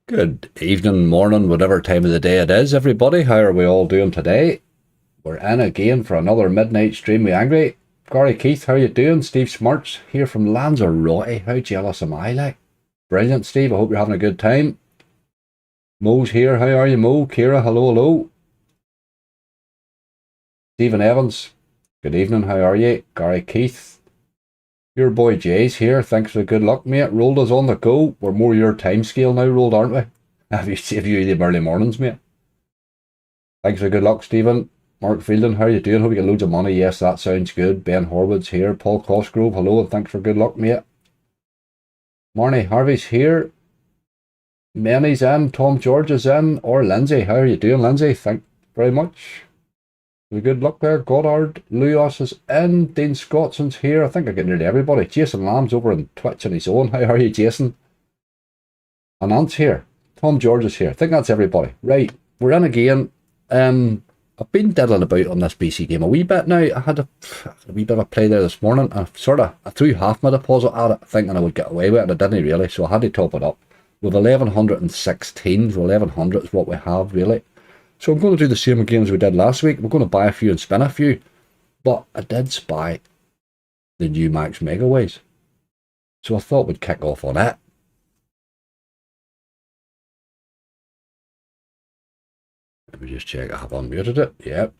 Good evening, morning, whatever time of the day it is, everybody. How are we all doing today? We're in again for another midnight stream with Angry. Gary Keith, how you doing? Steve Smarts here from Lanzarote. How jealous am I, like? Brilliant, Steve. I hope you're having a good time. Mo's here. How are you, Mo? Kira, hello, hello. Stephen Evans, good evening. How are you? Gary Keith. Your boy Jay's here. Thanks for the good luck, mate. Rolled us on the go. We're more your time scale now, Rolled, aren't we? Have you the early mornings, mate? Thanks for the good luck, Stephen. Mark Fielding, how you doing? Hope you get loads of money. Yes, that sounds good. Ben Horwood's here. Paul Cosgrove, hello, and thanks for good luck, mate. Marnie Harvey's here. Manny's in. Tom George is in. Or Lindsay. How are you doing, Lindsay? Thank you very much. Good luck there. Goddard Lewis is in. Dean Scotson's here. I think I get nearly everybody. Jason Lamb's over on Twitch on his own. How are you, Jason? Anant's here. Tom George is here. I think that's everybody. Right, we're in again. I've been diddling about on this BC game a wee bit now. I had a wee bit of play there this morning. I threw half my deposit at it, thinking I would get away with it, and I didn't really, so I had to top it up. With 1116, so 1100 is what we have, really. So I'm going to do the same again as we did last week. We're going to buy a few and spin a few. But I did spy the new Max Megaways. So I thought we'd kick off on that. Let me just check I have unmuted it. Yep.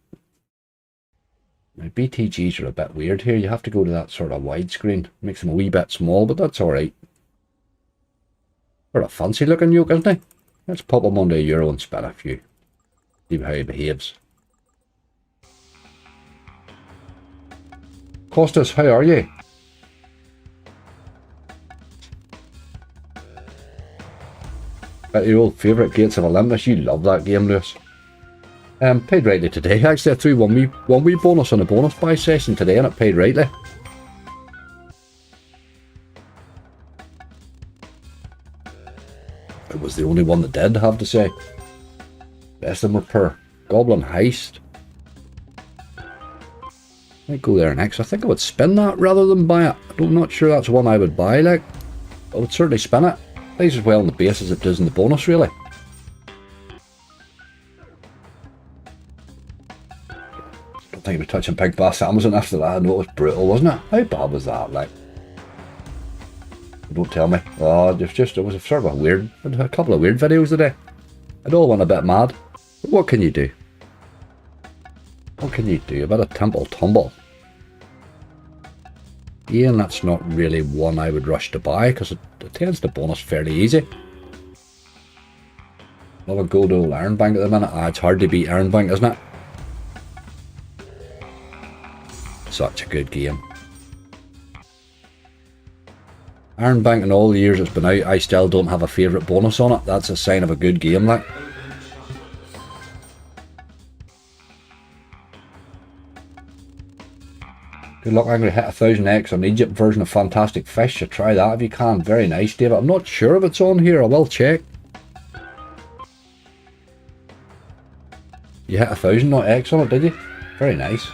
My BTGs are a bit weird here. You have to go to that sort of widescreen. Makes them a wee bit small, but that's alright. Sort of fancy looking yoke, isn't he? Let's pop him onto a euro and spin a few. See how he behaves. Costas, how are you? Your old favourite Gates of Olympus. You love that game, Lewis. Paid rightly today. Actually, I threw one wee bonus on a bonus buy session today, and it paid rightly. It was the only one that did, I have to say. Best of them were per. Goblin Heist. Might go there next. I think I would spin that rather than buy it. I'm not sure that's one I would buy, like. I would certainly spin it. Plays as well on the base as it does in the bonus, really. Don't think I'd be touching Pink Bass Amazon after that. I know it was brutal, wasn't it? How bad was that, like? Don't tell me. Oh, it was a sort of a weird, a couple of weird videos today. It all went a bit mad. But what can you do? What can you do? A bit of temple tumble. Yeah, and that's not really one I would rush to buy because it tends to bonus fairly easy. Love a gold old Iron Bank at the minute. It's hard to beat Iron Bank, isn't it? Such a good game. Iron Bank in all the years it's been out, I still don't have a favourite bonus on it. That's a sign of a good game, like. Good luck, Angry. Hit 1000X on Egypt version of Fantastic Fish. So try that if you can. Very nice, David. I'm not sure if it's on here. I will check. You hit 1000 not X on it, did you? Very nice.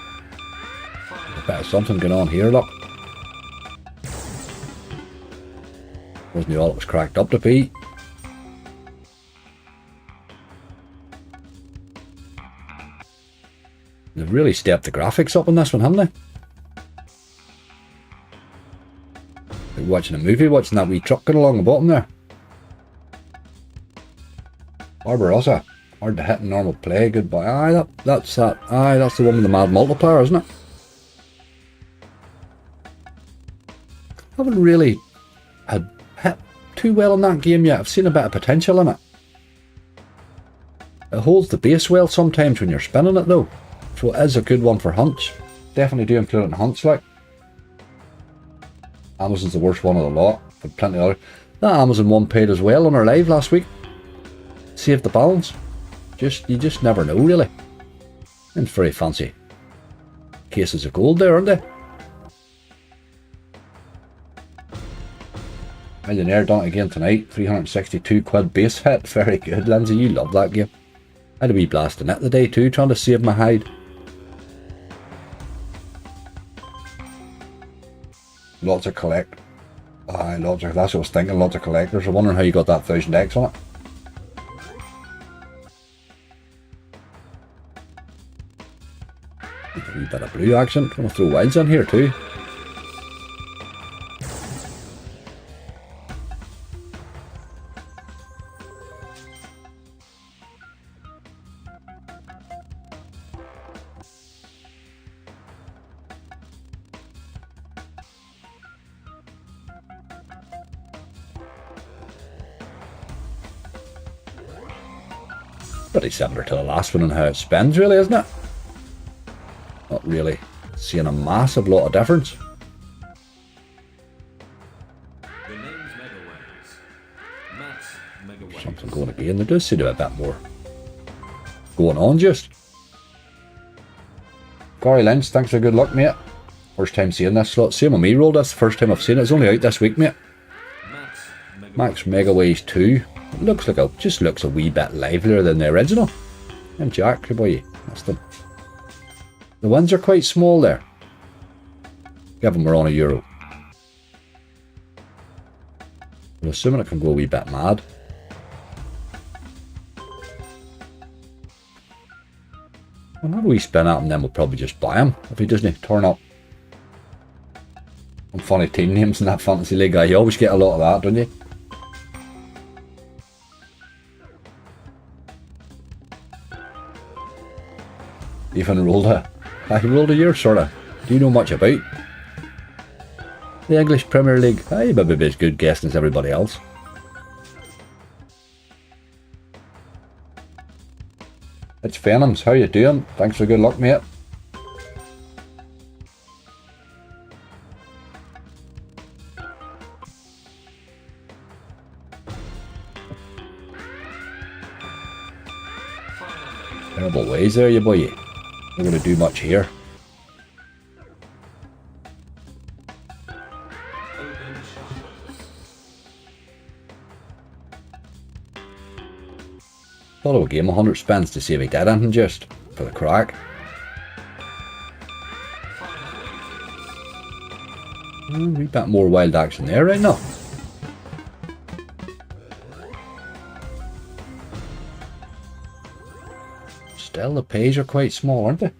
A bit of something going on here, look. Wasn't all it was cracked up to be. They've really stepped the graphics up on this one, haven't they? Like watching a movie, watching that wee truck going along the bottom there. Barbarossa. Hard to hit in normal play. Goodbye. Aye, that's that. Aye, that's the one with the mad multiplier, isn't it? Haven't really had hit too well in that game yet. I've seen a bit of potential in it. It holds the base well sometimes when you're spinning it though. So it is a good one for hunts. Definitely do include it in hunts, like. Amazon's the worst one of the lot, but plenty of other. That Amazon one paid as well on our live last week. Saved the balance. You just never know, really. And very fancy cases of gold there, aren't they? Millionaire done it again tonight. 362 quid base hit. Very good, Lindsay. You love that game. I had a wee blast in it the day too, trying to save my hide. Lots of collect. That's what I was thinking, lots of collectors. I'm wondering how you got that 1000X on it. Bit of blue action. Gonna throw wilds in here too. Pretty similar to the last one and how it spins, really, isn't it? Not really seeing a massive lot of difference. Something going again. There does seem to be a bit more going on just. Gary Lynch, thanks for good luck, mate. First time seeing this slot. Same with me, rolled this. First time I've seen it. It's only out this week, mate. Max Megaways 2. It looks like just looks a wee bit livelier than the original. And Jack, good boy. That's them. The ones are quite small there. Give them we're on €1. I'm assuming it can go a wee bit mad. Well, have a wee spin at him, then we'll probably just buy him if he doesn't turn up. Some funny team names in that fantasy league. You always get a lot of that, don't you? Even rolled a year, sort of. Do you know much about the English Premier League? You maybe be as good guessing as everybody else. It's Venoms, how you doing? Thanks for good luck, mate. Terrible ways there, you boy. Not going to do much here. Thought I would give him 100 spins to see if he did anything just for the crack. A wee bit more wild action there right now. Still, the pays are quite small, aren't they?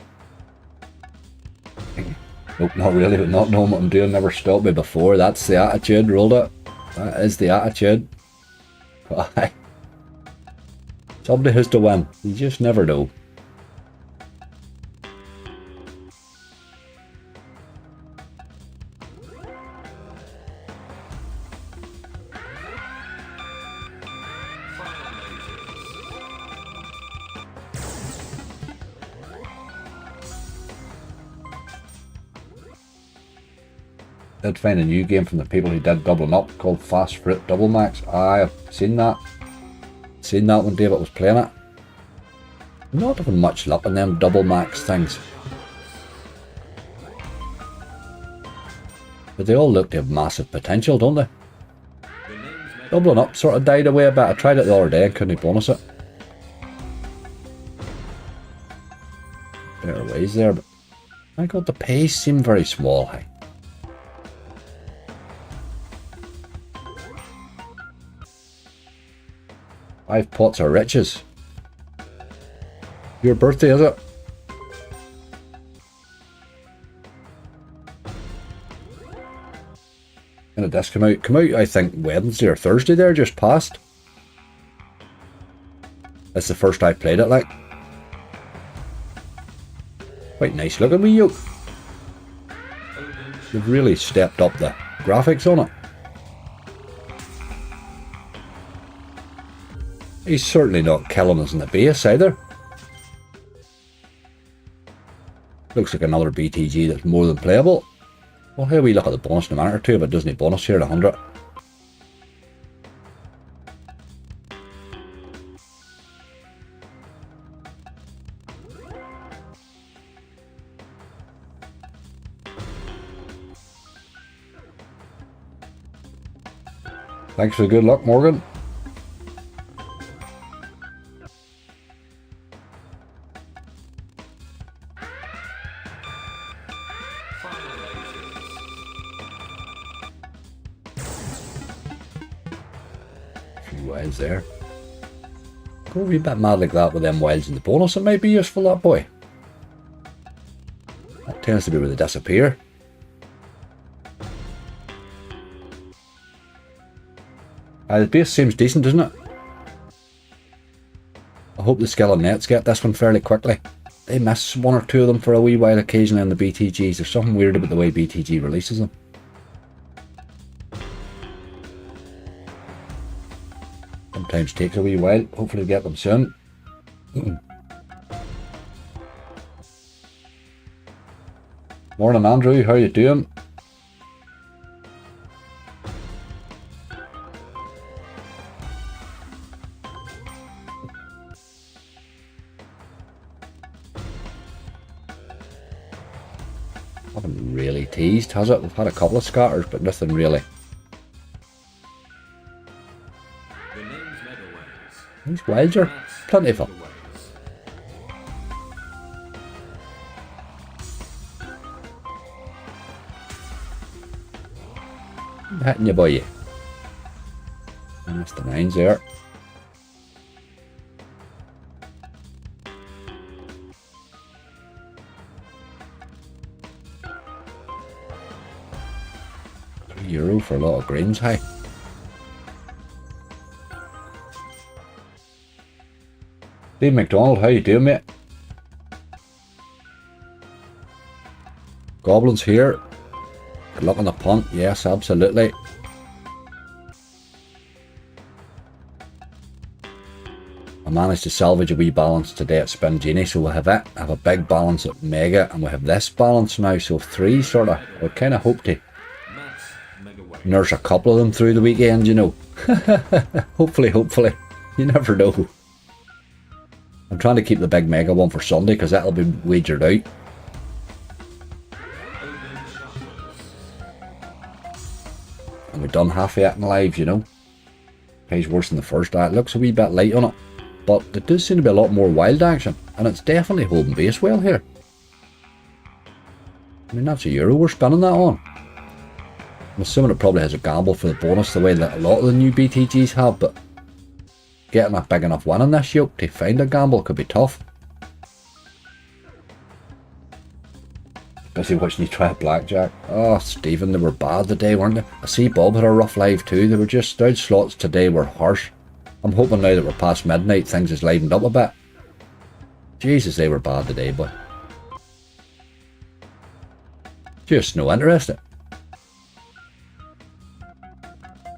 Nope, not really, but not knowing what I'm doing never stopped me before. That's the attitude, rolled it. That is the attitude. Why? Somebody has to win. You just never know. Did find a new game from the people who did doubling up called Fast Fruit Double Max. I've seen that. Seen that when David was playing it. Not having much luck on them double max things. But they all look to have massive potential, don't they? Doubling up sort of died away a bit. I tried it the other day and couldn't bonus it. Better ways there, but my god, the pace seemed very small. Hey. Five pots of riches. Your birthday, is it? When did this come out? Come out, I think, Wednesday or Thursday there, just past. That's the first I played it, like. Quite nice looking wee yoke. They've really stepped up the graphics on it. He's certainly not killing us in the base either. Looks like another BTG that's more than playable. Well, here we look at the bonus in a minute or two if it doesn't bonus here at 100. Thanks for the good luck, Morgan. Wilds there. Go a wee bit mad like that with them wilds in the bonus. It might be useful, that boy. Tends to be where they disappear. The base seems decent, doesn't it? I hope the skill and nets get this one fairly quickly. They miss one or two of them for a wee while occasionally in the BTGs. There's something weird about the way BTG releases them. Sometimes takes a wee while. Hopefully get them soon. Morning Andrew, how you doing? Haven't really teased, has it? We've had a couple of scatters, but nothing really. These wilds are plentiful. I'm hitting you, boy. And that's the 9s there. €3 for a lot of greens, hey. Steve McDonald, how you doing, mate? Goblins here. Good luck on the punt. Yes, absolutely. I managed to salvage a wee balance today at Spin Genie, so we'll have it. I have a big balance at Mega, and we have this balance now, so 3 sort of. I kind of hope to nurse a couple of them through the weekend, you know. Hopefully. You never know. I'm trying to keep the big Mega one for Sunday, because that'll be wagered out. And we've done half of it in live, you know. Pays worse than the first. It looks a wee bit light on it. But there does seem to be a lot more wild action. And it's definitely holding base well here. I mean, that's €1 we're spinning that on. I'm assuming it probably has a gamble for the bonus the way that a lot of the new BTGs have. But getting a big enough win in this yoke to find a gamble could be tough. Busy watching you try a blackjack. Oh, Stephen, they were bad today, weren't they? I see Bob had a rough live too. They were just, their slots today were harsh. I'm hoping now that we're past midnight, things has livened up a bit. Jesus, they were bad today, boy. Just no interest.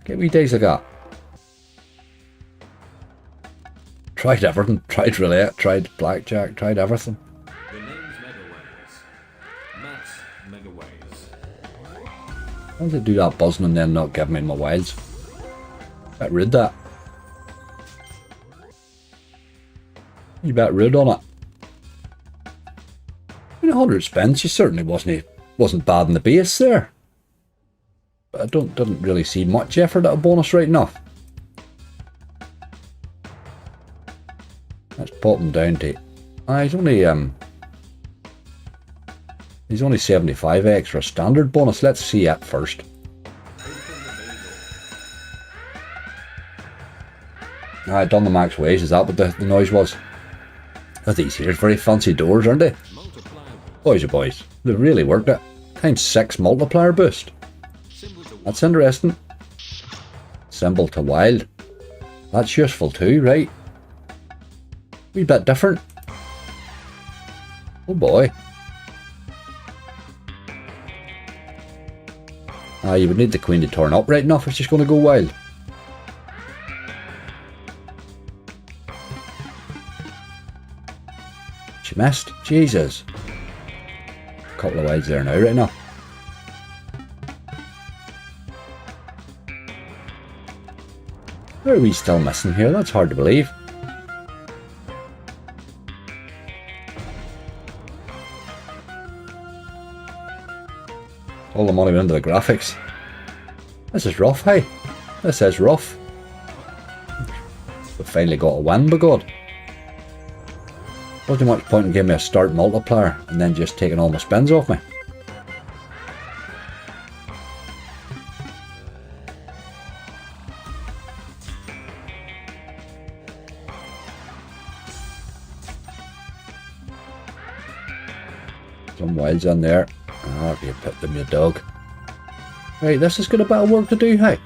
Get wee days like that. Tried everything. Tried roulette, tried blackjack, tried everything. Why does it do that buzzing and then not give me my wilds? Bit rude that. You bit rude on it. I mean, 100 spins, she certainly wasn't bad in the base there. But I didn't really see much effort at a bonus right enough. Let's pop him down to. He's only 75x for a standard bonus. Let's see it first. I done the max ways. Is that what the noise was? Oh, these here very fancy doors, aren't they? Boys are boys. They've really worked it. ×6 multiplier boost. That's interesting. Symbol to wild. That's useful too, right? Wee bit different. Oh boy. You would need the queen to turn up right enough if she's going to go wild. She missed. Jesus. A couple of wilds there now, right enough. Why are we still missing here? That's hard to believe. All the money went into the graphics. This is rough, hey? This is rough. We finally got a win, by God. Wasn't much point in giving me a start multiplier and then just taking all my spins off me. Some wilds in there. Ah, you put them, your dog. Right, this has got a bit of work to do, hey?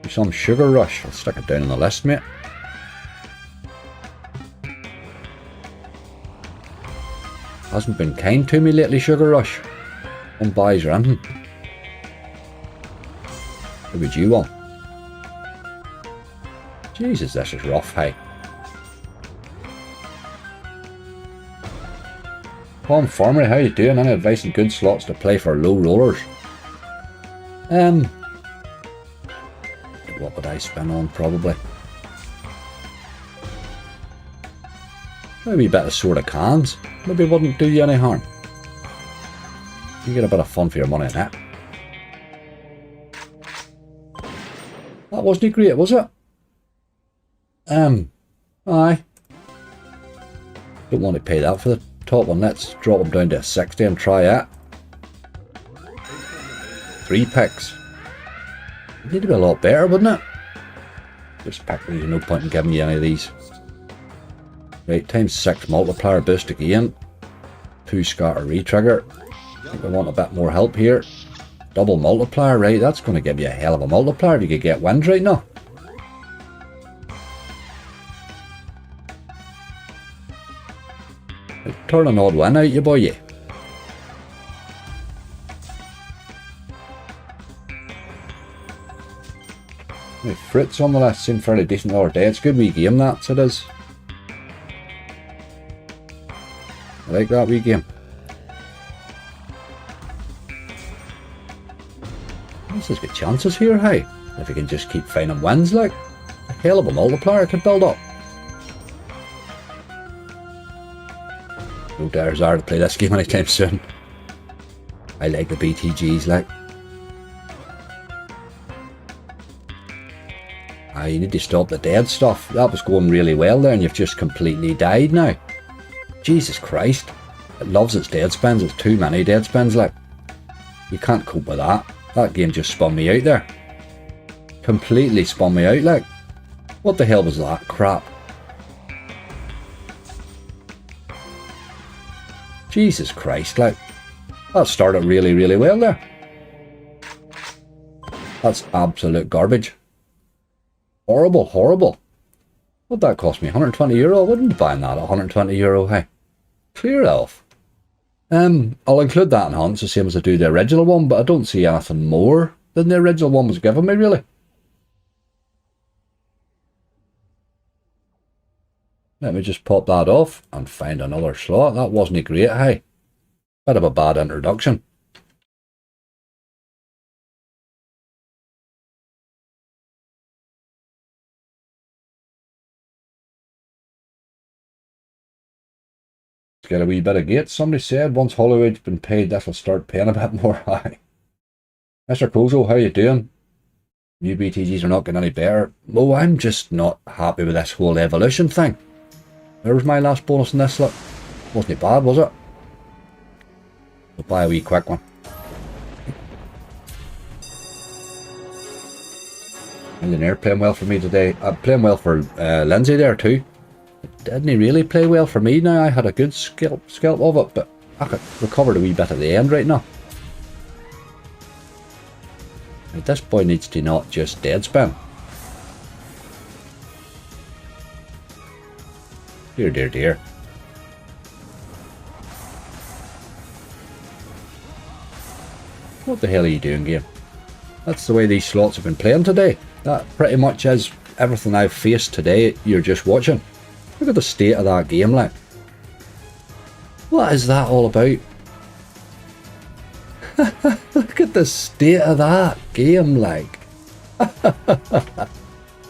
Some sugar rush. I'll stick it down on the list, mate. Hasn't been kind to me lately, sugar rush. On buys or anything. What would you want? Jesus, this is rough, hey? Tom Farmery, how you doing? Any advice on good slots to play for low rollers? What would I spin on, probably? Maybe a bit of Sword of Cans. Maybe wouldn't do you any harm. You get a bit of fun for your money in that. That wasn't great, was it? Aye. Don't want to pay that for the top one. Let's drop them down to a 60 and try that. 3 picks. It'd need to be a lot better, wouldn't it? Just pick these, no point in giving you any of these. Right, times 6 multiplier boost again. 2 scatter retrigger. I think we want a bit more help here. Double multiplier, right? That's going to give you a hell of a multiplier if you could get wins right now. Turn an odd win out, you boy, yeah. The fruits on the list seem fairly decent the other day. It's a good wee game, that, so it is. I like that wee game. This has got chances here, hey? If you can just keep finding wins, like. A hell of a multiplier could build up. No desire to play this game anytime soon. I like the BTGs, like. Ah, you need to stop the dead stuff. That was going really well there and you've just completely died now. Jesus Christ. It loves its dead spins. It's too many dead spins, like. You can't cope with that. That game just spun me out there. Completely spun me out, like. What the hell was that crap? Jesus Christ, like. That started really, really well there. That's absolute garbage. Horrible, horrible. What'd that cost me? €120? I wouldn't be buying that at €120, hey. Clear off. I'll include that in Hunts the same as I do the original one, but I don't see anything more than the original one was giving me, really. Let me just pop that off and find another slot. That wasn't great, hey. Bit of a bad introduction. Let's get a wee bit of gate. Somebody said once Hollywood's been paid, this will start paying a bit more high. Mr. Kozo, how you doing? New BTGs are not getting any better. Oh, I'm just not happy with this whole evolution thing. Where was my last bonus in this slot? Wasn't it bad, was it? We'll buy a wee quick one. Millionaire playing well for me today. I'm playing well for Lindsay there too. Didn't he really play well for me now? I had a good scalp of it, but I could recover a wee bit at the end right now. Right, this boy needs to not just dead spin. Dear, dear, dear. What the hell are you doing, game? That's the way these slots have been playing today. That pretty much is everything I've faced today you're just watching. Look at the state of that game, like. What is that all about? Look at the state of that game, like. How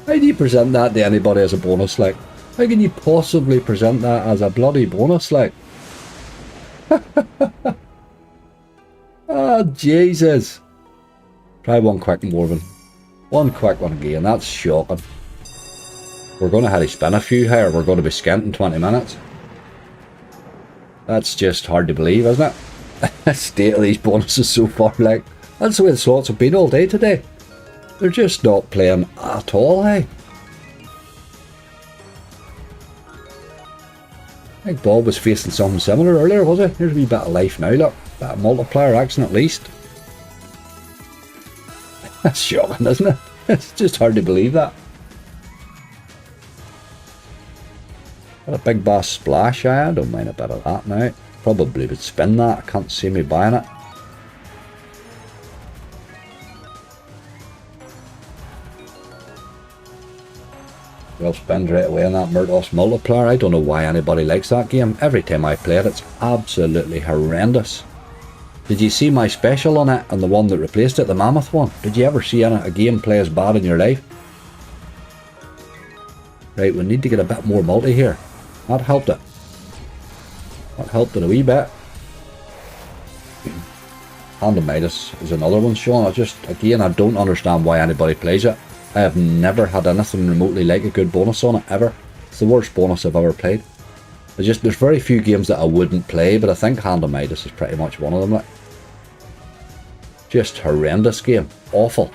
do you present that to anybody as a bonus, like? How can you possibly present that as a bloody bonus, like? Oh, Jesus. Try one quick Morven. One quick one again. That's shocking. We're going to have to spin a few here. We're going to be skint in 20 minutes. That's just hard to believe, isn't it? The state of these bonuses so far, like. That's the way the slots have been all day today. They're just not playing at all, hey? I think Bob was facing something similar earlier, was it? Here's a wee bit of life now, look. Bit of multiplier action at least. That's shocking, isn't it? It's just hard to believe that. Got a big bass splash, I don't mind a bit of that now. Probably would spin that, I can't see me buying it. Well, spins right away on that Murdos multiplier. I don't know why anybody likes that game. Every time I play it, it's absolutely horrendous. Did you see my special on it and the one that replaced it, the Mammoth one? Did you ever see a game play as bad in your life? Right, we need to get a bit more multi here. That helped it. That helped it a wee bit. Hand of Midas is another one, Sean. Again, I don't understand why anybody plays it. I have never had anything remotely like a good bonus on it, ever. It's the worst bonus I've ever played. There's very few games that I wouldn't play, but I think Hand of Midas is pretty much one of them. Like. Just horrendous game. Awful.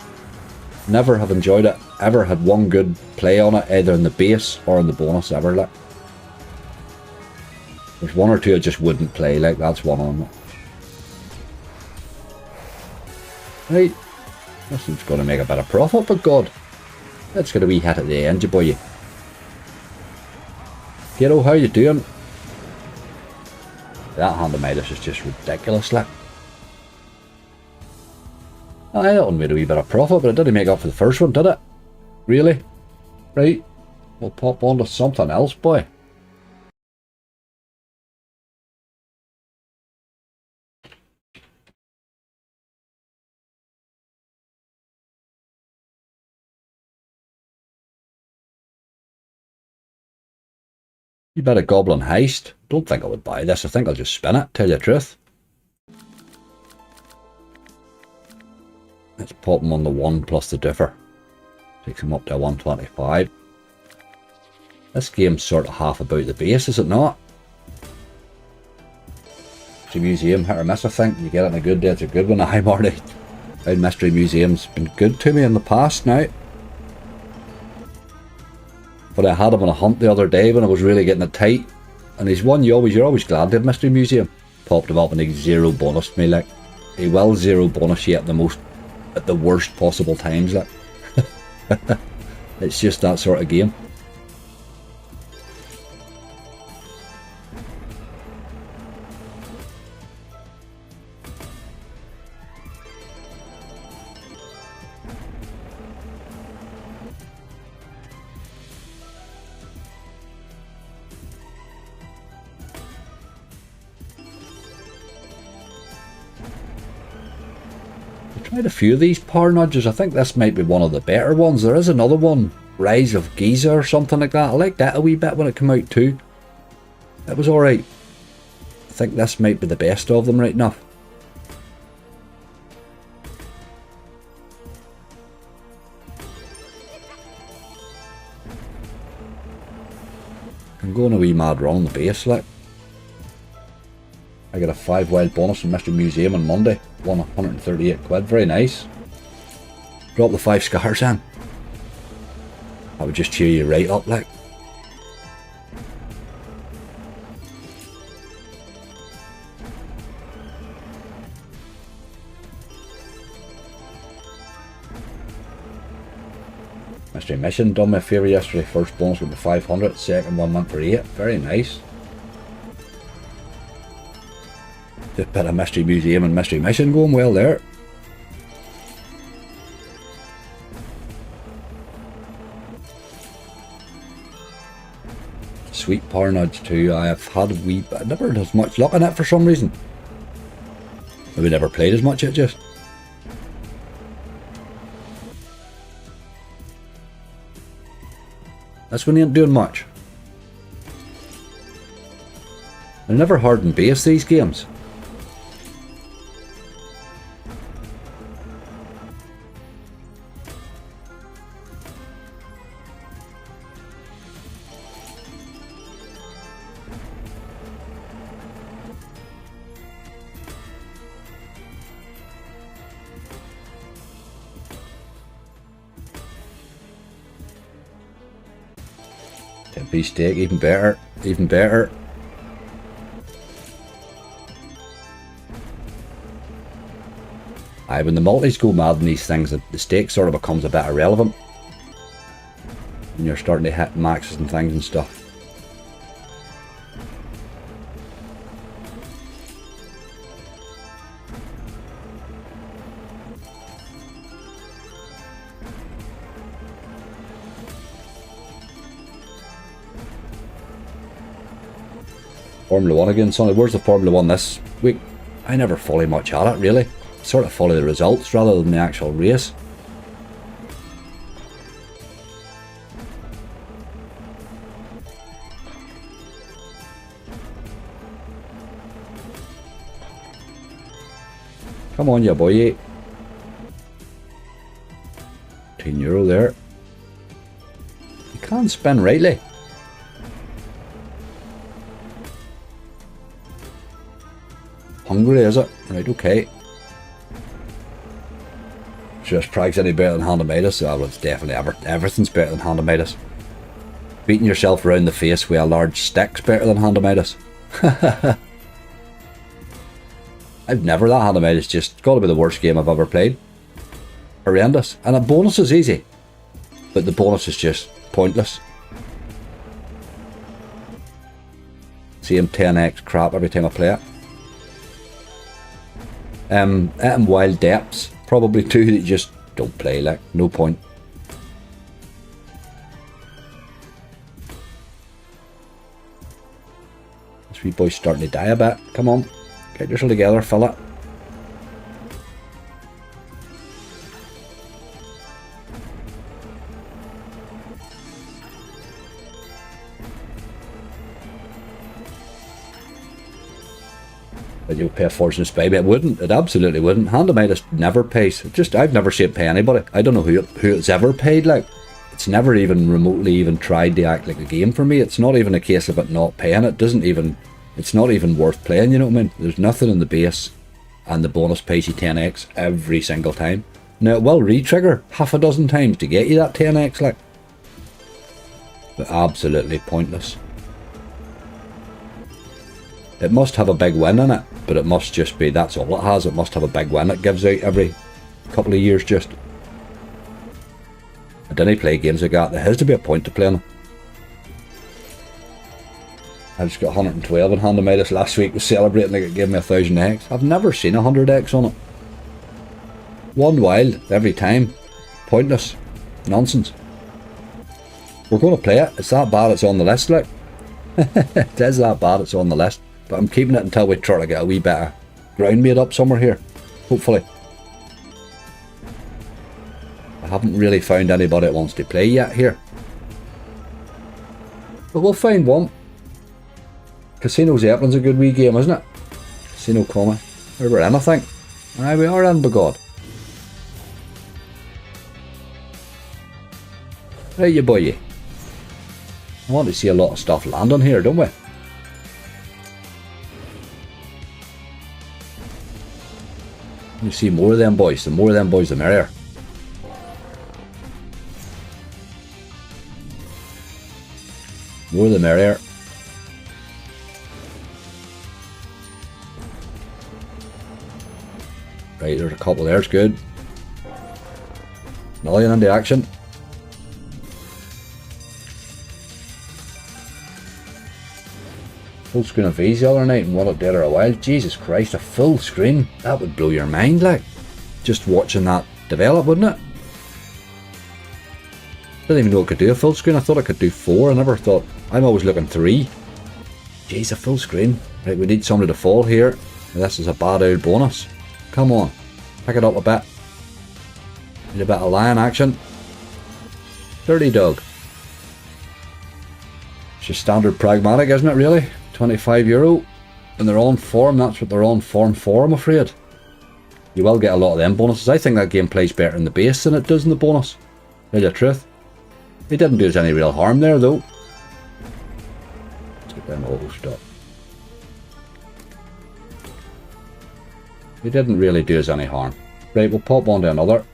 Never have enjoyed it. Ever had one good play on it, either in the base or in the bonus ever. Like. There's one or two I just wouldn't play, like that's one of them. Right. This one's going to make a bit of profit, but God. Let's get a wee hit at the end, you boy. Kiddo, how you doing? That Hand of Midas is just ridiculous, like. Aye, that one made a wee bit of profit, but it didn't make up for the first one, did it? Really? Right. We'll pop on to something else, boy. You bet a Goblin Heist. Don't think I would buy this. I think I'll just spin it, tell you the truth. Let's pop him on the 1 plus the differ. Takes him up to 125. This game's sort of half about the base, is it not? It's a museum, hit or miss, I think. You get it on a good day, it's a good one. I'm Marty. Mystery Museum's been good to me in the past now. But I had him on a hunt the other day when I was really getting it tight. And he's one you're always glad to have Mystery Museum. Popped him up and he zero bonused me, like. He will zero bonus you at the worst possible times, like. It's just that sort of game. Tried a few of these power nudges. I think this might be one of the better ones. There is another one, Rise of Giza or something like that. I liked that a wee bit when it came out too. It was alright. I think this might be the best of them right enough. I'm going a wee mad run on the base, like. I got a 5 wild bonus from Mystery Museum on Monday. Won 138 quid. Very nice. Drop the 5 scars in. That would just cheer you right up, like. Mystery Mission done me a favour yesterday. First bonus went to 500. Second one went for 8. Very nice. Just a bit of Mystery Museum and Mystery Mission going well there. Sweet Power Nudge too. I have had a wee bit. I never had as much luck in it for some reason. Maybe never played as much it just. This one ain't doing much. They're never hard in base, these games. Piece steak, even better, even better. When the multis go mad in these things, the stake sort of becomes a bit irrelevant. When you're starting to hit maxes and things and stuff. Formula 1 again, Sonny. Where's the Formula 1 this week? I never follow much at it, really. Sort of follow the results rather than the actual race. Come on, you boy. €10 there. You can't spin rightly. Hungry, is it? Right, okay. Just Prague's any better than Handamidas? Well, it's definitely everything's better than Handamidas. Beating yourself around the face with a large stick's better than Handamidas. I've never, that Handamidas just got to be the worst game I've ever played. Horrendous. And a bonus is easy, but the bonus is just pointless. Same 10x crap every time I play it. At Wild Depths, probably two that you just don't play, like, no point. This wee boy's starting to die a bit. Come on, get yourself together, fella. That you'll pay a fortune to spy, but it wouldn't. It absolutely wouldn't. Handamidas never pays. I've never seen it pay anybody. I don't know who it's ever paid. Like, it's never even remotely even tried to act like a game for me. It's not even a case of it not paying. It's not even worth playing. You know what I mean? There's nothing in the base, and the bonus pays you 10x every single time. Now it will re-trigger half a dozen times to get you that 10x, like, but absolutely pointless. It must have a big win in it, but it must just be, that's all it has. It must have a big win it gives out every couple of years just. I didn't play games like that. There has to be a point to playing them. I just got 112 in Handamidas last week, was celebrating like it gave me 1000x. I've never seen 100x on it. One wild every time. Pointless. Nonsense. We're going to play it. It's that bad it's on the list, like. It is that bad it's on the list. But I'm keeping it until we try to get a wee bit of ground made up somewhere here. Hopefully. I haven't really found anybody that wants to play yet here. But we'll find one. Casino Zeppelin's a good wee game, isn't it? Casino Coma. Or about anything. Aye, we are in, by God. Right, you boy. I want to see a lot of stuff land on here, don't we? You see more of them boys. The more of them boys, the merrier. More the merrier. Right, there's a couple there. It's good. Million into action. Full screen of V's the other night and won it dead or a while. Jesus Christ, a full screen. That would blow your mind, like. Just watching that develop, wouldn't it? Didn't even know it could do a full screen. I thought it could do 4. I never thought. I'm always looking 3. Jeez, a full screen. Right, we need somebody to fall here. This is a bad old bonus. Come on. Pick it up a bit. Need a bit of lion action. Dirty dog. It's just standard pragmatic, isn't it, really? €25. And they're on form. That's what they're on form for, I'm afraid. You will get a lot of them bonuses. I think that game plays better in the base than it does in the bonus. Tell you the truth. It didn't do us any real harm there, though. Take them all stop. It didn't really do us any harm. Right, we'll pop on to another.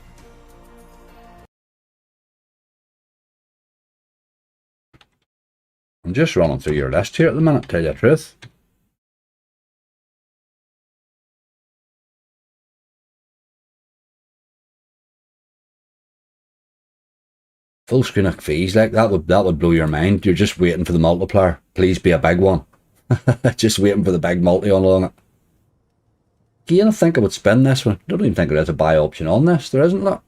I'm just running through your list here at the minute, tell you the truth. Full screen of fees, like that would blow your mind. You're just waiting for the multiplier. Please be a big one. Just waiting for the big multi on it. Again, I think I would spin this one. I don't even think there is a buy option on this. There isn't, look.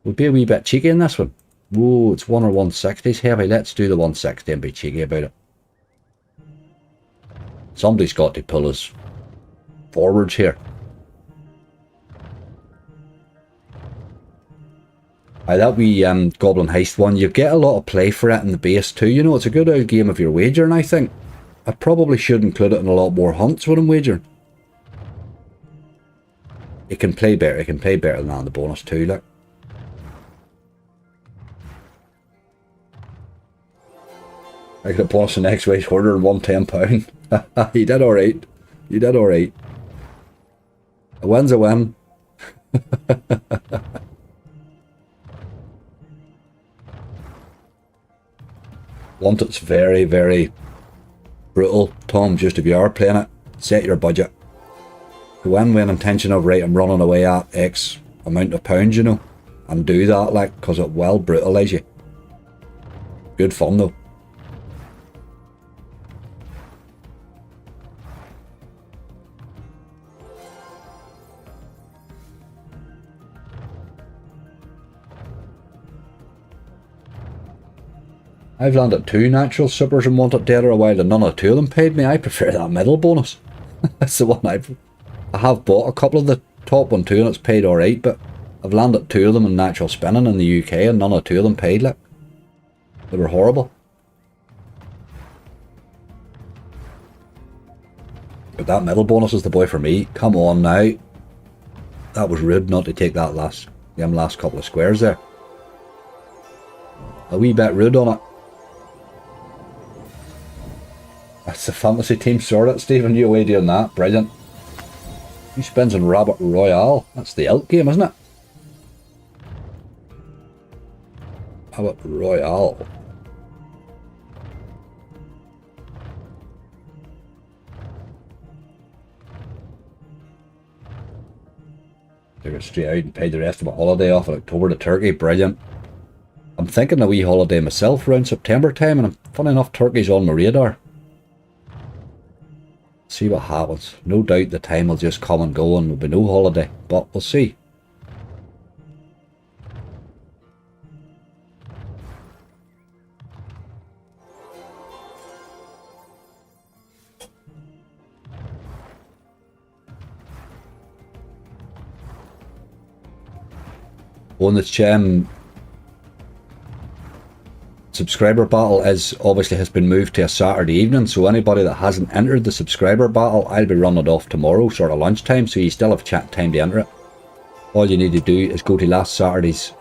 Would be a wee bit cheeky in this one. Whoa, it's 1 or 160s heavy. Let's do the 160 and be cheeky about it. Somebody's got to pull us forwards here. Aye, that wee Goblin Heist one, you get a lot of play for it in the base too. You know, it's a good old game if you're wagering, I think. I probably should include it in a lot more hunts when I'm wagering. It can play better. It can play better than the bonus too, like. I got a bonus the next week's order and won £10. You did alright. You did alright. A win's a win. Want it's very, very brutal, Tom. Just if you are playing it, set your budget. The win-win intention of, right, I'm running away at X amount of pounds, you know, and do that, like, because it will brutalise you. Good fun though. I've landed 2 natural supers and wanted dead or a while and none of the 2 of them paid me. I prefer that middle bonus. That's the one I have bought a couple of the top one too and it's paid alright, but I've landed 2 of them in natural spinning in the UK and none of 2 of them paid, like. They were horrible. But that middle bonus is the boy for me. Come on now. That was rude not to take that last couple of squares there. A wee bit rude on it. That's the fantasy team sorted, Stephen. You away doing that. Brilliant. He spins in Rabbit Royale. That's the elk game, isn't it? Rabbit Royale. Took it straight out and paid the rest of my holiday off in October to Turkey. Brilliant. I'm thinking a wee holiday myself around September time, and funny enough, Turkey's on my radar. See what happens. No doubt the time will just come and go and there'll be no holiday, but we'll see. One that's subscriber battle is obviously has been moved to a Saturday evening, so anybody that hasn't entered the subscriber battle, I'll be running it off tomorrow, sort of lunchtime, so you still have chat time to enter it. All you need to do is go to last Saturday's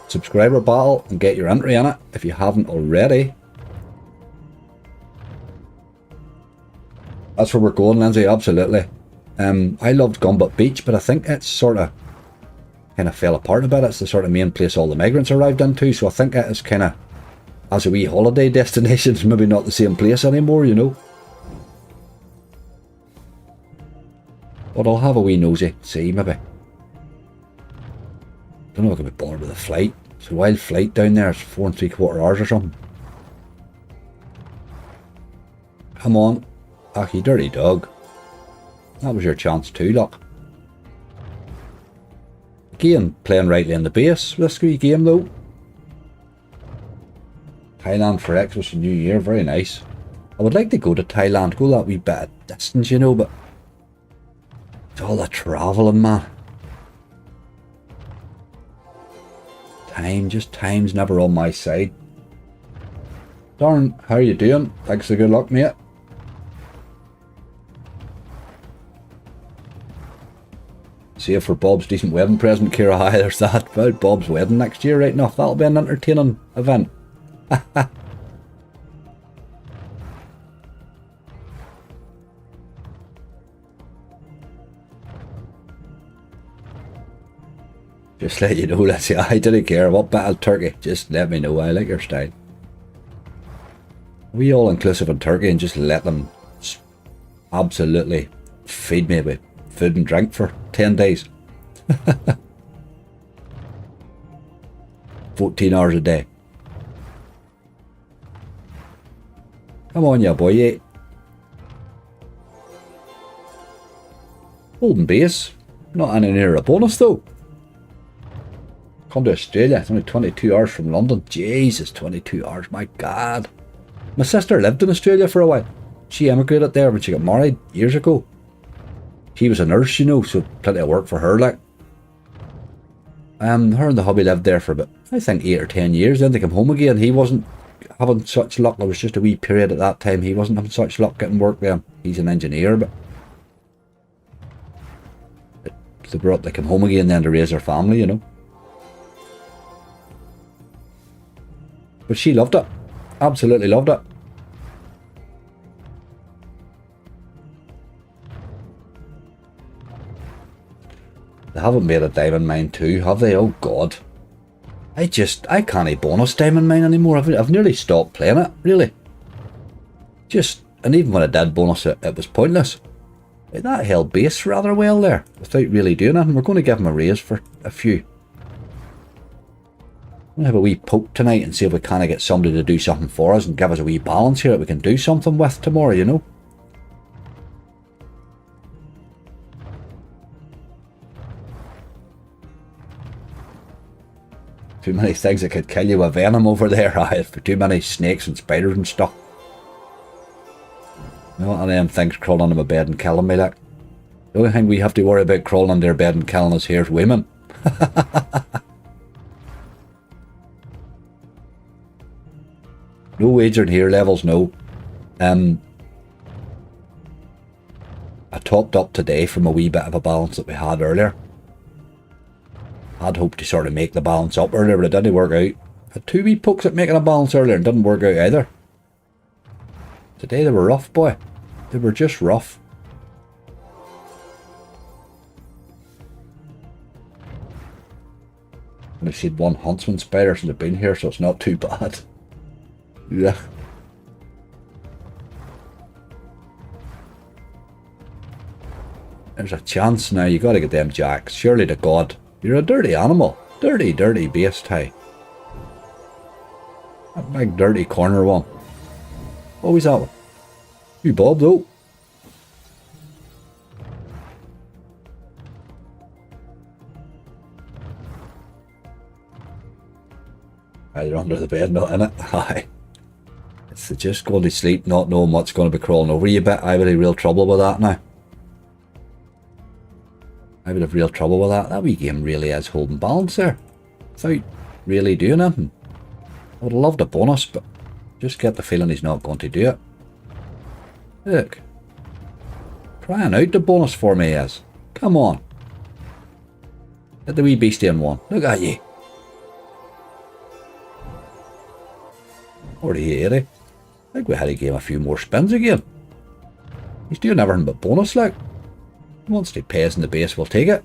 subscriber battle and get your entry in it if you haven't already. That's where we're going, Lindsay, absolutely. I loved Gumbut Beach, but I think it's sort of kind of fell apart a bit. It's the sort of main place all the migrants arrived into, so I think it is kind of, as a wee holiday destination, it's maybe not the same place anymore, you know. But I'll have a wee nosy, see, maybe. Don't know if I can be bothered with a flight. It's a wild flight down there, it's 4 3/4 hours or something. Come on. Ah, you dirty dog. That was your chance too, look. Again, playing rightly in the base. Risky game though. Thailand for Xmas and New Year, very nice. I would like to go to Thailand, go that wee bit of distance, you know, but it's all the travelling, man. Time's never on my side. Darn, how are you doing? Thanks for good luck, mate. See if for Bob's decent wedding present, Kira. Hi, there's that. About Bob's wedding next year, right enough. That'll be an entertaining event. Just let you know, let's see. I didn't care what bit of turkey. Just let me know. I like your style. We all inclusive in Turkey and just let them absolutely feed me with food and drink for 10 days. 14 hours a day. Come on, you boy, yeah. Holding base. Not anywhere near a bonus, though. Come to Australia. It's only 22 hours from London. Jesus, 22 hours. My God. My sister lived in Australia for a while. She emigrated there when she got married years ago. She was a nurse, you know, so plenty of work for her, like. Her and the hubby lived there for about, I think, 8 or 10 years. Then they came home again. He wasn't having such luck. There was just a wee period at that time. He wasn't having such luck getting work there. He's an engineer, but they came home again then to raise their family, you know. But she loved it. Absolutely loved it. They haven't made a diamond mine too, have they? Oh God. I can't bonus diamond mine anymore. I've nearly stopped playing it, really. And even when I did bonus it, it was pointless. That held base rather well there, without really doing it. And we're going to give him a raise for a few. I'm going to have a wee poke tonight and see if we kind of get somebody to do something for us and give us a wee balance here that we can do something with tomorrow, you know. Too many things that could kill you with venom over there. For too many snakes and spiders and stuff. You know, one of them things crawling under my bed and killing me, like. The only thing we have to worry about crawling under our bed and killing us here is women. No wagering here, levels, no. I topped up today from a wee bit of a balance that we had earlier. I'd hoped to sort of make the balance up earlier, but it didn't work out. Had 2 wee pokes at making a balance earlier and didn't work out either. Today they were rough, boy. They were just rough. I've seen 1 huntsman spider since I've been here, so it's not too bad. Yeah. There's a chance now. You gotta get them jacks. Surely to God. You're a dirty animal. Dirty, dirty beast, hey. That big dirty corner one. What was that one? You Bob, though. They're under the bed, not in it. Aye. It's just going to sleep, not knowing what's going to be crawling over you a bit. I would have real trouble with that now. I would have real trouble with that. That wee game really is holding balance there. Without really doing anything. I would have loved a bonus, but just get the feeling he's not going to do it. Look. Crying out the bonus for me is. Come on. Get the wee beastie in 1. Look at you. 48, I think we had to give him a few more spins again. He's doing everything but bonus, like. He wants to pay us in the base, we'll take it.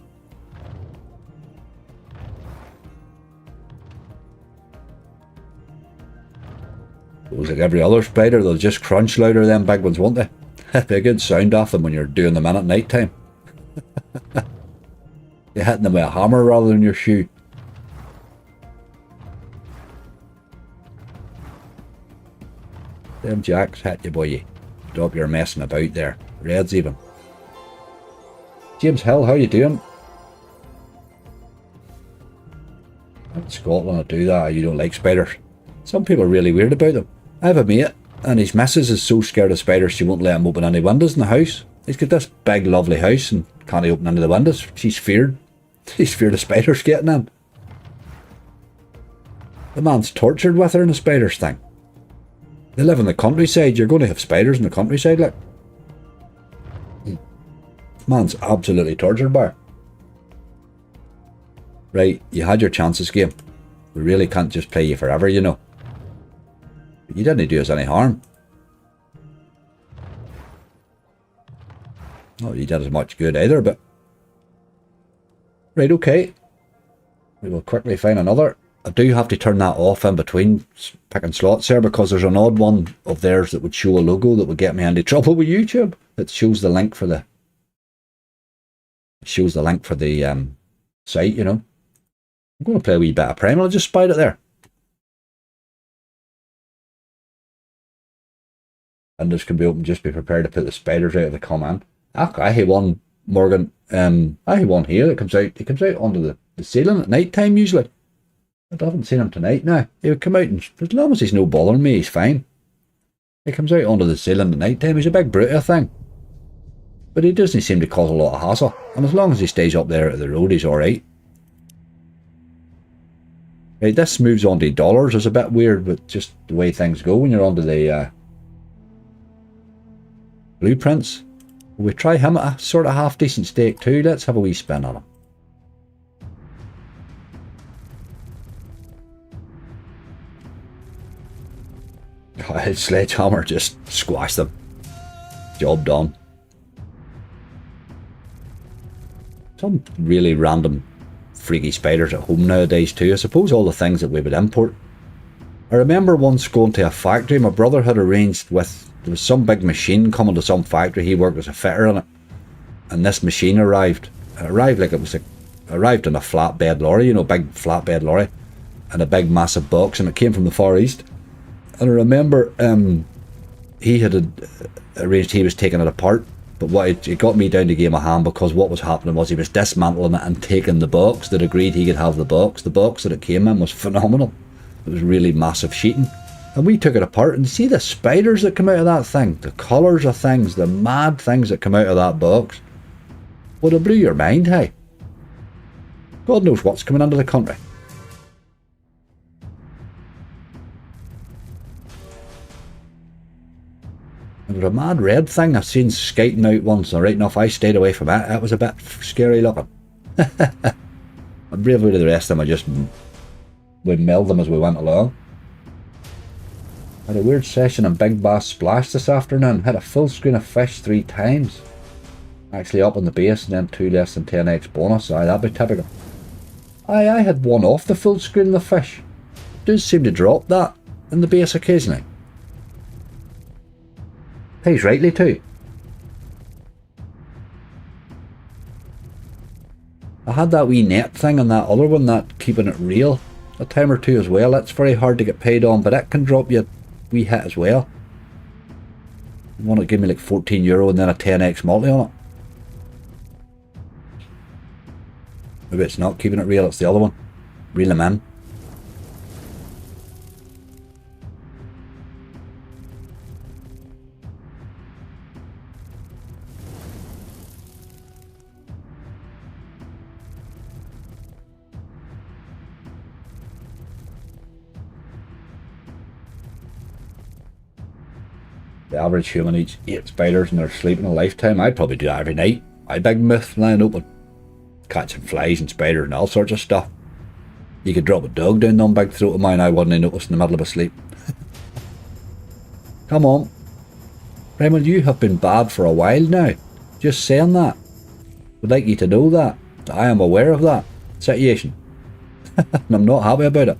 It was like every other spider, they'll just crunch louder than big ones, won't they? It'd be a good sound off them when you're doing them in at night time. You're hitting them with a hammer rather than your shoe. Them jacks hit you, boy. Stop your messing about there. Reds even. James Hill, how you doing? In Scotland I do that. You don't like spiders. Some people are really weird about them. I have a mate, and his missus is so scared of spiders she won't let him open any windows in the house. He's got this big lovely house and can't open any of the windows. She's feared. She's feared of spiders getting in. The man's tortured with her in the spiders thing. They live in the countryside. You're going to have spiders in the countryside, like. Man's absolutely tortured by her. Right, you had your chances, game. We really can't just play you forever, you know. But you didn't do us any harm. Not that you did as much good either, but... Right, okay. We will quickly find another. I do have to turn that off in between picking slots there because there's an odd one of theirs that would show a logo that would get me into trouble with YouTube. It shows the link for the... It shows the link for the site, you know. I'm going to play a wee bit of Primal. I just spied it there. Windows can be open, just be prepared to put the spiders out if they come in. I have one, Morgan. I have one here that comes out. He comes out onto the ceiling at night time usually. I haven't seen him tonight now. He would come out and, as long as he's no bothering me, he's fine. He comes out onto the ceiling at night time. He's a big brute, I think. But he doesn't seem to cause a lot of hassle. And as long as he stays up there at the road, he's alright. Right, this moves on to dollars. It's a bit weird with just the way things go when you're onto the blueprints. We try him at a sort of half decent stake too. Let's have a wee spin on him. His sledgehammer just squashed them. Job done. Some really random freaky spiders at home nowadays too. I suppose all the things that we would import. I remember once going to a factory. My brother had arranged with, there was some big machine coming to some factory. He worked as a fitter in it. And this machine arrived. It arrived like it was arrived in a flatbed lorry, you know, big flatbed lorry. And a big massive box, and it came from the Far East. And I remember he had arranged, he was taking it apart, but it got me down to give him a hand, because what was happening was he was dismantling it and taking the box. That agreed he could have the box. The box that it came in was phenomenal. It was really massive sheeting. And we took it apart, and see the spiders that come out of that thing, the colours of things, the mad things that come out of that box. Would have blew your mind, hey? God knows what's coming into the country. There was a mad red thing I've seen skating out once, and right enough I stayed away from it. It was a bit scary looking. I'm brave with the rest of them. I just would meld them as we went along. Had a weird session in Big Bass Splash this afternoon. Had a full screen of fish 3 times. Actually up on the base, and then 2 less than 10x bonus. Aye, that'd be typical. I had one off the full screen of the fish. It does seem to drop that in the base occasionally. Pays rightly too. I had that wee net thing on that other one, that keeping it real, a time or two as well. That's very hard to get paid on, but it can drop you a wee hit as well. One that gave me like €14 and then a 10x multi on it. Maybe it's not keeping it real, it's the other one. Reel them in. The average human eats 8 spiders in their sleep in a lifetime. I'd probably do that every night. I big myth lying open. Catching flies and spiders and all sorts of stuff. You could drop a dog down them big throat of mine, I wouldn't have noticed in the middle of a sleep. Come on. Primal, you have been bad for a while now. Just saying that. Would like you to know that. I am aware of that situation. And I'm not happy about it.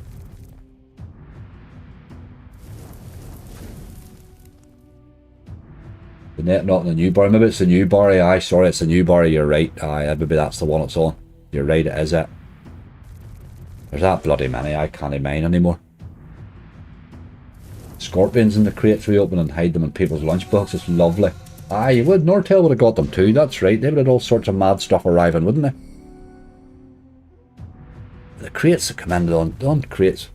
The net not in the new bar. Maybe it's the new bar. Aye, sorry, it's the new bar. You're right. Aye, maybe that's the one it's on. You're right, it is it. There's that bloody many. I can't mine anymore. Scorpions in the crates we open and hide them in people's lunchboxes. It's lovely. Aye, you would. Nortel would have got them too. That's right. They would have all sorts of mad stuff arriving, wouldn't they? The crates that come in on crates.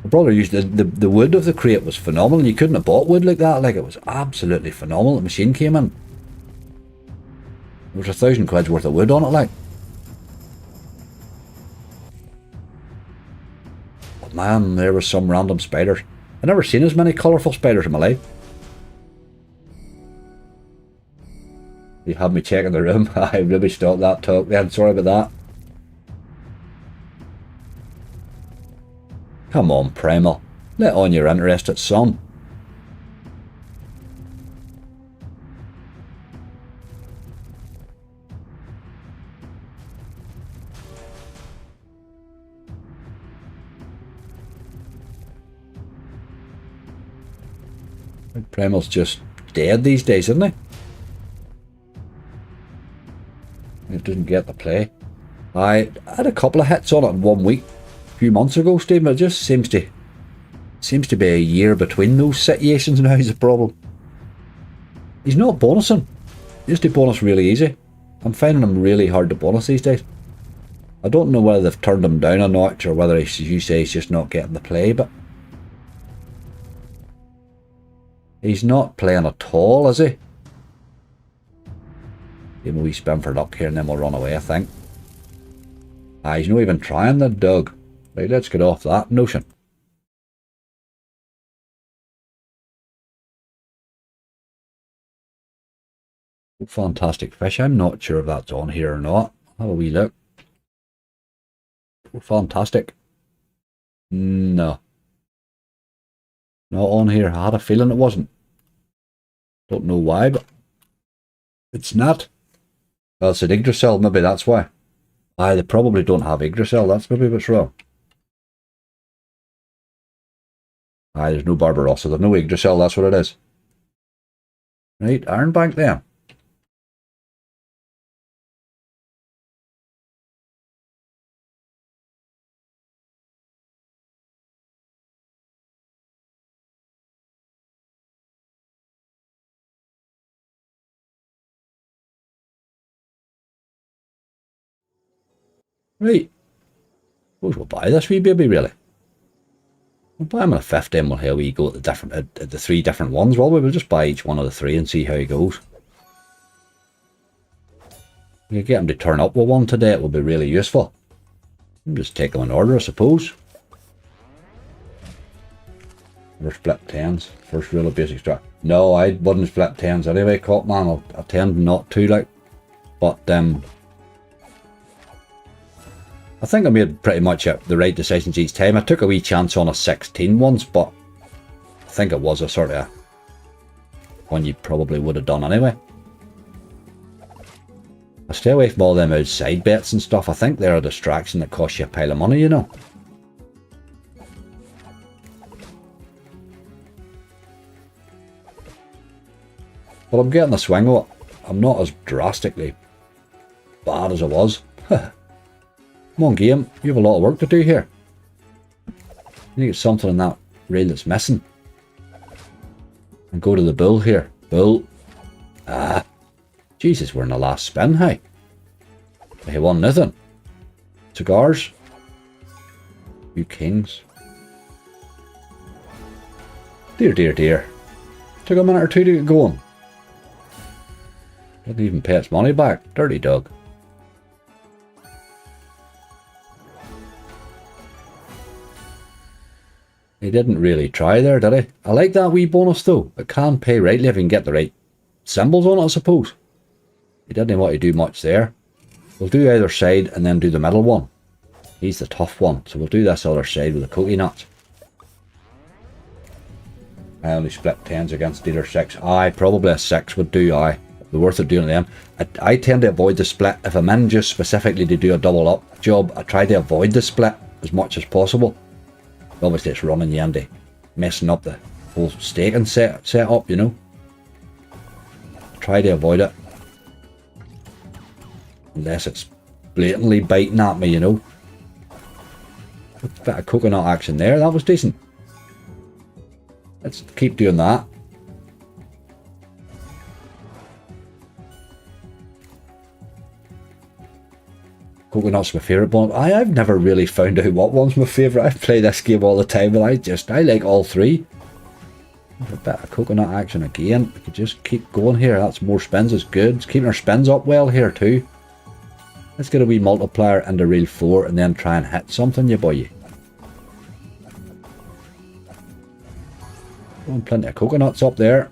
My brother used the wood of the crate was phenomenal. You couldn't have bought wood like that. Like, it was absolutely phenomenal. The machine came in. There was £1,000 worth of wood on it, like. But man, there was some random spiders. I've never seen as many colourful spiders in my life. You had me checking the room. I really stopped that talk then. Sorry about that. Come on, Primal. Let on you're interested, son. Primal's just dead these days, isn't he? He doesn't get to play. I had a couple of hits on it in 1 week a few months ago, Steve, but it just seems to be a year between those situations now is the problem. He's not bonusing. He used to bonus really easy. I'm finding him really hard to bonus these days. I don't know whether they've turned him down a notch or whether, as you say, he's just not getting the play, but he's not playing at all, is he? Give him a wee spin for luck here and then we'll run away, I think. He's not even trying, the dog. Right, let's get off that notion. Fantastic fish. I'm not sure if that's on here or not. Have a wee look. Fantastic. No. Not on here. I had a feeling it wasn't. Don't know why, but it's not. Well, it's an Yggdrasil, maybe that's why. They probably don't have Yggdrasil, that's maybe what's wrong. There's no Barbarossa, there's no Yggdrasil, that's what it is. Right, Ironbank then. Right. Suppose we'll buy this wee baby, really. We'll buy him at a 50 and we'll we go at the three different ones. Well, we'll just buy each one of the three and see how he goes. We could get him to turn up with one today, it will be really useful. Just take them in order, I suppose. We're split 10s. First rule of basic strat. No, I wouldn't split 10s anyway, Cop Man. I tend not to, like. But, I think I made pretty much the right decisions each time. I took a wee chance on a 16 once, but I think it was a sort of one you probably would have done anyway. I stay away from all them outside bets and stuff. I think they're a distraction that costs you a pile of money, you know. But I'm getting the swing of it. I'm not as drastically bad as I was. Come on, game. You have a lot of work to do here. You need to get something in that rail that's missing. And go to the bull here. Bull. Jesus, we're in the last spin, hey. He won nothing. Cigars. You kings. Dear, dear, dear. Took a minute or two to get going. Didn't even pay its money back. Dirty dog. He didn't really try there, did he? I like that wee bonus though. It can pay rightly if you can get the right symbols on it, I suppose. He didn't want to do much there. We'll do either side and then do the middle one. He's the tough one, so we'll do this other side with the cookie nuts. I only split 10s against dealer 6. Probably a 6 would do, It'd be worth it doing them. I tend to avoid the split. If I'm in just specifically to do a double up job, I try to avoid the split as much as possible. Obviously it's running you into messing up the whole staking set up, you know. Try to avoid it. Unless it's blatantly biting at me, you know. A bit of coconut action there, that was decent. Let's keep doing that. Coconut's my favourite one. I've never really found out what one's my favourite. I play this game all the time and I like all three. A bit of coconut action again. We could just keep going here. That's more spins is good. It's keeping our spins up well here too. Let's get a wee multiplier into reel 4 and then try and hit something, you boy. Oh, plenty of coconuts up there.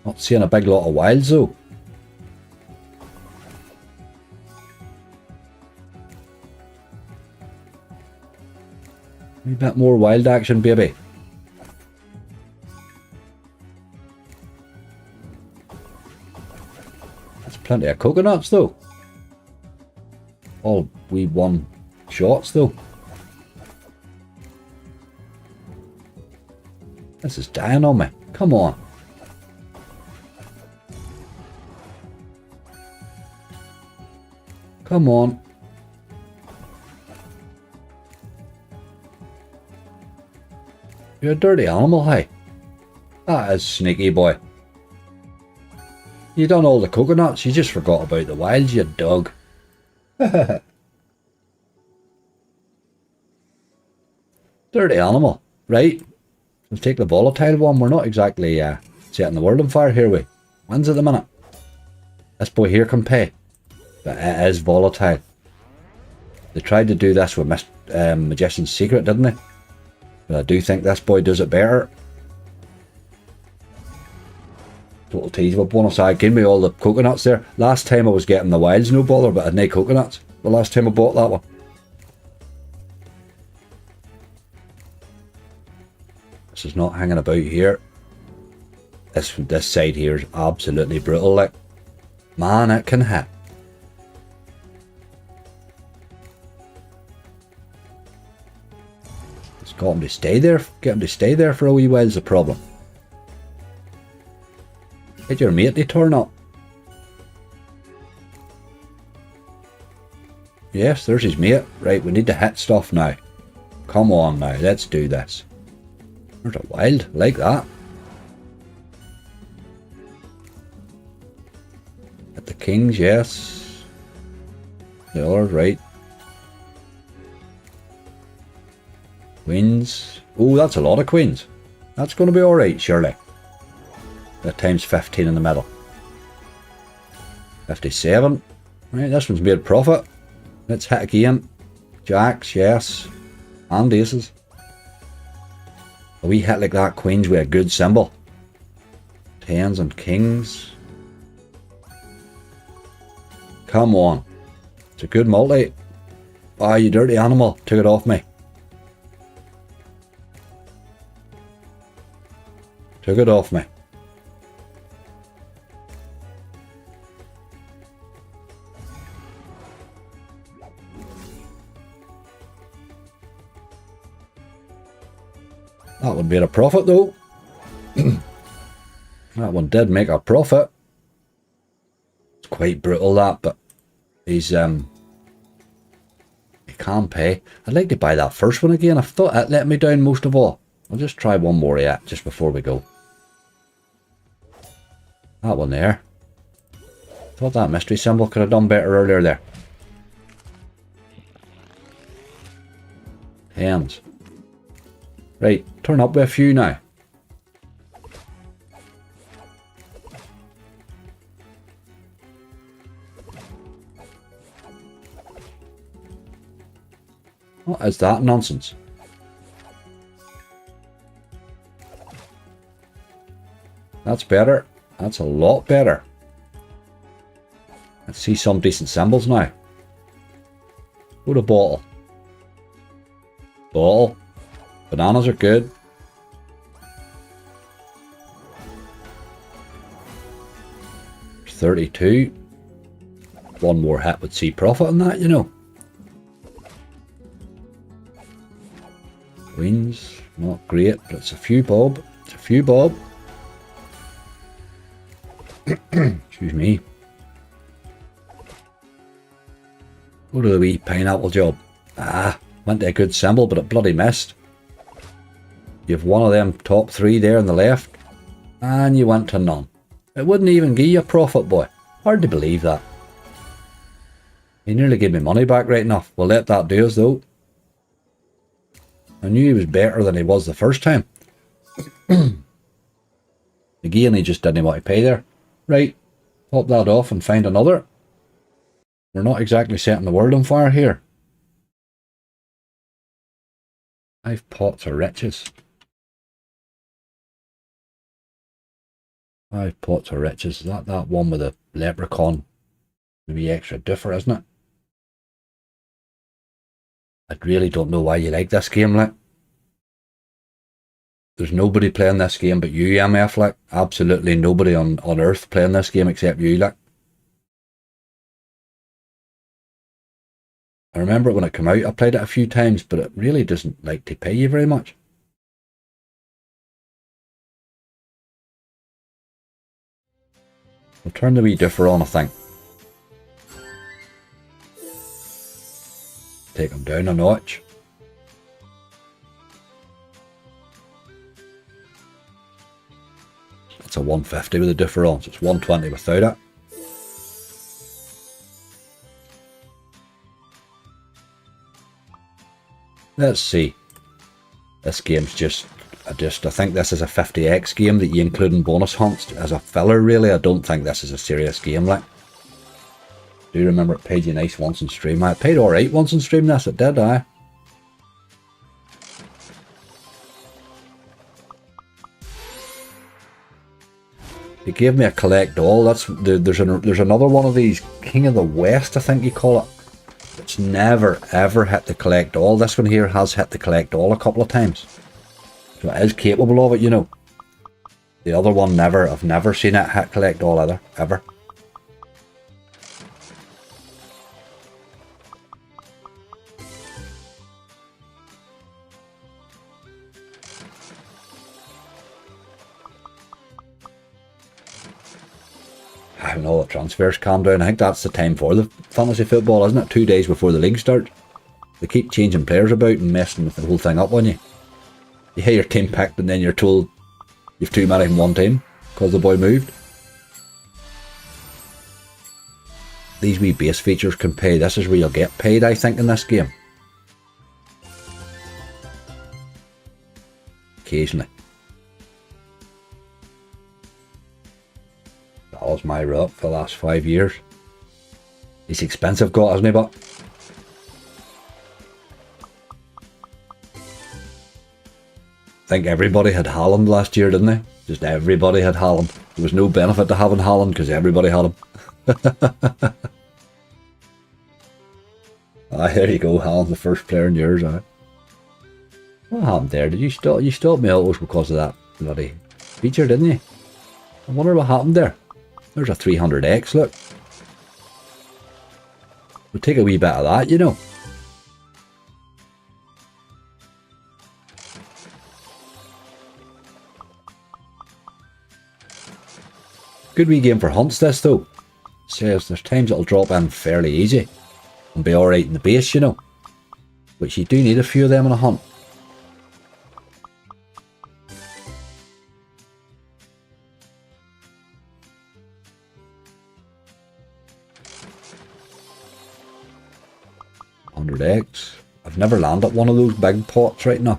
Not seeing a big lot of wilds though. A bit more wild action, baby. That's plenty of coconuts, though. All wee one shots, though. This is dying on me. Come on. Come on. You're a dirty animal, hey. That is sneaky, boy. You done all the coconuts, you just forgot about the wilds, you dog. Dirty animal. Right. We'll take the volatile one. We're not exactly setting the world on fire here, we. Wins at the minute. This boy here can pay. But it is volatile. They tried to do this with Magician's Secret, didn't they? But I do think this boy does it better. Total tease of a bonus. I gave me all the coconuts there. Last time I was getting the wilds, no bother, but I had no coconuts. The last time I bought that one. This is not hanging about here. This side here is absolutely brutal. Like, man, it can hit. Just got him to stay there. Get him to stay there for a wee while is the problem. Get your mate to turn up. Yes, there's his mate. Right, we need to hit stuff now. Come on now, let's do this. There's a wild, like that. At the kings, yes. The other, right. Queens. Oh, that's a lot of queens. That's going to be alright, surely. That times 15 in the middle. 57. Right, this one's made profit. Let's hit again. Jacks, yes. And aces. A wee hit like that, queens with a good symbol. Tens and kings. Come on. It's a good multi. Ah, you dirty animal. Took it off me. Took it off me. That one made a profit though. That one did make a profit. It's quite brutal that, but he's he can pay. I'd like to buy that first one again. I thought it let me down most of all. I'll just try one more yet, just before we go. That one there. Thought that mystery symbol could have done better earlier there. Hands. Right, turn up with a few now. What is that nonsense? That's better. That's a lot better. Let's see some decent symbols now. Go to bottle. Bottle. Bananas are good. There's 32. One more hit would see profit on that, you know. Queens, not great, but it's a few bob. It's a few bob. Excuse me. Go to the wee pineapple job. Ah, went to a good symbol, but it bloody missed. You've one of them top three there on the left, and you went to none. It wouldn't even give you a profit, boy. Hard to believe that. He nearly gave me money back right enough. We'll let that do us though. I knew he was better than he was the first time. Again, he just didn't want to pay there. Right, pop that off and find another. We're not exactly setting the world on fire here. 5 pots of riches. 5 pots of riches. Is that one with the leprechaun? Maybe extra different, isn't it? I really don't know why you like this game, like. There's nobody playing this game but you, MF, like. Absolutely nobody on earth playing this game except you, like. I remember when it came out, I played it a few times, but it really doesn't like to pay you very much. We'll turn the wee differ on, I think. Take them down a notch. It's a 150 with a difference. It's 120 without it. Let's see. This game's just I think this is a 50x game that you include in bonus hunts as a filler, really. I don't think this is a serious game, like. Do you remember it paid you nice once in stream? I paid alright once in stream, this it did, aye. He gave me a collect all. There's another one of these, King of the West, I think you call it. It's never ever hit the collect all. This one here has hit the collect all a couple of times. So it is capable of it, you know. The other one never, I've never seen it hit collect all either, ever. I don't know, the transfers calm down. I think that's the time for the fantasy football, isn't it? 2 days before the league starts. They keep changing players about and messing with the whole thing up on you. You hear your team picked and then you're told you've too many in one team because the boy moved. These wee base features can pay. This is where you'll get paid, I think, in this game. Occasionally. That was my route for the last 5 years. He's expensive got, hasn't he, but... I think everybody had Haaland last year, didn't they? Just everybody had Haaland. There was no benefit to having Haaland because everybody had him. Ah, there you go, Haaland, the first player in yours, aye. What happened there? Did you stop? You stopped me always because of that bloody feature, didn't you? I wonder what happened there. There's a 300x, look. We'll take a wee bit of that, you know. Good wee game for hunts, this though. Says there's times it'll drop in fairly easy and be alright in the base, you know. Which you do need a few of them in a hunt. $100x. I've never landed one of those big pots right now.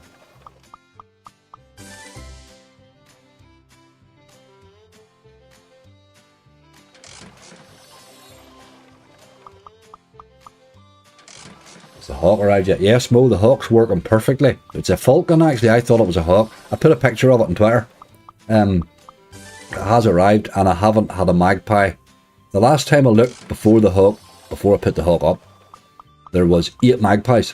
The hawk arrived yet? Yes, Mo, the hawk's working perfectly. It's a falcon, actually. I thought it was a hawk. I put a picture of it on Twitter. It has arrived, and I haven't had a magpie. The last time I looked before the hawk, before I put the hawk up, there was 8 magpies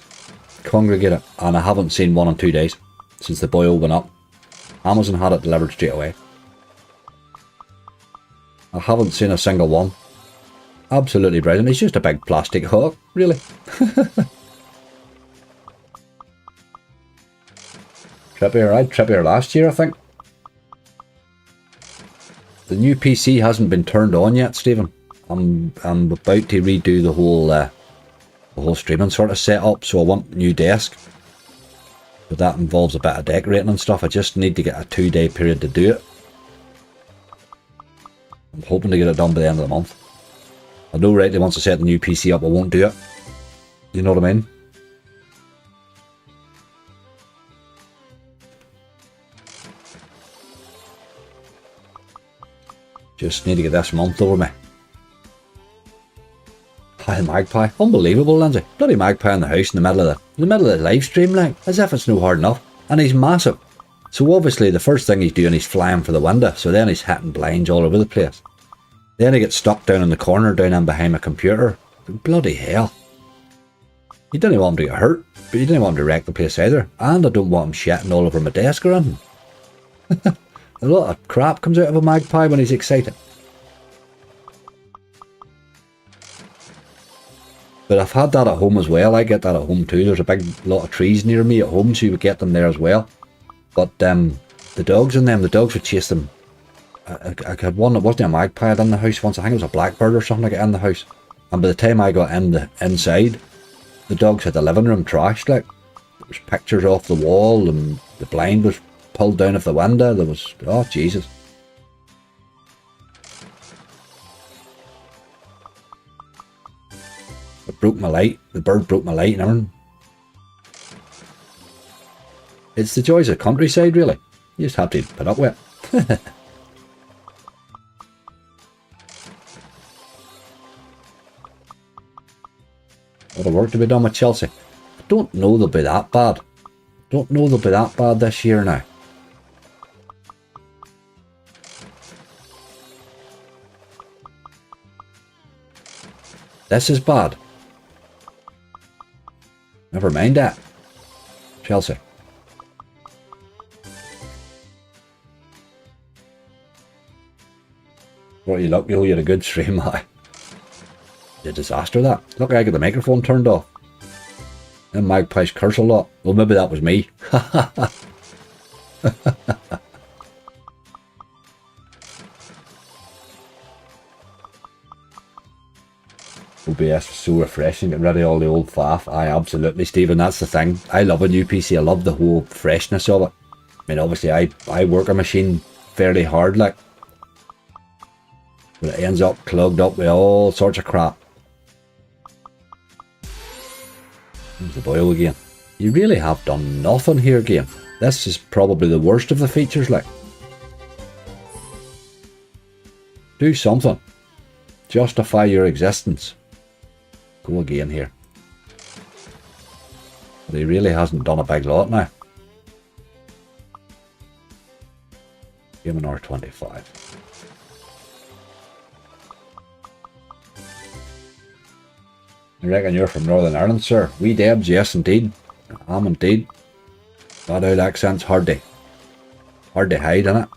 congregated, and I haven't seen one in 2 days since the boil went up. Amazon had it delivered straight away. I haven't seen a single one. Absolutely brilliant. He's just a big plastic hawk, really. Trippier, I had Trippier last year, I think. The new PC hasn't been turned on yet, Stephen. I'm about to redo the whole streaming sort of setup, so I want a new desk. But that involves a bit of decorating and stuff. I just need to get a 2-day period to do it. I'm hoping to get it done by the end of the month. I know rightly once I set the new PC up I won't do it. You know what I mean? Just need to get this month over me. Hi, magpie. Unbelievable, Lindsay. Bloody magpie in the house in the middle of the live stream, like, as if it's no hard enough. And he's massive. So obviously the first thing he's doing, he's flying for the window. So then he's hitting blinds all over the place. Then he gets stuck down in the corner, down in behind my computer. Bloody hell. You don't even want him to get hurt, but you don't want him to wreck the place either. And I don't want him shitting all over my desk or anything. A lot of crap comes out of a magpie when he's excited. But I've had that at home as well. I get that at home too. There's a big lot of trees near me at home, so you would get them there as well. But the dogs in them, the dogs would chase them. I had one that wasn't a magpie in the house once. I think it was a blackbird or something I got in the house. And by the time I got inside, The dogs had the living room trashed, like. There was pictures off the wall and the blind was pulled down of the window. There was, oh Jesus. It broke my light. The bird broke my light and everything. It's the joys of countryside, really. You just have to put up with it. A lot of work to be done with Chelsea. I don't know they'll be that bad. Don't know they'll be that bad this year now. This is bad. Never mind that. Chelsea. What, you lucky you had a good stream, aye. A disaster that. Look, I got the microphone turned off. And Magpie's curse a lot. Well, maybe that was me. OBS was so refreshing, getting rid of all the old faff. Aye, absolutely, Stephen, that's the thing. I love a new PC, I love the whole freshness of it. I mean, obviously, I work a machine fairly hard, like. But it ends up clogged up with all sorts of crap. There's the boil again. You really have done nothing here, game. This is probably the worst of the features, like. Do something. Justify your existence. Go again here. But he really hasn't done a big lot now. Game an R25. I reckon you're from Northern Ireland, sir. We Debs, yes indeed. I'm indeed. That old accent's hard to hide, innit?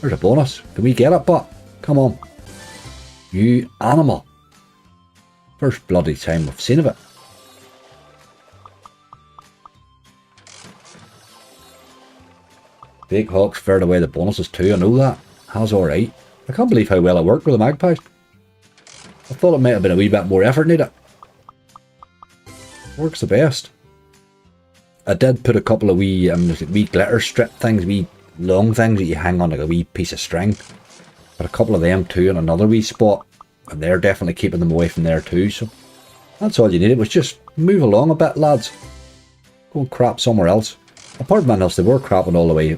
There's a bonus. Can we get it, but? Come on. You animal. First bloody time I've seen of it. Fake Hawks fared away the bonuses too, I know that. Has alright. I can't believe how well it worked with the Magpies. I thought it might have been a wee bit more effort needed. Works the best. I did put a couple of wee glitter strip things, wee long things that you hang on like a wee piece of string. But a couple of them too in another wee spot. And they're definitely keeping them away from there too, so that's all you needed, was just move along a bit, lads. Go and crap somewhere else. Apart from that else, they were crapping all the way.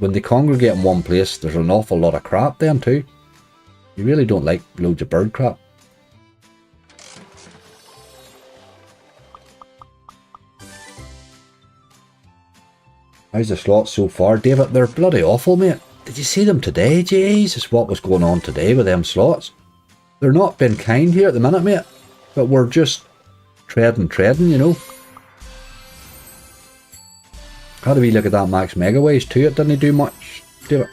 When they congregate in one place, there's an awful lot of crap then too. You really don't like loads of bird crap. How's the slots so far, David? They're bloody awful, mate. Did you see them today? Jesus, what was going on today with them slots? They're not being kind here at the minute, mate. But we're just treading, you know. How do we look at that Max Megaways too? It didn't do much, David.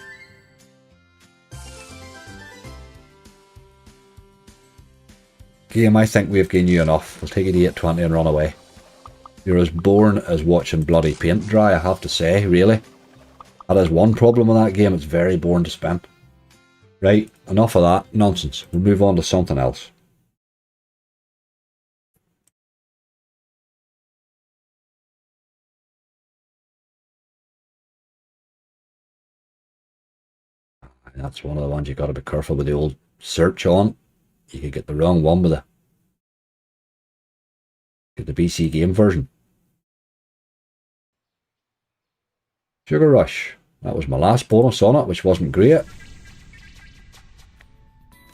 Game, I think we've given you enough. We'll take it to 820 and run away. You're as boring as watching bloody paint dry, I have to say, really. That is one problem with that game, it's very boring to spend. Right, enough of that nonsense. We'll move on to something else. That's one of the ones you got to be careful with the old search on. You could get the wrong one with the BC game version. Sugar Rush. That was my last bonus on it, which wasn't great.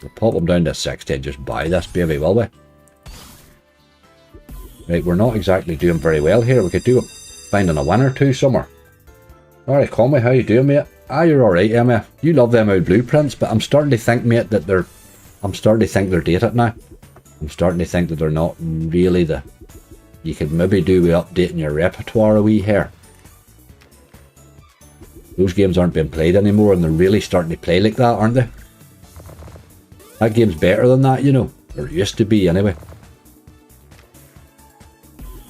We'll pop them down to 60 and just buy this baby, will we? Right, we're not exactly doing very well here. We could do finding a winner too somewhere. Alright, Conway, how you doing, mate? Ah, you're alright, Emma. You love them old blueprints, but I'm starting to think, mate, that they're dated now. I'm starting to think that they're not really the... You could maybe do with updating your repertoire a wee here. Those games aren't being played anymore, and they're really starting to play like that, aren't they? That game's better than that, you know. Or it used to be, anyway.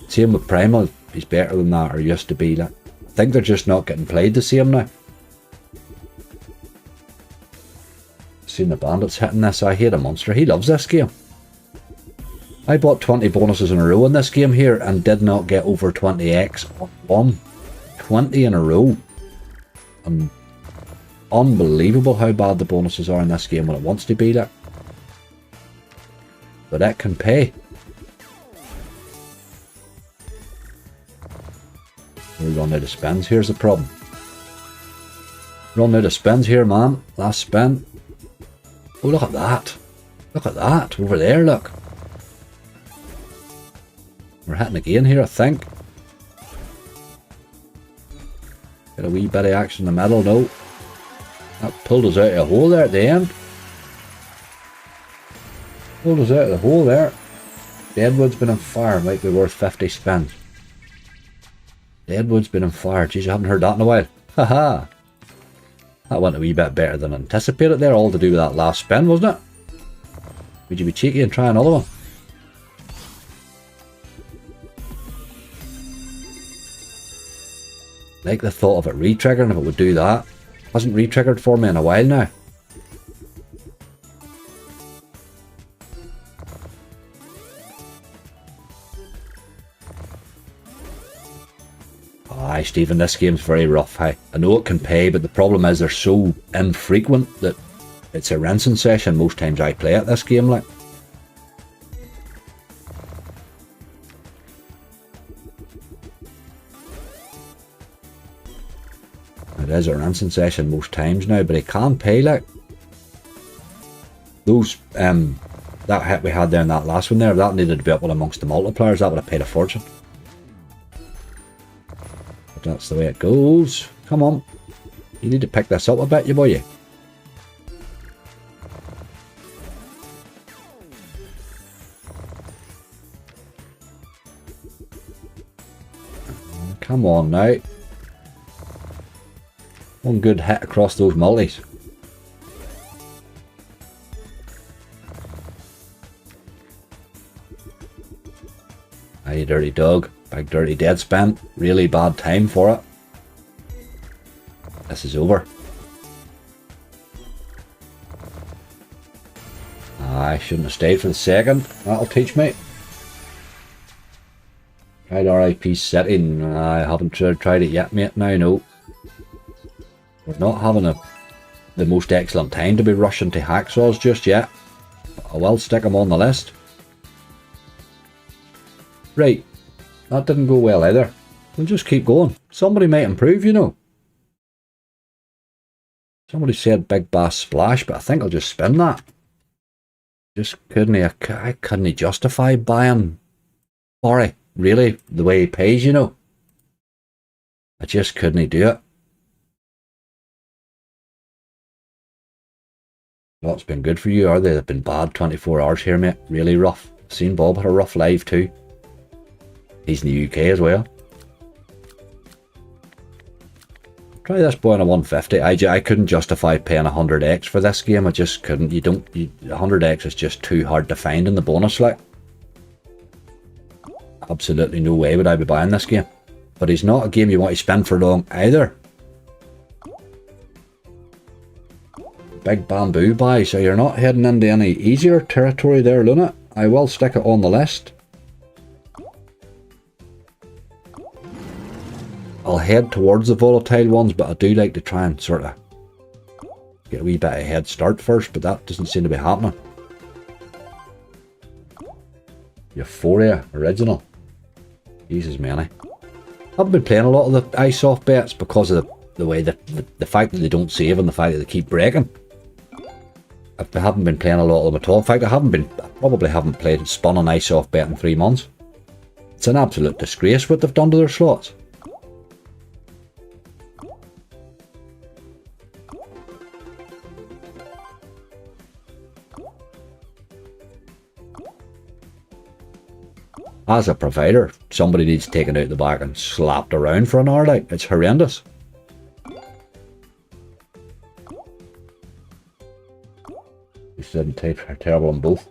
Same with Primal. He's better than that, or used to be. Like, I think they're just not getting played the same now. Seen the bandits hitting this. I hate a monster. He loves this game. I bought 20 bonuses in a row in this game here and did not get over 20x on one. 20 in a row. And unbelievable how bad the bonuses are in this game when it wants to be like. But it can pay. We run out of spins. Here's the problem. Run out of spins here, man. Last spin. Oh, look at that. Look at that. Over there, look. We're hitting again here, I think. Get a wee bit of action in the middle. No. That pulled us out of a hole there at the end. Pulled us out of the hole there. Deadwood's been on fire. Might be worth 50 spins. Deadwood's been on fire. Jeez, I haven't heard that in a while. Haha. That went a wee bit better than anticipated there. All to do with that last spin, wasn't it? Would you be cheeky and try another one? Like the thought of it re-triggering if it would do that. Hasn't re-triggered for me in a while now. Aye, Stephen, this game's very rough. I know it can pay, but the problem is they're so infrequent that it's a rinsing session most times I play at this game like. It is a rinsing session most times now, but it can pay like. Those that hit we had there in that last one there, that needed to be up with amongst the multipliers, that would have paid a fortune. But that's the way it goes. Come on. You need to pick this up a bit, you boy. Come on now. One good hit across those multis. Aye, you dirty dog. Big dirty dead spin. Really bad time for it. This is over. I shouldn't have stayed for the second. That'll teach me. Tried RIP City. I haven't tried it yet, mate. Now, no. We're not having the most excellent time to be rushing to hacksaws just yet. I will stick them on the list. Right, that didn't go well either. We'll just keep going. Somebody might improve, you know. Somebody said big bass splash, but I think I'll just spin that. Just I couldn't justify buying Ori, really, the way he pays, you know. I just couldn't do it. Lot's been good for you, are they? They've been bad 24 hours here, mate. Really rough. Seen Bob had a rough live too. He's in the UK as well. Try this boy on a 150. I couldn't justify paying 100x for this game. I just couldn't. 100x is just too hard to find in the bonus like. Absolutely no way would I be buying this game. But it's not a game you want to spend for long either. Big bamboo buy, so you're not heading into any easier territory there, Luna. I will stick it on the list. I'll head towards the volatile ones, but I do like to try and sort of get a wee bit of a head start first, but that doesn't seem to be happening. Euphoria original. Jesus, man. I haven't been playing a lot of the iSoft bets because of the way that the fact that they don't save and the fact that they keep breaking. I haven't been playing a lot of them at all. In fact, I probably haven't spun an iSoft bet in 3 months. It's an absolute disgrace what they've done to their slots. As a provider, somebody needs taken out the back and slapped around for an hour. Like, it's horrendous. This didn't take terrible on both.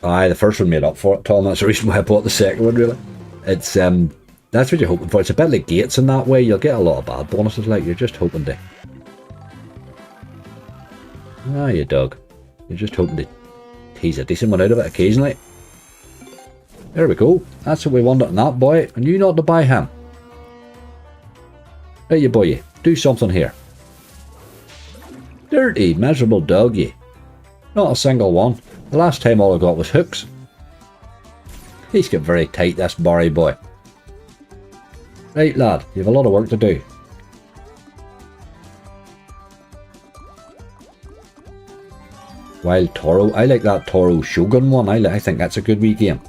Aye, the first one made up for it, Tom. That's the reason why I bought the second one, really. It's that's what you're hoping for. It's a bit like Gates in that way. You'll get a lot of bad bonuses, like you're just hoping to Ah, you dog. You're just hoping to tease a decent one out of it occasionally. There we go. That's what we wanted in that boy. And you not to buy him. Right, you boy, you. Do something here. Dirty, miserable dog, you. Not a single one. The last time all I got was hooks. He's got very tight, this Barry boy. Right, lad, you have a lot of work to do. Wild Toro. I like that Toro Shogun one. I think that's a good wee game.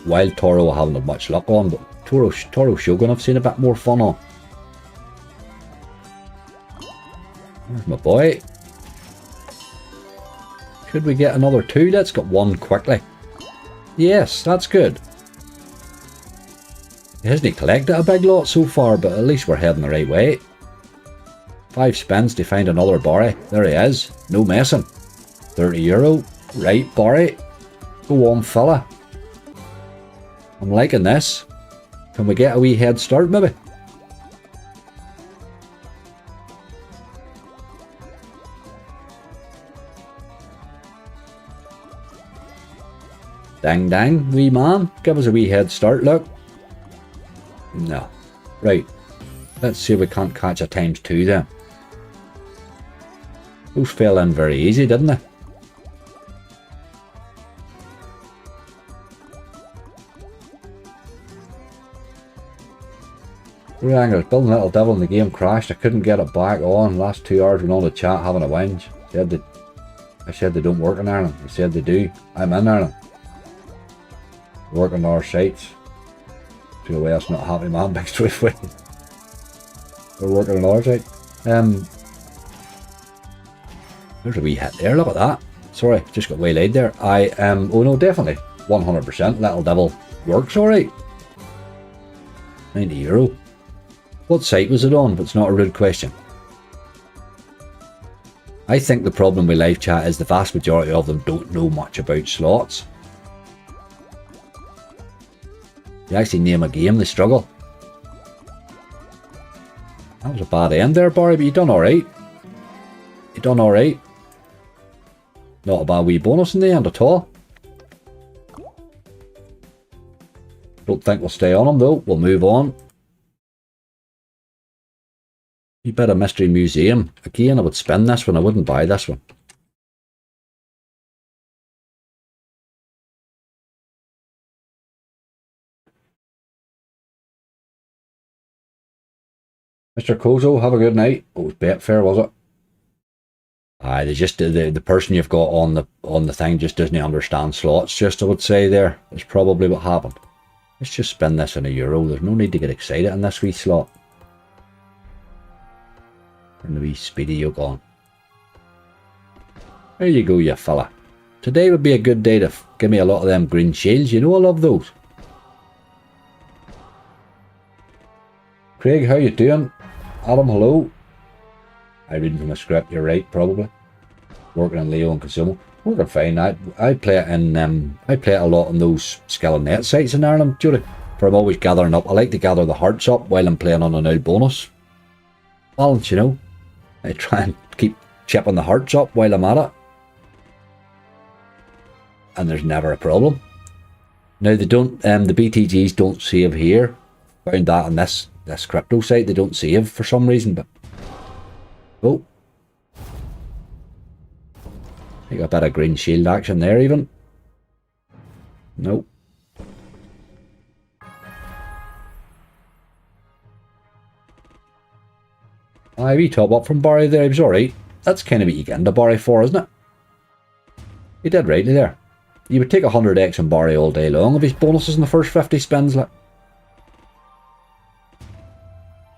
Wild Toro I haven't had much luck on, but Toro Shogun I've seen a bit more fun on. There's my boy. Could we get another two? Let's get one quickly. Yes, that's good. He hasn't collected a big lot so far, but at least we're heading the right way. 5 spins to find another Barry. There he is. No messing. €30. Right, Barry. Go on, fella. I'm liking this. Can we get a wee head start, maybe? Dang dang, wee man. Give us a wee head start, look. No. Right. Let's see if we can't catch a ×2 then. Those fell in very easy, didn't they? I was building a little devil and the game crashed. I couldn't get it back on. Last 2 hours we're on the chat having a whinge. I said they don't work in Ireland. They said they do. I'm in Ireland. Work on our sites. To the way that's not happy man, big straight way. We're working on our site. There's a wee hit there, look at that. Sorry, just got waylaid there. Oh no, definitely. 100%. Little devil works alright. €90. What site was it on, if it's not a rude question? I think the problem with live chat is the vast majority of them don't know much about slots. You actually name a game, they struggle. That was a bad end there, Barry, but you done alright. You done alright. Not a bad wee bonus in the end at all. Don't think we'll stay on them though, we'll move on. You bet a Mystery Museum. Again, I would spin this one, I wouldn't buy this one. Mr. Kozo, have a good night. Oh, it was Betfair, was it? Aye, they just the person you've got on the thing just doesn't understand slots. Just I would say there is probably what happened. Let's just spin this in €1. There's no need to get excited in this wee slot. Turn the wee speedy yoke on. There you go, you fella. Today would be a good day to give me a lot of them green shields. You know I love those. Craig, how you doing? Adam, hello. I'm reading from a script, you're right, probably. Working on Leo and Consumo. Working fine. I play it in I play it a lot on those skill and net sites in Ireland, Judy. For I'm always gathering up. I like to gather the hearts up while I'm playing on an old bonus. Balance, you know. I try and keep chipping the hearts up while I'm at it. And there's never a problem. Now they don't the BTGs don't save here. Found that on this crypto site, they don't save for some reason, but oh, I got a bit of green shield action there even. Nope. We top up from Barry there, he was alright. That's kind of what you get into Barry for, isn't it? He did rightly there. You would take 100x on Barry all day long if his bonuses in the first 50 spins, like.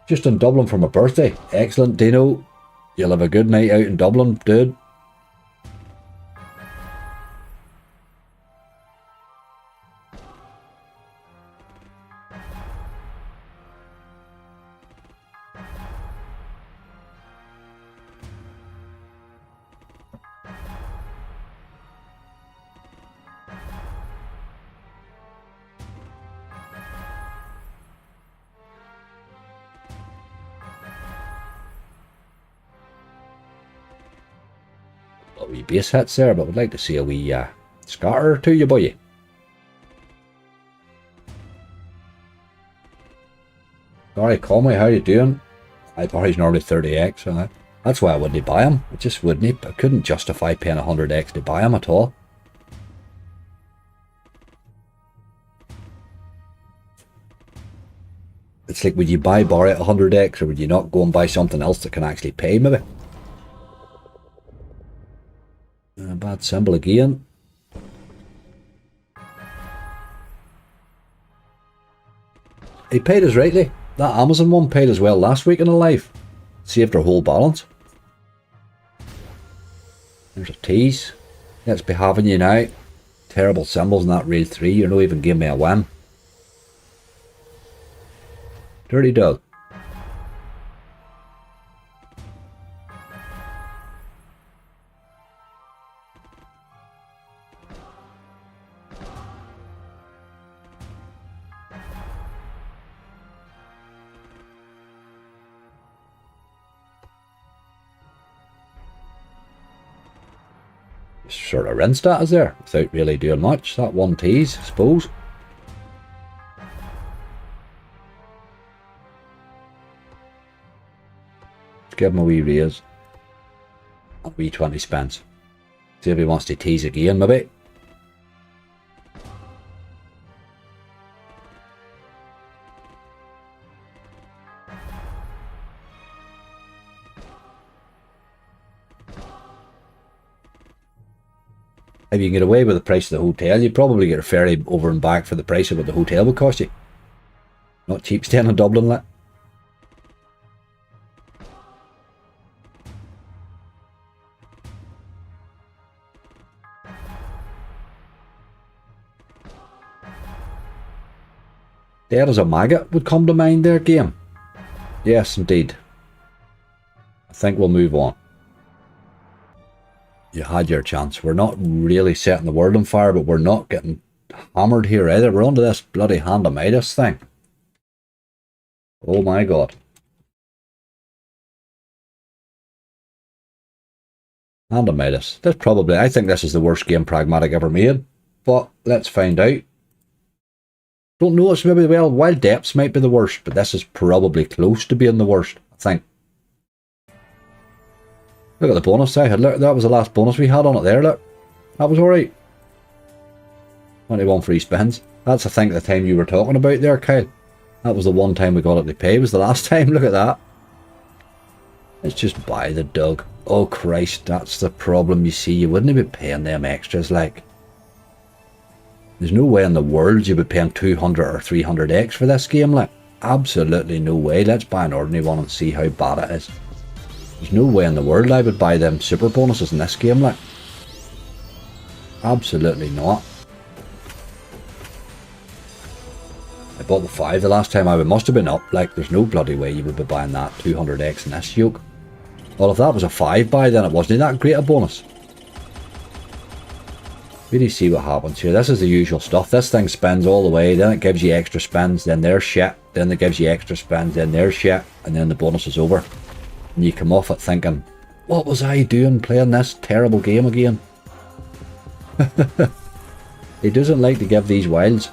Just in Dublin for my birthday. Excellent, Dino. You'll have a good night out in Dublin, dude. wee base hits there, but would like to see a wee scatter to you, boy. Alright, Conway, how you doing? I thought he's normally 30x, so that's why I wouldn't buy him. I just wouldn't. I couldn't justify paying 100x to buy him at all. It's like, would you buy Barry at 100x, or would you not go and buy something else that can actually pay, maybe? Bad symbol again. He paid us rightly. That Amazon one paid as well last week in a live. Saved our whole balance. There's a tease. Let's be having you now. Terrible symbols in that rail 3. You're not even giving me a win. Dirty dog. Sort of rinse that is there without really doing much. That one tease, I suppose. Let's give him a wee raise. A wee 20 spence. See if he wants to tease again, maybe. If you can get away with the price of the hotel, you'd probably get a ferry over and back for the price of what the hotel would cost you. Not cheap staying in Dublin, like. Dead as a maggot would come to mind there, game. Yes, indeed. I think we'll move on. You had your chance. We're not really setting the world on fire, but we're not getting hammered here either. We're onto this bloody hand-to-Midas thing. Oh my god. Hand-to-Midas. This probably, I think this is the worst game Pragmatic ever made. But let's find out. Don't know, it's maybe, well, Wild Depths might be the worst, but this is probably close to being the worst, I think. Look at the bonus I had. Look, that was the last bonus we had on it there. Look, that was alright. 21 free spins. That's, I think, the time you were talking about there, Kyle. That was the one time we got it to pay. It was the last time. Look at that. Let's just buy the dog. Oh Christ, that's the problem. You see, you wouldn't be paying them extras. Like, there's no way in the world you'd be paying 200 or 300x for this game. Like, absolutely no way. Let's buy an ordinary one and see how bad it is. There's no way in the world I would buy them super bonuses in this game, like. Absolutely not. I bought the 5 the last time. I must have been up. Like, there's no bloody way you would be buying that 200x in this yoke. Well, if that was a 5 buy, then it wasn't that great a bonus. Really see what happens here. This is the usual stuff. This thing spends all the way, then it gives you extra spends, then there's shit, then it gives you extra spends, then there's shit, and then the bonus is over. And you come off it thinking, what was I doing playing this terrible game again? He doesn't like to give these wilds.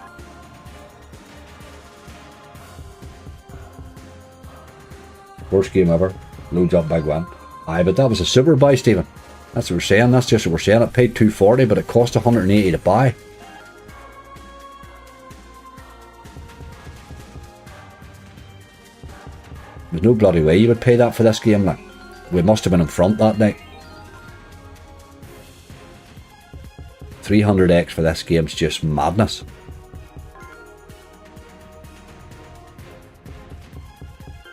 Worst game ever. Loads up big win. Aye, but that was a super buy, Stephen. That's what we're saying. That's just what we're saying. It paid 240, but it cost 180 to buy. There's no bloody way you would pay that for this game. Like, we must have been in front that night. 300x for this game's just madness.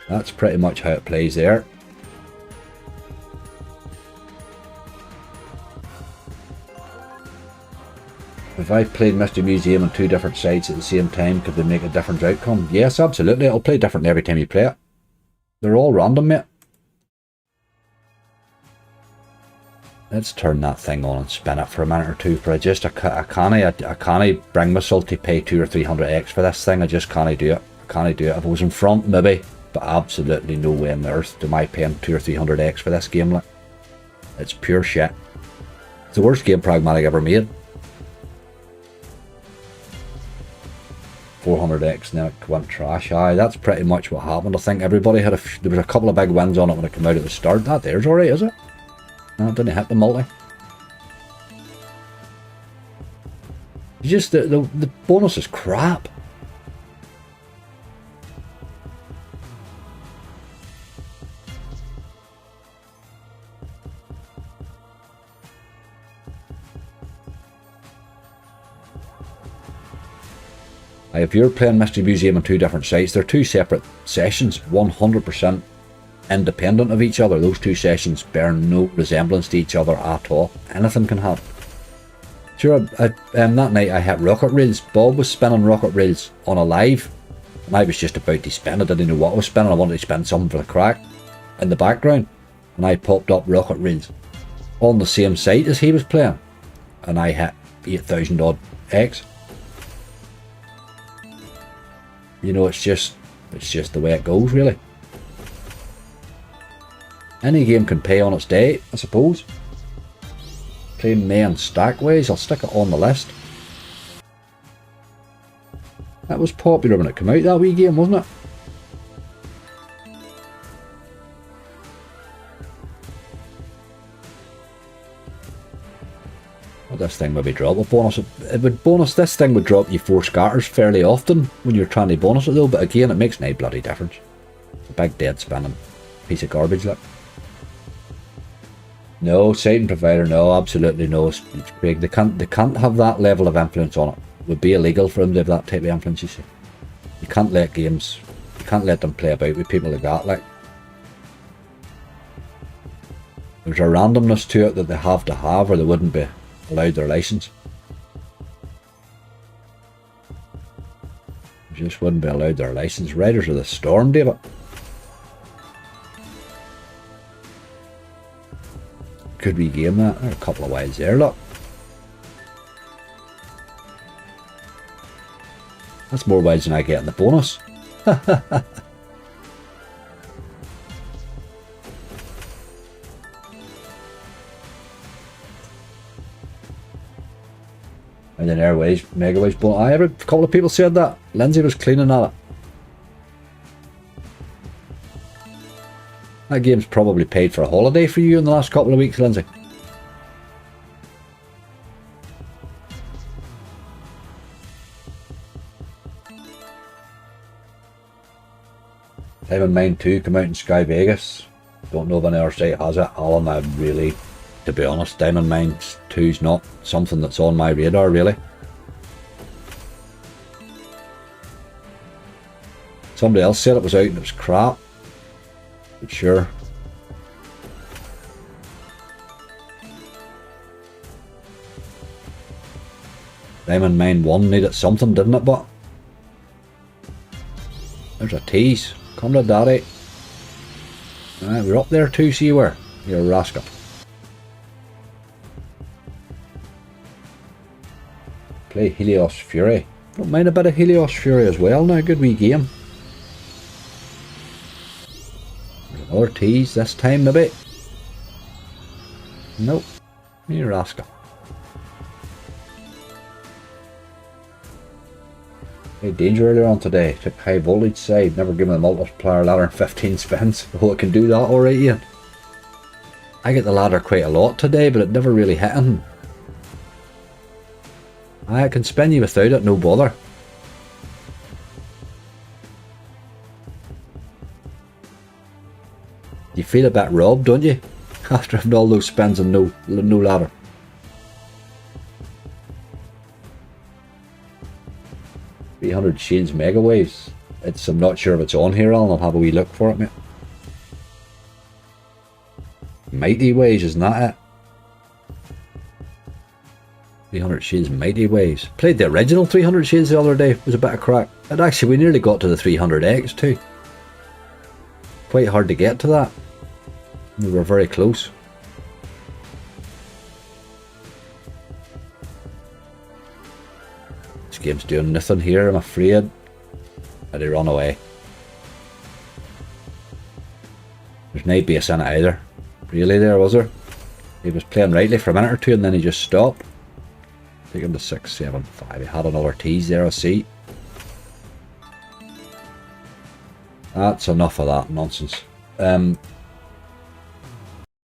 That's pretty much how it plays there. If I played Mr. Museum on 2 different sites at the same time, could they make a different outcome? Yes, absolutely. It'll play differently every time you play it. They're all random, mate. Let's turn that thing on and spin it for a minute or two. For I can't bring myself to pay 200 or 300x for this thing. I just can't do it. I can't do it. If I was in front, maybe, but absolutely no way on the earth am I paying 200 or 300x for this game. Like, it's pure shit. It's the worst game Pragmatic ever made. 400x now it went trash. Aye, that's pretty much what happened. I think everybody had there was a couple of big wins on it when it came out at the start. That there's alright, is it? No, it didn't hit the multi. Just the bonus is crap. If you're playing Mystery Museum on two different sites, they're two separate sessions, 100% independent of each other. Those two sessions bear no resemblance to each other at all. Anything can happen. Sure, that night I hit rocket rails. Bob was spinning rocket rails on a live, and I was just about to spin. I didn't know what I was spinning. I wanted to spin something for the crack in the background, and I popped up rocket rails on the same site as he was playing, and I hit 8,000 odd X. You know, it's just the way it goes, really. Any game can pay on its day, I suppose. Playing main stack ways, I'll stick it on the list. That was popular when it came out, that wee game, wasn't it? Well, this thing would be drop a bonus. It would bonus. This thing would drop you 4 scatters fairly often when you're trying to bonus it though, but again it makes no bloody difference. It's a big dead spinning piece of garbage, look. No, Satan provider, no, absolutely no. It's Craig. They can't have that level of influence on it. It would be illegal for them to have that type of influence, you see. You can't let games, you can't let them play about with people like that, like. There's a randomness to it that they have to have, or they wouldn't be allowed their license. They just wouldn't be allowed their license. Riders of the Storm, David. Could we game that? There are a couple of wilds there, look. That's more wilds than I get in the bonus. And then Airways, Mega Waves bonus. I heard a couple of people said that. Lindsay was cleaning at it. That game's probably paid for a holiday for you in the last couple of weeks, Lindsay. Diamond Mine 2 come out in Sky Vegas. Don't know if any other site has it. Alan, I really, to be honest, Diamond Mine 2 is not something that's on my radar, really. Somebody else said it was out and it was crap. But sure. Diamond Mine 1 needed something, didn't it, but? There's a tease. Come to daddy. Alright, we're up there too, see where? You're a rascal. Play Helios Fury. Don't mind a bit of Helios Fury as well now, good wee game. There's another tease this time maybe. Nope. You rascal. Hey, danger earlier on today. Took high voltage side, never given the multiplier ladder in 15 spins. Oh, it can do that alright, Ian. I get the ladder quite a lot today, but it never really hit him. I can spin you without it, no bother. You feel a bit robbed, don't you? After having all those spins and no ladder. $300 Shields Mega Waves. I'm not sure if it's on here, Alan. I'll have a wee look for it, mate. Mighty Waves, isn't that it? 300 Shields Mighty Waves. Played the original 300 Shields the other day. It was a bit of crack. And actually, we nearly got to the 300X too. Quite hard to get to that. We were very close. This game's doing nothing here, I'm afraid. Had he run away. There's no base in it either. Really there, was there? He was playing rightly for a minute or two and then he just stopped. Take him to 6-7-5. He had another tease there, I see. That's enough of that nonsense.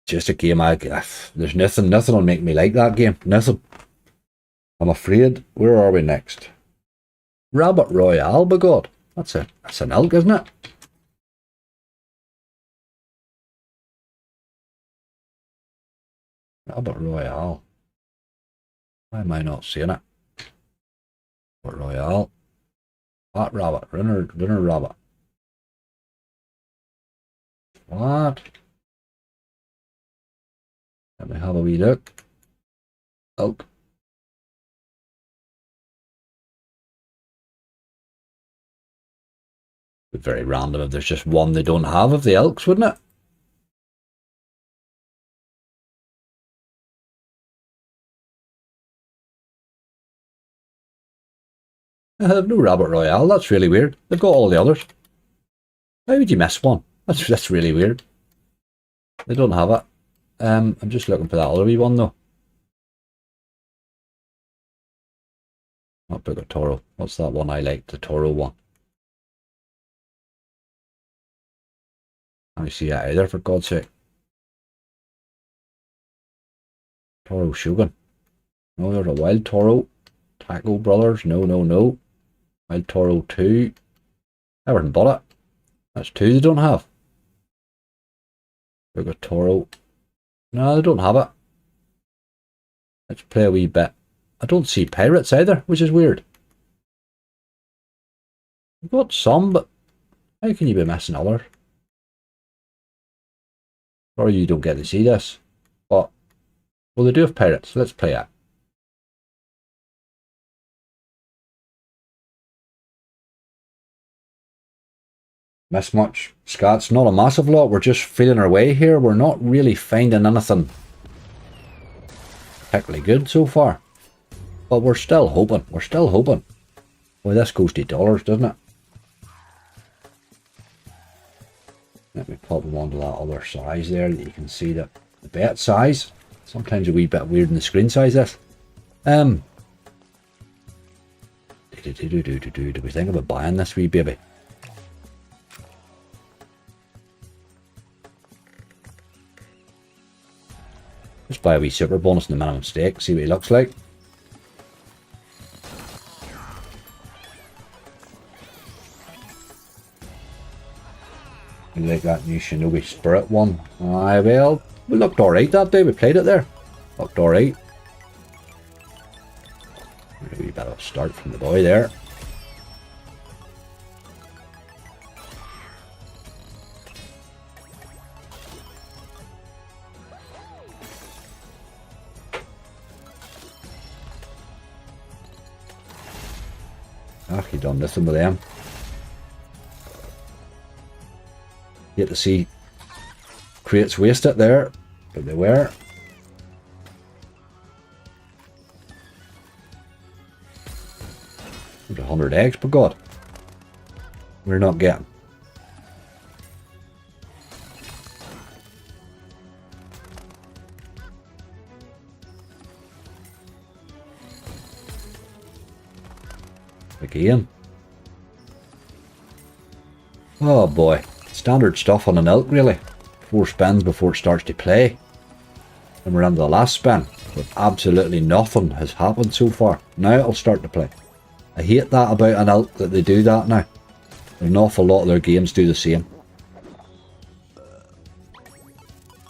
Just a game there's nothing will make me like that game. Nothing. I'm afraid. Where are we next? Rabbit Royale, by God. That's an elk, isn't it? Rabbit Royale. Why am I not seeing it? Rabbit Royale. Fat rabbit. Runner rabbit. What? Let me have a wee look. Elk. It's very random if there's just one they don't have of the elks, wouldn't it? They've no Rabbit Royale. That's really weird. They've got all the others. Why would you miss one? That's really weird. They don't have it. I'm just looking for that other wee one though. Not Book of Toro. What's that one I like? The Toro one. I see that either, for God's sake. Toro Shogun. No, there's a Wild Toro. Taco Brothers. No. Wild Toro 2. Everything but it. That's 2 they don't have. Book of Toro. No, they don't have it. Let's play a wee bit. I don't see pirates either, which is weird. We've got some, but how can you be missing others? Or you don't get to see this. But, well, they do have pirates. Let's play it. Miss much. Scats, not a massive lot. We're just feeling our way here. We're not really finding anything particularly good so far. But we're still hoping. We're still hoping. Boy, this goes to dollars, doesn't it? Let me pop them onto that other size there that you can see the bet size. Sometimes a wee bit weird in the screen size this. Do we think about buying this wee baby? Just buy a wee super bonus in the minimum stake, see what he looks like. I like that new Shinobi Spirit one. Aye, well, we looked alright that day, we played it there. Looked alright. A wee bit of a start from the boy there. Ah, he done nothing with them. Yet to see crates waste it there, but they were. There's 100 eggs, but God, we're not getting. Again. Oh boy. Standard stuff on an elk, really. 4 spins before it starts to play. And we're into the last spin. But absolutely nothing has happened so far. Now it'll start to play. I hate that about an elk, that they do that now. An awful lot of their games do the same.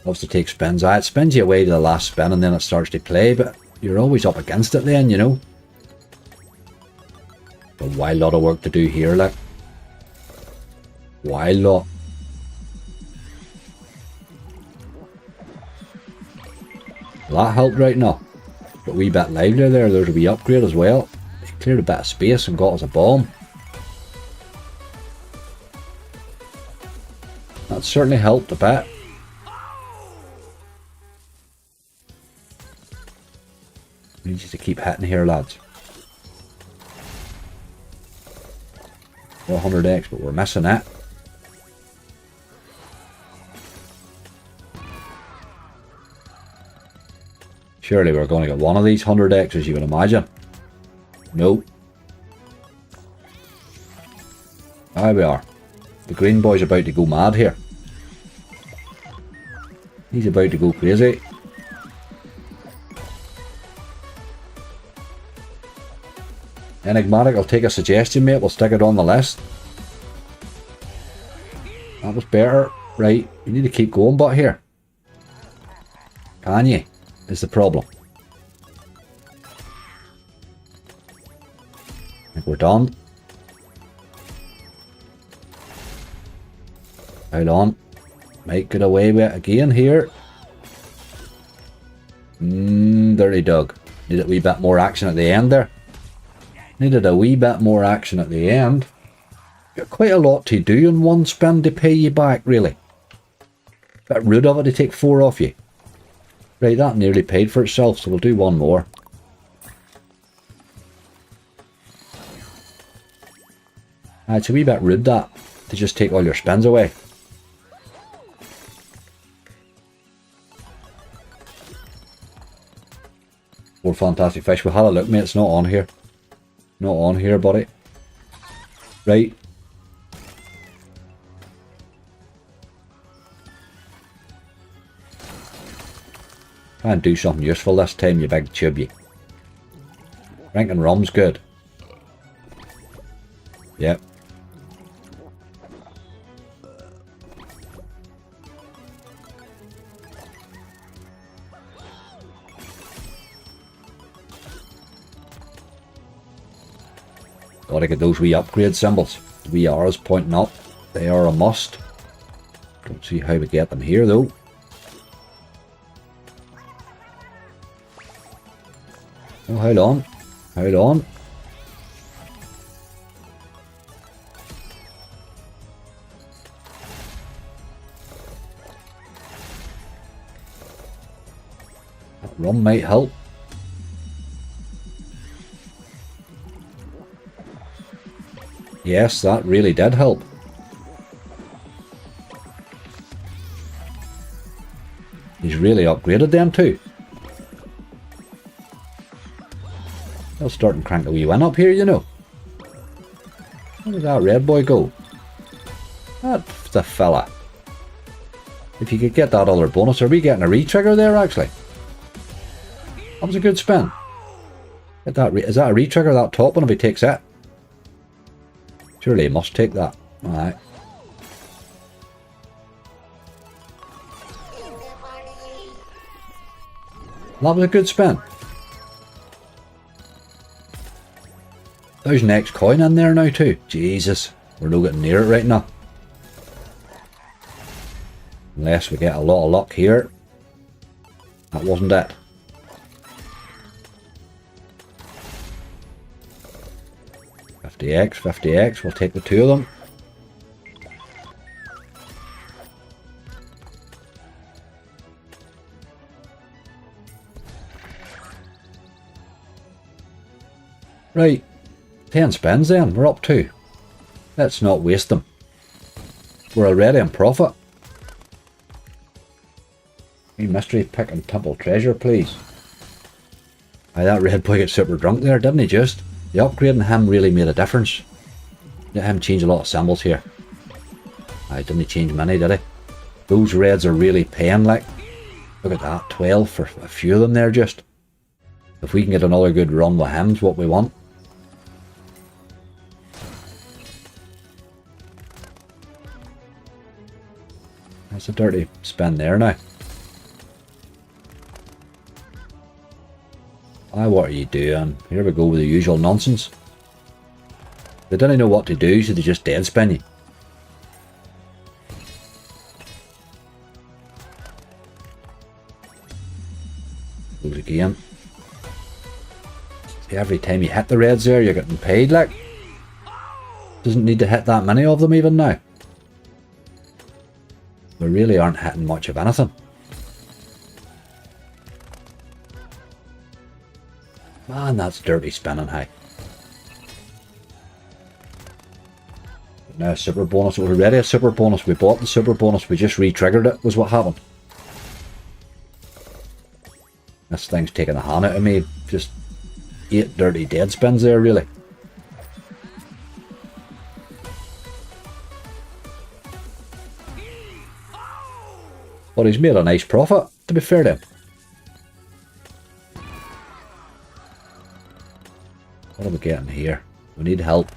Loves to take spins. It spins you away to the last spin and then it starts to play, but you're always up against it then, you know. A wild lot of work to do here, like. Wild lot. That helped right now. But a wee bit livelier there. There's a wee upgrade as well. He cleared a bit of space and got us a bomb. That certainly helped a bit. We need you to keep hitting here, lads. 400x, but we're missing it. Surely we're going to get one of these 100Xs, you would imagine. No. There we are. The green boy's about to go mad here. He's about to go crazy. Enigmatic, I'll take a suggestion, mate. We'll stick it on the list. That was better. Right, you need to keep going, but here. Can you? Is the problem. I think we're done. Hold on. Might get away with it again here. Dirty dog. Needed a wee bit more action at the end there. Needed a wee bit more action at the end. Got quite a lot to do in one spin to pay you back, really. Bit rude of it to take 4 off you. Right, that nearly paid for itself, so we'll do one more. It's a wee bit rude that, to just take all your spins away. More fantastic fish. We had a look, mate. It's not on here. Not on here, buddy. Right. Try and do something useful this time, you big chubby. Drinking rum's good. Yep. Gotta get those wee upgrade symbols. The wee arrows pointing up. They are a must. Don't see how we get them here though. Oh, hold on. Hold on. That rum might help. Yes, that really did help. He's really upgraded them too. They'll start and crank the wee win up here, you know. Where did that red boy go? That's the fella. If you could get that other bonus, are we getting a re-trigger there actually? That was a good spin. Get that is that a re-trigger, that top one, if he takes it? Surely he must take that. Alright. That was a good spin. There's an X coin in there now too. Jesus. We're not getting near it right now. Unless we get a lot of luck here. That wasn't it. $50X, $50X. We'll take the 2 of them. Right. 10 spins then. We're up to. Let's not waste them. We're already in profit. A mystery pick and temple treasure, please. Aye, that red boy got super drunk there, didn't he just? The upgrading him really made a difference. Let him change a lot of symbols here. Aye, didn't he change many, did he? Those reds are really paying, like. Look at that, 12 for a few of them there just. If we can get another good run with him's what we want. That's a dirty spin there now. Aye, what are you doing? Here we go with the usual nonsense. They didn't know what to do, so they just dead spin you. Goes again. See, every time you hit the reds there, you're getting paid, like. Doesn't need to hit that many of them even now. We really aren't hitting much of anything. Man, that's dirty spinning, hey. Now super bonus. It was already a super bonus. We bought the super bonus. We just re-triggered it, was what happened. This thing's taking a hand out of me. Just 8 dirty dead spins there, really. But he's made a nice profit, to be fair to him. What are we getting here? We need help.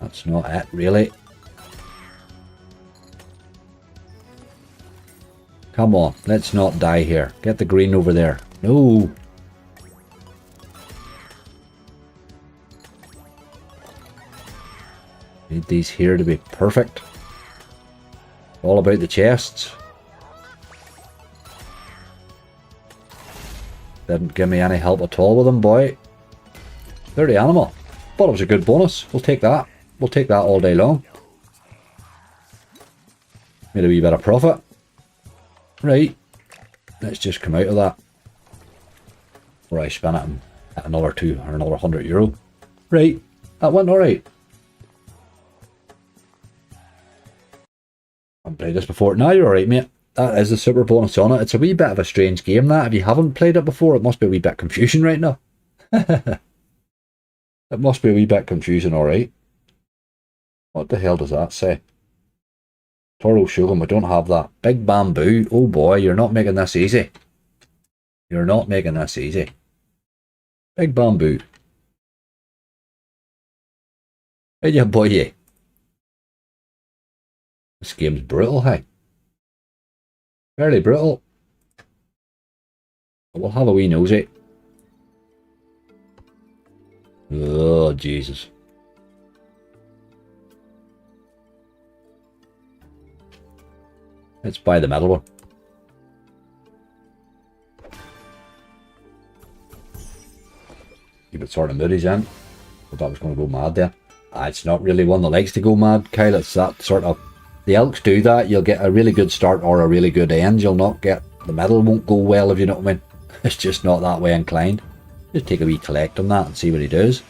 That's not it, really. Come on, let's not die here. Get the green over there. No. Need these here to be perfect. All about the chests. Didn't give me any help at all with them, boy. Dirty animal. But it was a good bonus. We'll take that. We'll take that all day long. Made a wee bit of profit. Right. Let's just come out of that. Or I spin it at another 2 or another €100. Right. That went alright. I've played this before. Now you're alright, mate. That is the super bonus on it. It's a wee bit of a strange game, that. If you haven't played it before, it must be a wee bit confusing right now. It must be a wee bit confusing, alright. What the hell does that say? Toro Shogun, we don't have that. Big bamboo. Oh boy, you're not making this easy. You're not making this easy. Big bamboo. Hey, yeah, boy, yeah. This game's brutal, hey. Fairly brutal. But we'll have a wee nosy. Oh, Jesus. Let's buy the metal one. Keep it sort of moodies in. But that was going to go mad there. It's not really one that likes to go mad, Kyle. It's that sort of... The elks do that. You'll get a really good start or a really good end. You'll not get... The metal won't go well, if you know what I mean. It's just not that way inclined. Just take a wee collect on that and see what he does.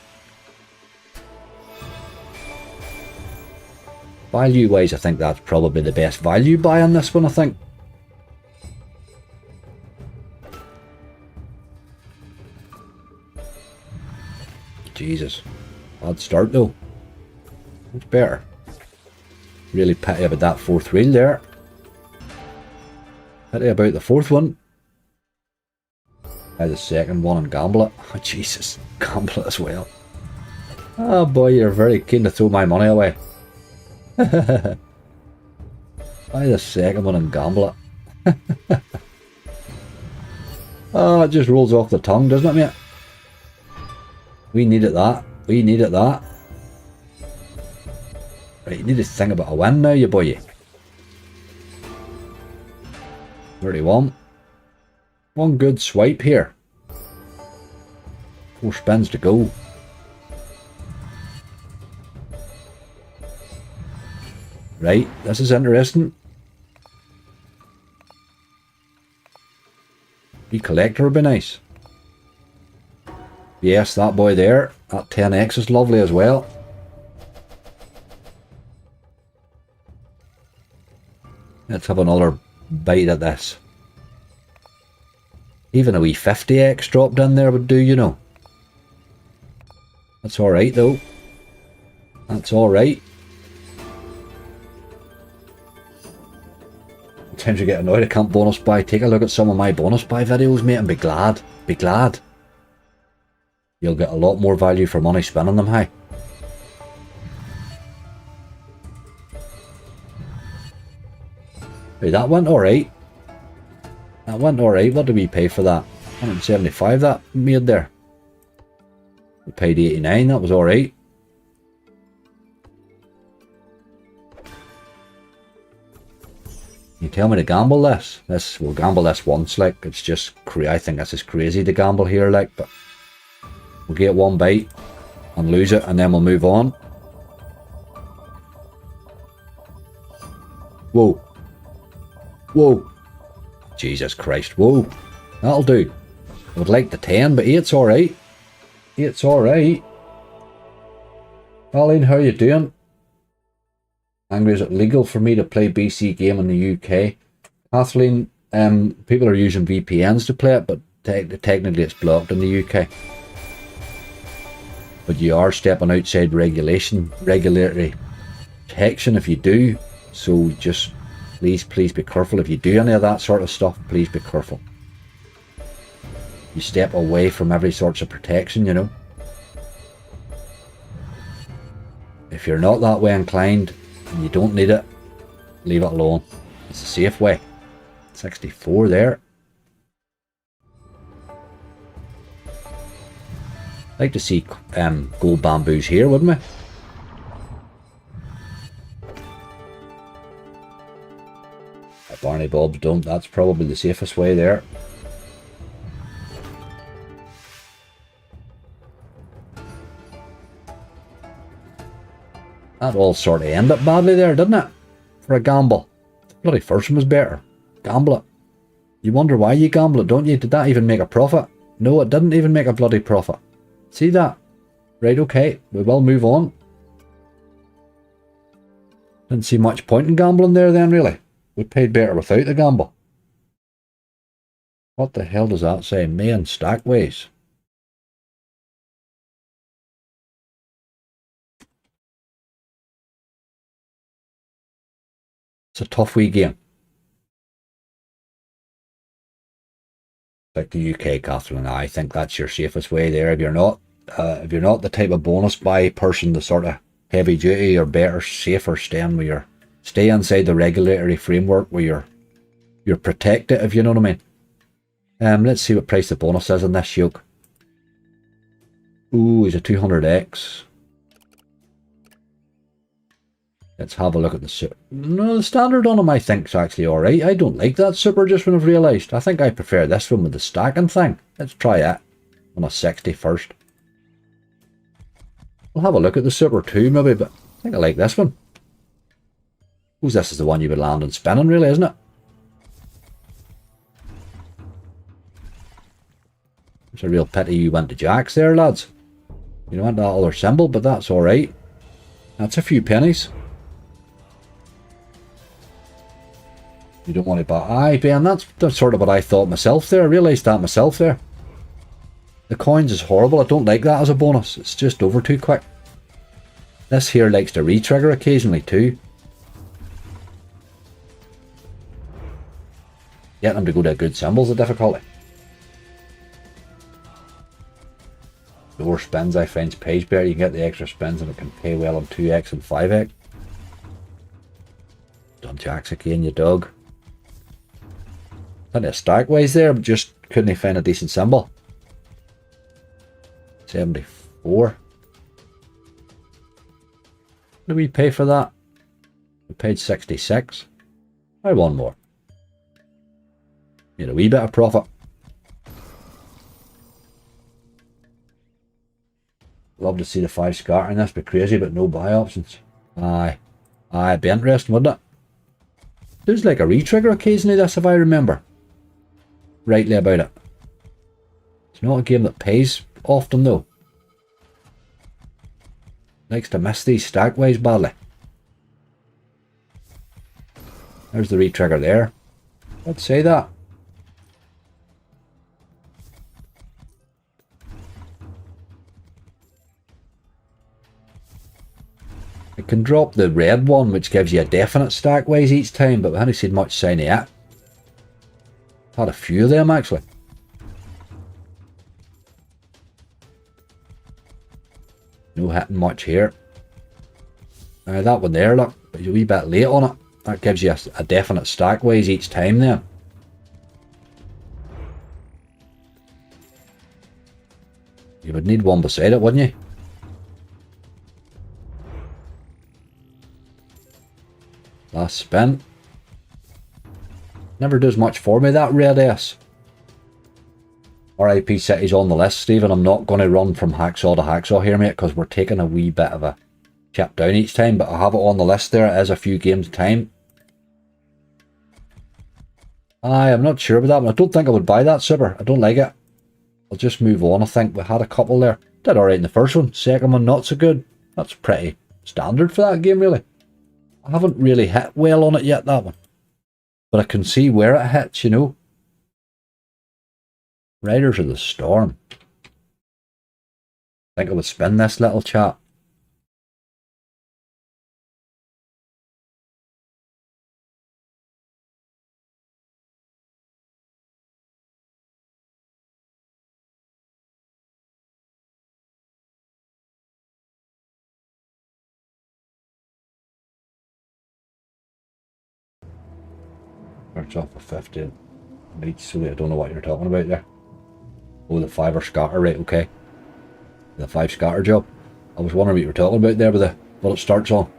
Value wise, I think that's probably the best value buy on this one, I think. Jesus. Bad start though. Much better. Really pity about that 4th reel there. Pity about the 4th one. Try the 2nd one and gamble it. Oh, Jesus. Gamble it as well. Oh boy, you're very keen to throw my money away. Buy the 2nd one and gamble it. Oh, it just rolls off the tongue, doesn't it, mate? We needed that. We needed that. Right, you need to think about a win now, you boy. 31. One good swipe here. 4 spins to go. Right, this is interesting. The collector would be nice. Yes, that boy there. That 10x is lovely as well. Let's have another bite at this. Even a wee 50x dropped in there would do, you know. That's alright though. That's alright. Sometimes you get annoyed I can't bonus buy. Take a look at some of my bonus buy videos, mate, and be glad. Be glad. You'll get a lot more value for money spinning them high. Hey, that went alright. That went alright. What did we pay for that? 175 that made there. We paid 89, that was alright. You tell me to gamble this. We'll gamble this once, like, it's just I think this is crazy to gamble here, like, but we'll get one bite and lose it and then we'll move on. Whoa. Whoa. Jesus Christ, whoa. That'll do. I would like the 10, but 8's alright. 8's alright. Colleen, how you doing? Angry, is it legal for me to play BC game in the UK? Kathleen, People are using VPNs to play it, but technically it's blocked in the UK. But you are stepping outside regulatory protection if you do. So just please be careful. If you do any of that sort of stuff, please be careful. You step away from every sort of protection, you know. If you're not that way inclined and you don't need it, leave it alone. It's a safe way. 64 there. Like to see gold bamboos here, wouldn't we? Barney bulbs don't. That's probably the safest way there. That all sort of ended up badly there, didn't it? For a gamble. The bloody first one was better. Gamble it. You wonder why you gamble it, don't you? Did that even make a profit? No, it didn't even make a bloody profit. See that? Right, okay. We will move on. Didn't see much point in gambling there then, really. We paid better without the gamble. What the hell does that say? Main stackways. It's a tough wee game. Like the UK, Catherine, I think that's your safest way there. If you're not the type of bonus buy person, the sort of heavy duty, or better, safer stay inside the regulatory framework where you're protected, if you know what I mean. Let's see what price the bonus is in this yoke. Ooh, he's a 200x. Let's have a look at the super. No, the standard on him I think is actually alright. I don't like that super, just when I've realised. I think I prefer this one with the stacking thing. Let's try it on a 60 first. We'll have a look at the super too maybe, but I think I like this one. Who's this is the one you would land on spinning really, isn't it? It's a real pity you went to jacks there, lads. You went to that other symbol, but that's alright. That's a few pennies. You don't want to buy. Aye, Ben, that's sort of what I thought myself there. I realised that myself there. The coins is horrible. I don't like that as a bonus. It's just over too quick. This here likes to re-trigger occasionally too. Get them to go to good symbols of difficulty. The more spins I find pays better. You can get the extra spins and it can pay well on 2x and 5x. Done jacks again, you dog. Plenty of stackways there, but just couldn't find a decent symbol. 74. What did we pay for that? We paid 66. I want more. Need a wee bit of profit. Love to see the 5 scattering this, be crazy, but no buy options. Aye. Aye, it'd be interesting, wouldn't it? There's like a re-trigger occasionally, this, if I remember rightly about it. It's not a game that pays often though. Likes to miss these stackways badly. There's the re-trigger there. Let's say that. It can drop the red one, which gives you a definite stackways each time, but we haven't seen much sign of it. Had a few of them actually. No hitting much here. That one there, look, there's a wee bit late on it. That gives you a definite stackways each time then. You would need one beside it, wouldn't you? Last spin. Never does much for me, that red S. RIP City's on the list, Stephen. I'm not going to run from hacksaw to hacksaw here, mate, because we're taking a wee bit of a chip down each time, but I have it on the list there. It is a few games time. I'm not sure about that one. I don't think I would buy that super. I don't like it. I'll just move on, I think. We had a couple there. Did alright in the first one. Second one, not so good. That's pretty standard for that game, really. I haven't really hit well on it yet, that one. But I can see where it hits, you know. Riders of the Storm. I think I would spin this little chat. Starts off with 15. Right, so I don't know what you're talking about there. Oh, the 5 scatter, right, okay. The 5 scatter job. I was wondering what you were talking about there with the what it starts on.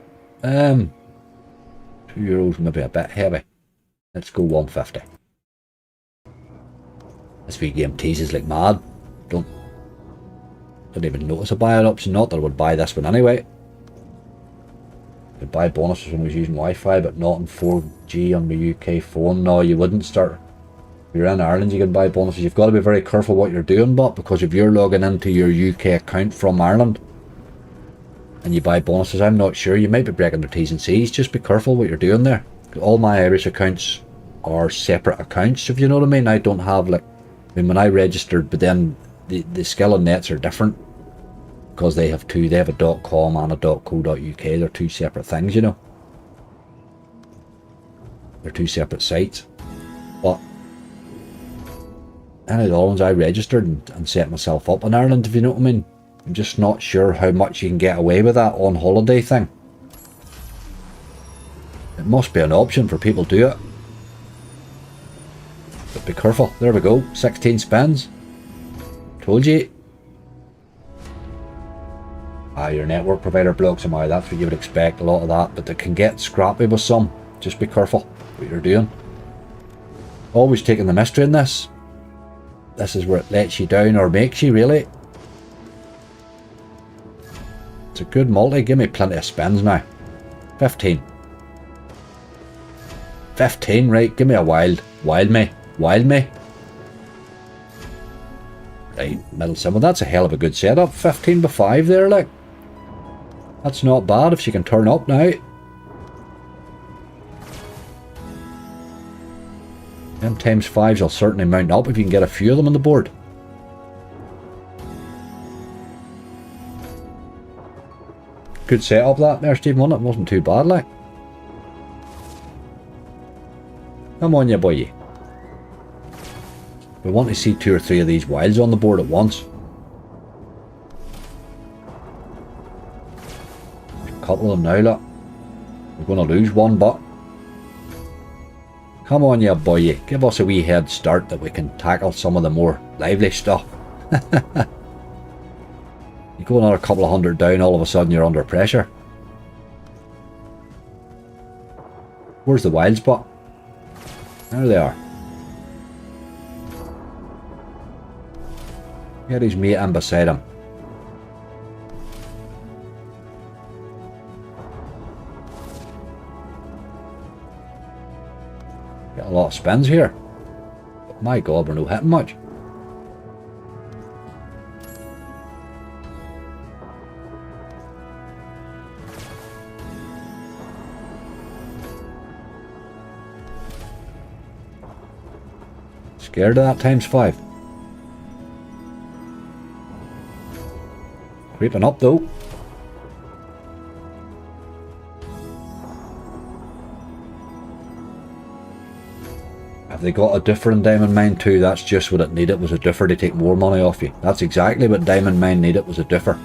€2 maybe a bit heavy. Let's go 150. This V game teases like mad. Don't even notice a buyout option. Not that I would buy this one anyway. I could buy bonuses when I was using Wi-Fi, but not in 4G on my UK phone. No, you wouldn't start. If you're in Ireland, you can buy bonuses. You've got to be very careful what you're doing, but because if you're logging into your UK account from Ireland and you buy bonuses, I'm not sure. You might be breaking their T's and C's. Just be careful what you're doing there. All my Irish accounts are separate accounts, if you know what I mean. I don't have like, I mean, when I registered, but then the skill and nets are different because they have two. They have a .com and a .co.uk. They're two separate things, you know. They're two separate sites. But any of the ones I registered and set myself up in Ireland, if you know what I mean. I'm just not sure how much you can get away with that on holiday thing. It must be an option for people to do it. But be careful. There we go. 16 spins. Told you. Your network provider blocks them. That's what you would expect, a lot of that. But they can get scrappy with some. Just be careful what you're doing. Always taking the mystery in this. This is where it lets you down or makes you, really. It's a good multi. Give me plenty of spins now. 15. 15, right. Give me a wild. Wild me. Wild me. Right, middle sim. Well, that's a hell of a good setup. 15 by 5 there, like. That's not bad if she can turn up now. Them times 5s will certainly mount up if you can get a few of them on the board. Good setup that there, Stephen, wasn't it? Wasn't too bad, like. Come on, you boy. We want to see 2 or 3 of these wilds on the board at once. A couple of them now, look. We're going to lose one, but come on, you boy. Give us a wee head start that we can tackle some of the more lively stuff. You go another couple of hundred down, all of a sudden you're under pressure. Where's the wild spot? There they are. Get his mate in beside him. Get a lot of spins here. But my God, we're not hitting much. Scared of that times 5. Creeping up though. Have they got a differ in Diamond Mine too? That's just what it needed, was a differ to take more money off you. That's exactly what Diamond Mine needed, was a differ.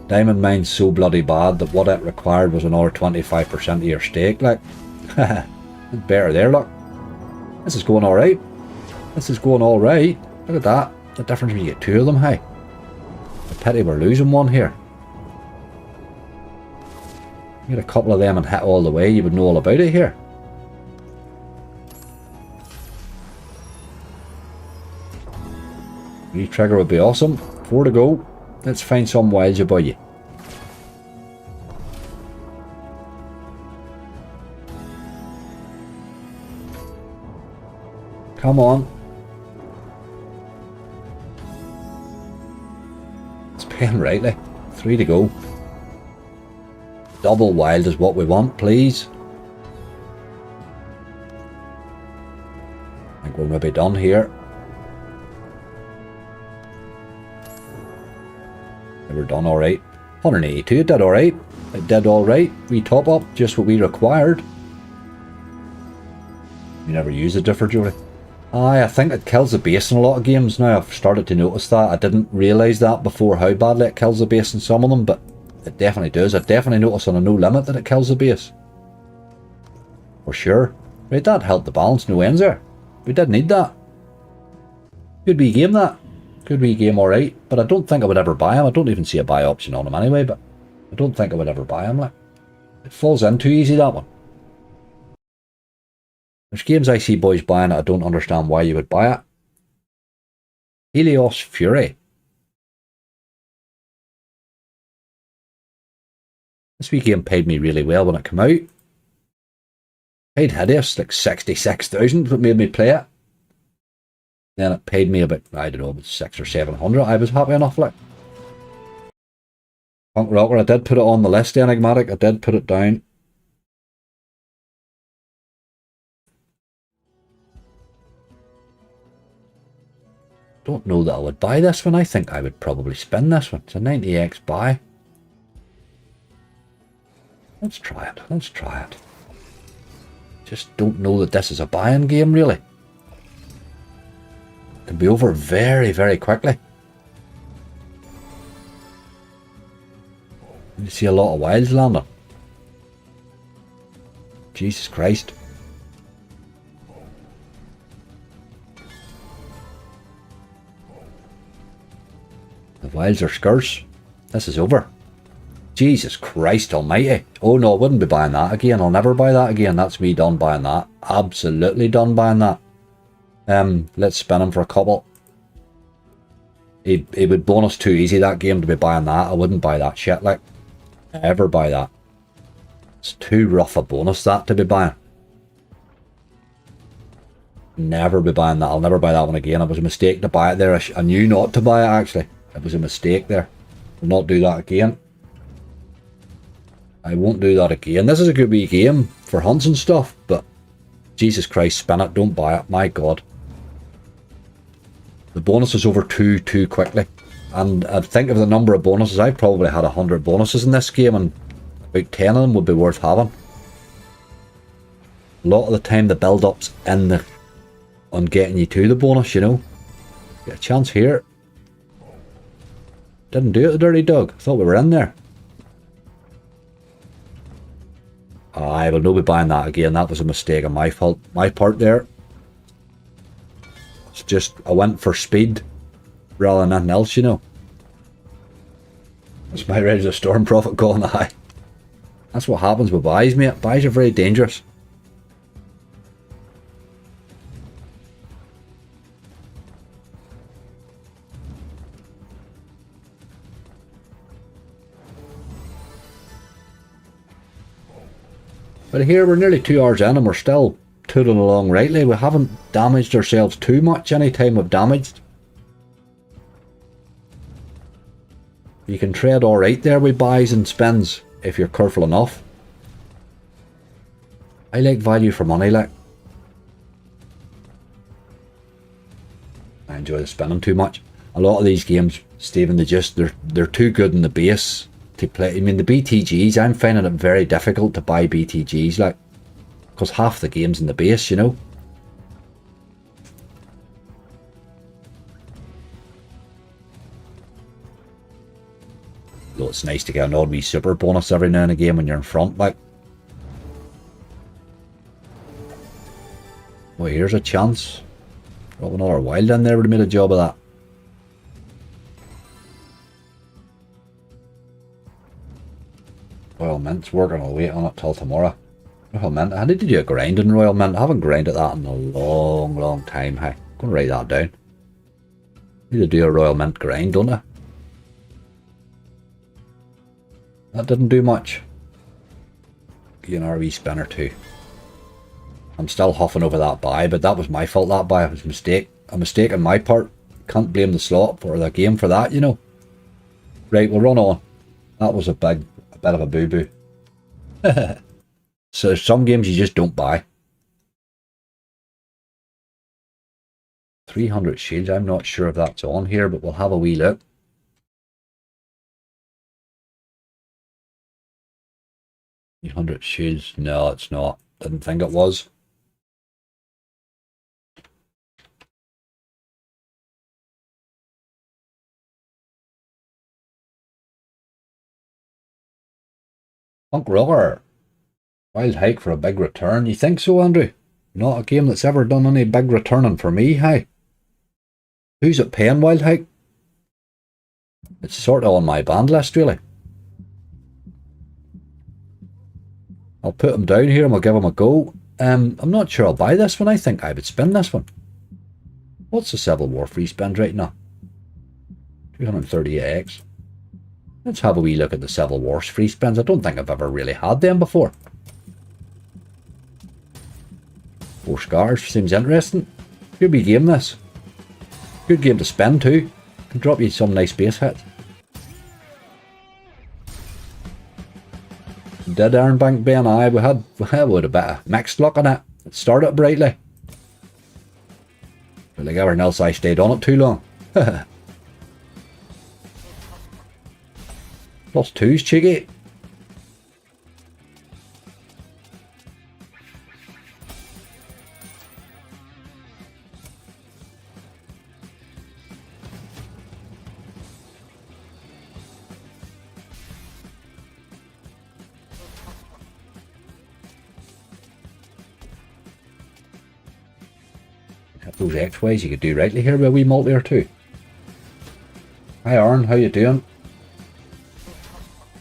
Diamond Mine's so bloody bad that what it required was another 25% of your stake, like. Better there, look. This is going alright. This is going alright. Look at that. The difference when you get 2 of them, hey. The pity we're losing one here. Get a couple of them and hit all the way, you would know all about it here. Re-trigger would be awesome. 4 to go. Let's find some wilds about you. Come on. It's paying rightly. 3 to go. Double wild is what we want, please. think we're maybe done here. We're done alright. 182, it did alright. It did alright. We top up, just what we required. We never use a differ jewelry. Aye, I think it kills the base in a lot of games now. I've started to notice that. I didn't realise that before, how badly it kills the base in some of them, but it definitely does. I definitely noticed on a no limit that it kills the base. For sure. Right, that helped the balance, no ends there. We did need that. Good wee game, that. Good wee game, alright. But I don't think I would ever buy him. I don't even see a buy option on him anyway, but I don't think I would ever buy him. Like, it falls in too easy, that one. There's games I see boys buying it, I don't understand why you would buy it. Helios Fury. This wee game paid me really well when it came out. Paid hideous, like 66,000, what made me play it. Then it paid me about, I don't know, about 600 or 700. I was happy enough, like. Punk Rocker, I did put it on the list, Enigmatic, I did put it down. Don't know that I would buy this one. I think I would probably spin this one. It's a 90x buy. Let's try it. Let's try it. Just don't know that this is a buy-in game, really. It can be over very, very quickly. You see a lot of wilds landing. Jesus Christ. The wilds are scarce. This is over. Jesus Christ almighty. Oh no, I wouldn't be buying that again. I'll never buy that again. That's me done buying that. Absolutely done buying that. Let's spin him for a couple. He would bonus too easy that game to be buying that. I wouldn't buy that shit, like. Ever buy that. It's too rough a bonus that to be buying. Never be buying that. I'll never buy that one again. It was a mistake to buy it there. I knew not to buy it actually. It was a mistake there. I'll not do that again. I won't do that again. This is a good wee game for hunts and stuff, but Jesus Christ, spin it, don't buy it. My God. The bonus is over too quickly. And I think of the number of bonuses, I probably had 100 bonuses in this game, and about 10 of them would be worth having. A lot of the time the build-up's on getting you to the bonus, you know. Get a chance here. Didn't do it, the dirty dog. Thought we were in there. I will not be buying that again. That was a mistake on my fault, my part there. It's just, I went for speed rather than anything else, you know. It's my Rise of Storm Prophet calling high. That's what happens with buys, mate. Buys are very dangerous. But here we're nearly 2 hours in and we're still tooling along rightly. We haven't damaged ourselves too much any time we've damaged. You can trade alright there with buys and spins if you're careful enough. I like value for money, like. I enjoy the spinning too much. A lot of these games, Stephen, they're too good in the base to play. I mean, the BTGs, I'm finding it very difficult to buy BTGs, like, because half the game's in the base, you know. Though it's nice to get an odd wee super bonus every now and again when you're in front, like. Well, here's a chance. Drop another wild in there would have made a job of that. Royal Mint's working, I'll wait on it till tomorrow. Royal Mint, I need to do a grind in Royal Mint. I haven't grinded that in a long time. Hey, I'm going to write that down. Need to do a Royal Mint grind, don't I? That didn't do much. Give an RV spinner too. I'm still huffing over that buy, but that was my fault, that buy. It was a mistake on my part. Can't blame the slot or the game for that, you know. Right, we'll run on. That was a bit of a boo-boo. So some games you just don't buy. 300 shields. I'm not sure if that's on here, but we'll have a wee look. $300 shields. No, it's not. Didn't think it was. Punk Rocker. Wild Hike for a big return. You think so, Andrew? Not a game that's ever done any big returning for me, hey? Who's it paying, Wild Hike? It's sort of on my band list, really. I'll put him down here and we'll give him a go. I'm not sure I'll buy this one. I think I would spin this one. What's the Civil War free spend right now? 238x. Let's have a wee look at the Civil War's free spends. I don't think I've ever really had them before. 4 scars seems interesting. Good wee game this. Good game to spend too. Can drop you some nice base hits. Did Iron Bank Ben? I we had a bit of mixed luck on it. It started brightly, but like everything else, I stayed on it too long. +2's cheeky. Those X-Ways you could do rightly here with a wee multi or two. Hi Aaron, how you doing?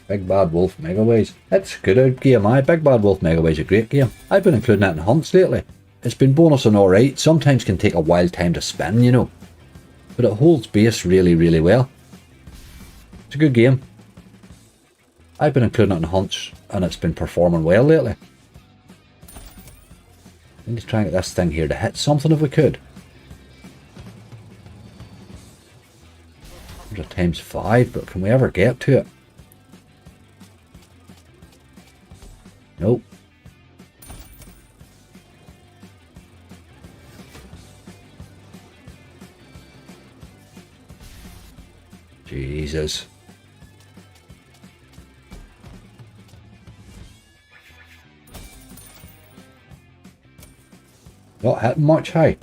Big Bad Wolf Megaways. It's a good out game, Big Bad Wolf Megaways a great game. I've been including it in hunts lately. It's been bonusing alright, sometimes can take a while time to spin, you know. But it holds base really, really well. It's a good game. I've been including it in hunts and it's been performing well lately. I need to try and get this thing here to hit something if we could. 100 times 5, but can we ever get to it? Nope. Jesus. Not hitting much, hey?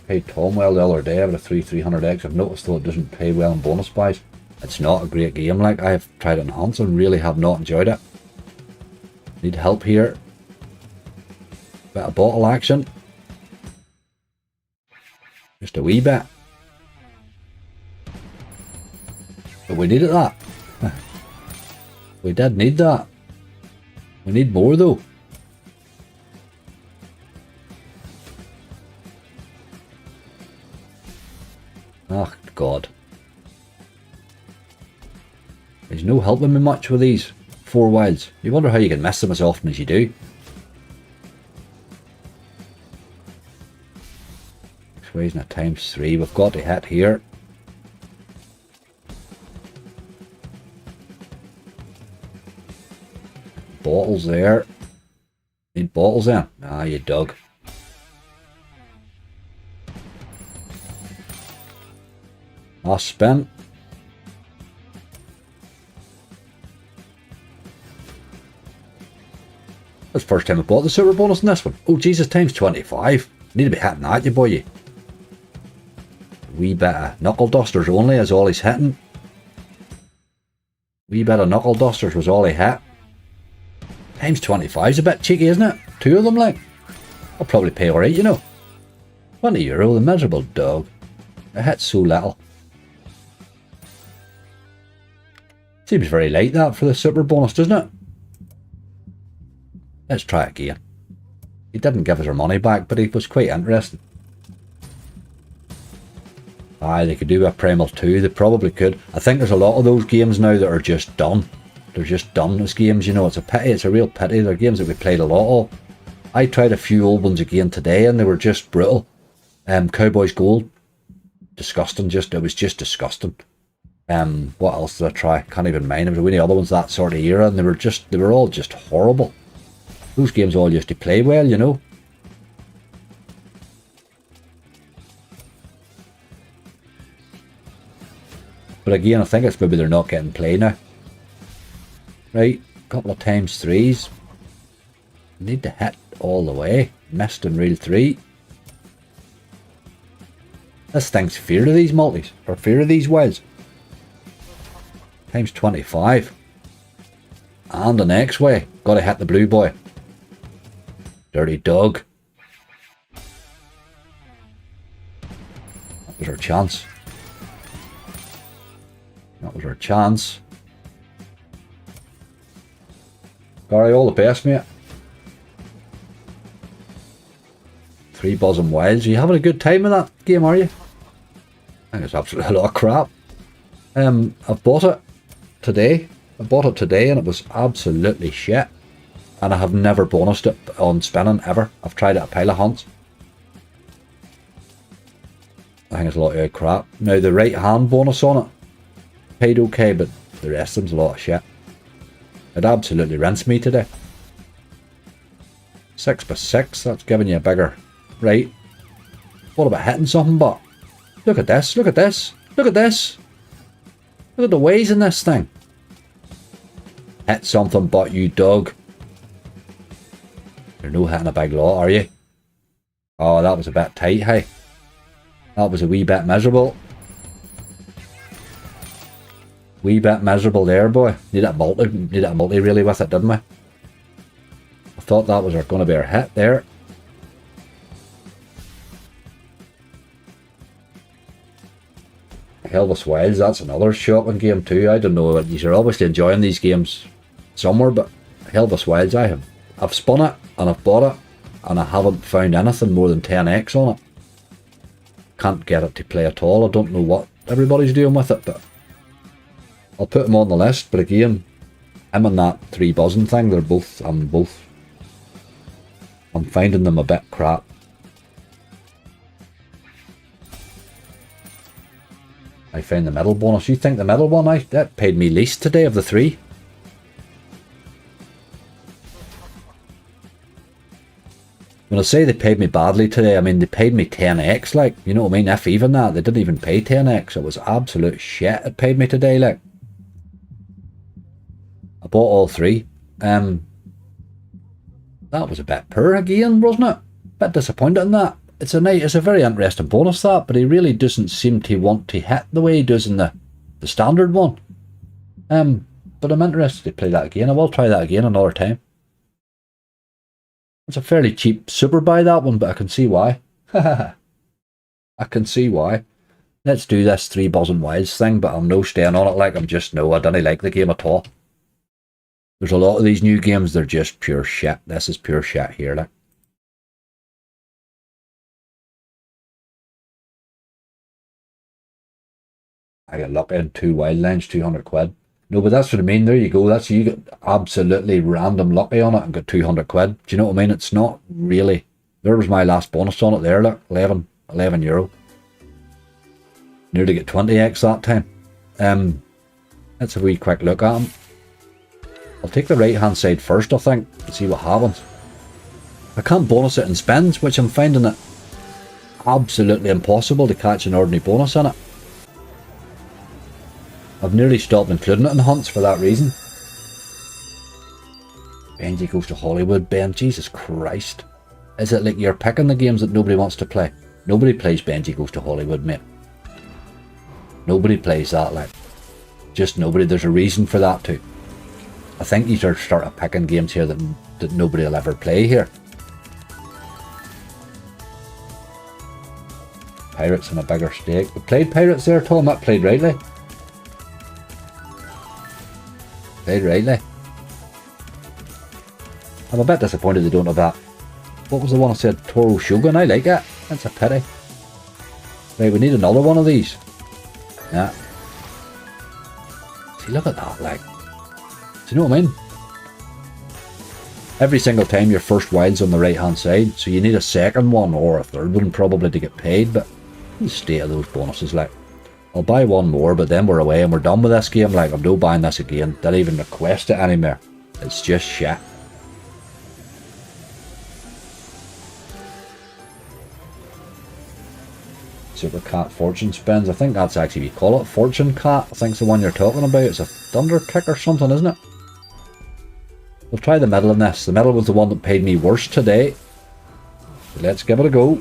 Paid Tom well the other day with a 300x. I've noticed though it doesn't pay well in bonus buys. It's not a great game, like I've tried it in hunts and really have not enjoyed it. Need help here. Bit of bottle action. Just a wee bit. But we needed that. We did need that. We need more though. Oh God. There's no helping me much with these 4 wilds. You wonder how you can miss them as often as you do. Persuasion at times 3. We've got to hit here. Bottles there. Need bottles in. Ah, you dug. Last spin. That's the first time I bought the super bonus in this one. Oh Jesus, times 25. Need to be hitting that, you boy. Wee bit of knuckle dusters only is all he's hitting. Wee bit of knuckle dusters was all he hit. Times 25 is a bit cheeky, isn't it? 2 of them, like. I'll probably pay alright, you know. €20, the miserable dog. I hit so little. Seems very light that for the super bonus, doesn't it? Let's try it again. He didn't give us our money back, but he was quite interesting. Aye, they could do a Primal 2, they probably could. I think there's a lot of those games now that are just done. They're just done as games, you know. It's a pity, it's a real pity. They're games that we played a lot of. I tried a few old ones again today and they were just brutal. Cowboys Gold. Disgusting, it was just disgusting. What else did I try? Can't even mind. There was any other ones that sort of era and they were all just horrible. Those games all used to play well, you know. But again, I think it's maybe they're not getting play now. Right, couple of times threes. Need to hit all the way. Missed in reel 3. This thing's fear of these multis, or fear of these wilds. Times 25. And the next way. Gotta hit the blue boy. Dirty dog. That was our chance. That was our chance. Gary, all the best, mate. 3 buzzing wilds. Are you having a good time in that game, are you? I think it's absolutely a lot of crap. I've bought it today. I bought it today and it was absolutely shit. And I have never bonused it on spinning ever. I've tried it a pile of hunts. I think it's a lot of crap. Now the right hand bonus on it paid okay, but the rest of them's a lot of shit. It absolutely rinsed me today. 6 by 6, that's giving you a bigger... Right. What about hitting something, but... Look at this, look at this, look at this. Look at the ways in this thing. Hit something, but you dog. You're no hitting a big lot, are you? Oh, that was a bit tight, hey. That was a wee bit miserable. Wee bit miserable there, boy. Needed a multi really with it, didn't we? I thought that was going to be our hit there. Helvis Wilds, that's another shocking game too. I don't know, you're obviously enjoying these games somewhere, but Helvis Wilds, I've spun it and I've bought it and I haven't found anything more than 10x on it. Can't get it to play at all. I don't know what everybody's doing with it, but I'll put them on the list. But again, him and that 3 buzzing thing, I'm finding them a bit crap. I found the middle bonus. You think the middle one, that paid me least today of the 3. When I say they paid me badly today, I mean they paid me 10x, like, you know what I mean? If even that, they didn't even pay 10x. It was absolute shit it paid me today, like. I bought all 3. That was a bit poor again, wasn't it? Bit disappointed in that. It's a very interesting bonus, that, but he really doesn't seem to want to hit the way he does in the standard one. But I'm interested to play that again. I will try that again another time. It's a fairly cheap super buy, that one, but I can see why. I can see why. Let's do this 3 buzzing wilds thing, but I'm no staying on it, like, I don't like the game at all. There's a lot of these new games, they're just pure shit. This is pure shit here, like. I got lucky in 2 wild lines, 200 quid. No, but that's what I mean. There you go. That's, you got absolutely random lucky on it and got 200 quid. Do you know what I mean? It's not really. There was my last bonus on it there, look. 11 euro. Nearly get 20x that time. Let's have a wee quick look at them. I'll take the right hand side first, I think, and see what happens. I can't bonus it in spins, which I'm finding it absolutely impossible to catch an ordinary bonus in it. I've nearly stopped including it in hunts for that reason. Benji Goes to Hollywood, Ben, Jesus Christ. Is it like you're picking the games that nobody wants to play? Nobody plays Benji Goes to Hollywood, mate. Nobody plays that, like. Just nobody. There's a reason for that too. I think you start picking games here that nobody will ever play here. Pirates in a bigger stake. We played Pirates there, Tom. That played rightly. Played rightly. I'm a bit disappointed they don't have that. What was the one I said? Toro Shogun? I like it. That's a pity. Right, we need another one of these. Yeah. See, look at that, like. Do you know what I mean? Every single time your first wild's on the right hand side, so you need a second one or a third one probably to get paid, but the state of those bonuses, like. I'll buy one more, but then we're away and we're done with this game. Like, I'm no buying this again. Don't even request it anymore. It's just shit. Super Cat Fortune Spins. I think that's actually, we call it Fortune Cat. I think it's the one you're talking about. It's a Thunder Kick or something, isn't it? We'll try the middle in this. The middle was the one that paid me worst today. So let's give it a go.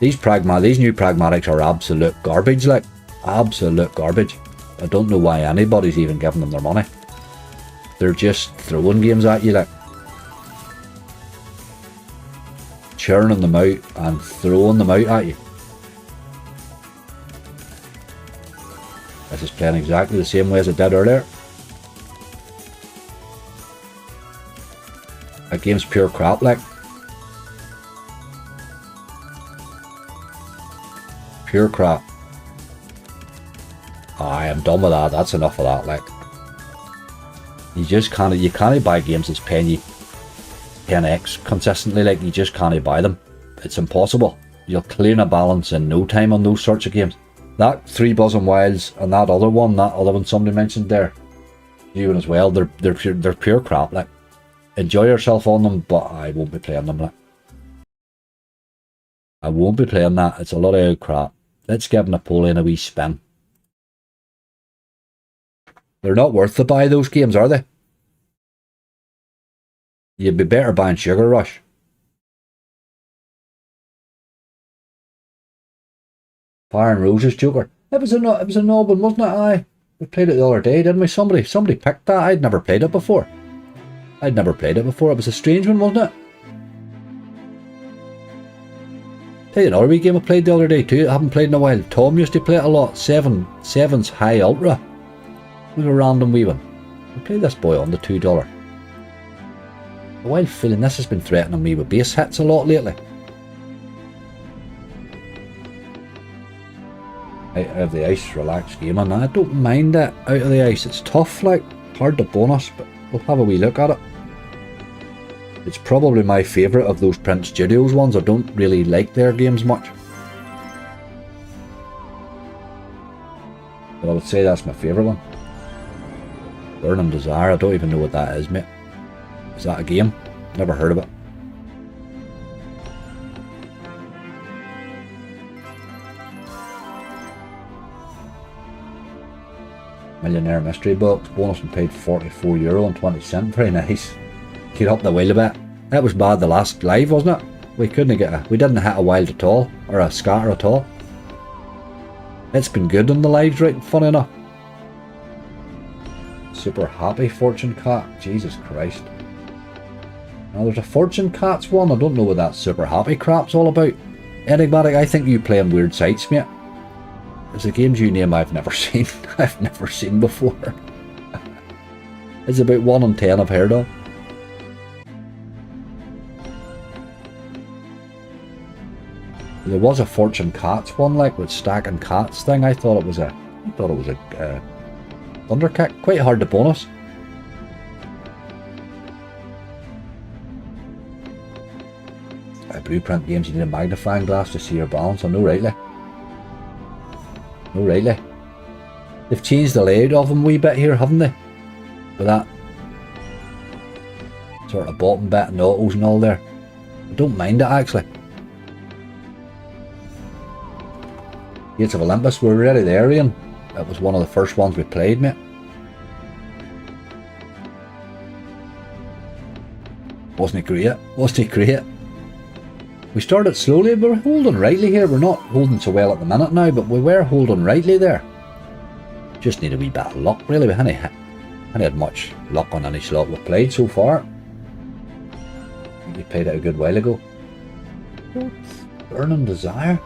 These new pragmatics are absolute garbage, like. Absolute garbage. I don't know why anybody's even giving them their money. They're just throwing games at you, like. Churning them out and throwing them out at you. This is playing exactly the same way as it did earlier. That game's pure crap, like. Pure crap. I am done with that. That's enough of that, like. You can't buy games that's paying you 10x consistently, like. You just can't buy them. It's impossible. You'll clean a balance in no time on those sorts of games. That 3 Buzzing Wilds and that other one somebody mentioned there, you as well, they're pure crap, like. Enjoy yourself on them, but I won't be playing them, like. I won't be playing that. It's a lot of crap. Let's give Napoleon a wee spin. They're not worth to buy, those games, are they? You'd be better buying Sugar Rush. Fire and Roses Joker. It was a novel, wasn't it? Aye. We played it the other day, didn't we? Somebody picked that. I'd never played it before. It was a strange one, wasn't it? Tell you another wee game I played the other day too. I haven't played in a while. Tom used to play it a lot. Seven's High Ultra. It was a random wee one. We played this boy on the $2. A while feeling this has been threatening me with base hits a lot lately. Out of the ice, relaxed game, and I don't mind it. Out of the ice, it's tough, like, hard to bonus, but we'll have a wee look at it. It's probably my favourite of those Print Studios ones. I don't really like their games much, but I would say that's my favourite one. Burning Desire, I don't even know what that is, mate. Is that a game? Never heard of it. Millionaire Mystery Box, bonus and paid €44.20. Very nice. Get up the wheel a bit. That was bad the last live, wasn't it? We didn't hit a wild at all, or a scatter at all. It's been good on the lives, right? Funny enough. Super Happy Fortune Cat. Jesus Christ. Now there's a Fortune Cats one. I don't know what that Super Happy crap's all about. Enigmatic, I think you play on weird sites, mate. It's a games you name I've never seen. I've never seen before. It's about 1 in 10 I've heard of. There was a Fortune Cats one, like, with stacking cats thing. I thought it was a Thunder Kick. Quite hard to bonus. Blueprint games, you need a magnifying glass to see your balance. I know, rightly. No, rightly. They've changed the layout of them a wee bit here, haven't they? With that sort of bottom bit and autos and all there. I don't mind it, actually. Gates of Olympus, we're already there, Ian. That was one of the first ones we played, mate. Wasn't it great? Wasn't it great? We started slowly, but we're holding rightly here. We're not holding so well at the minute now, but we were holding rightly there. Just need a wee bit of luck, really. We haven't had much luck on any slot we've played so far. We played it a good while ago. Burning Desire?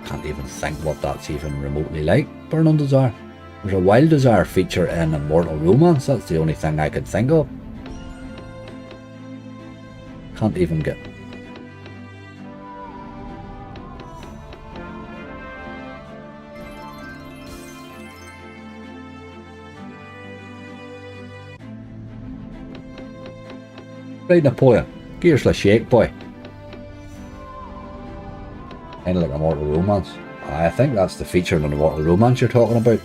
Can't even think what that's even remotely like. Burning Desire. There's a Wild Desire feature in Immortal Romance. That's the only thing I can think of. Can't even get. Right, Napoleon. Gears like shake, boy. Kind of like Immortal Romance. I think that's the feature in Immortal Romance you're talking about.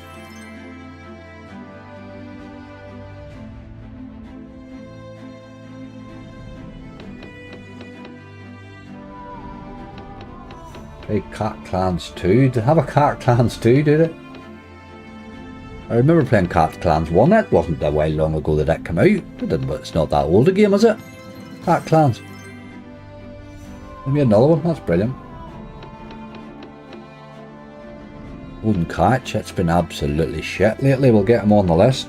Play Cat Clans 2. They have a Cat Clans 2, do they? I remember playing Cat Clans 1. That wasn't a while long ago that that came out. It's not that old a game, is it? Cat Clans. Maybe another one. That's brilliant. Golden Catch. It's been absolutely shit lately. We'll get them on the list.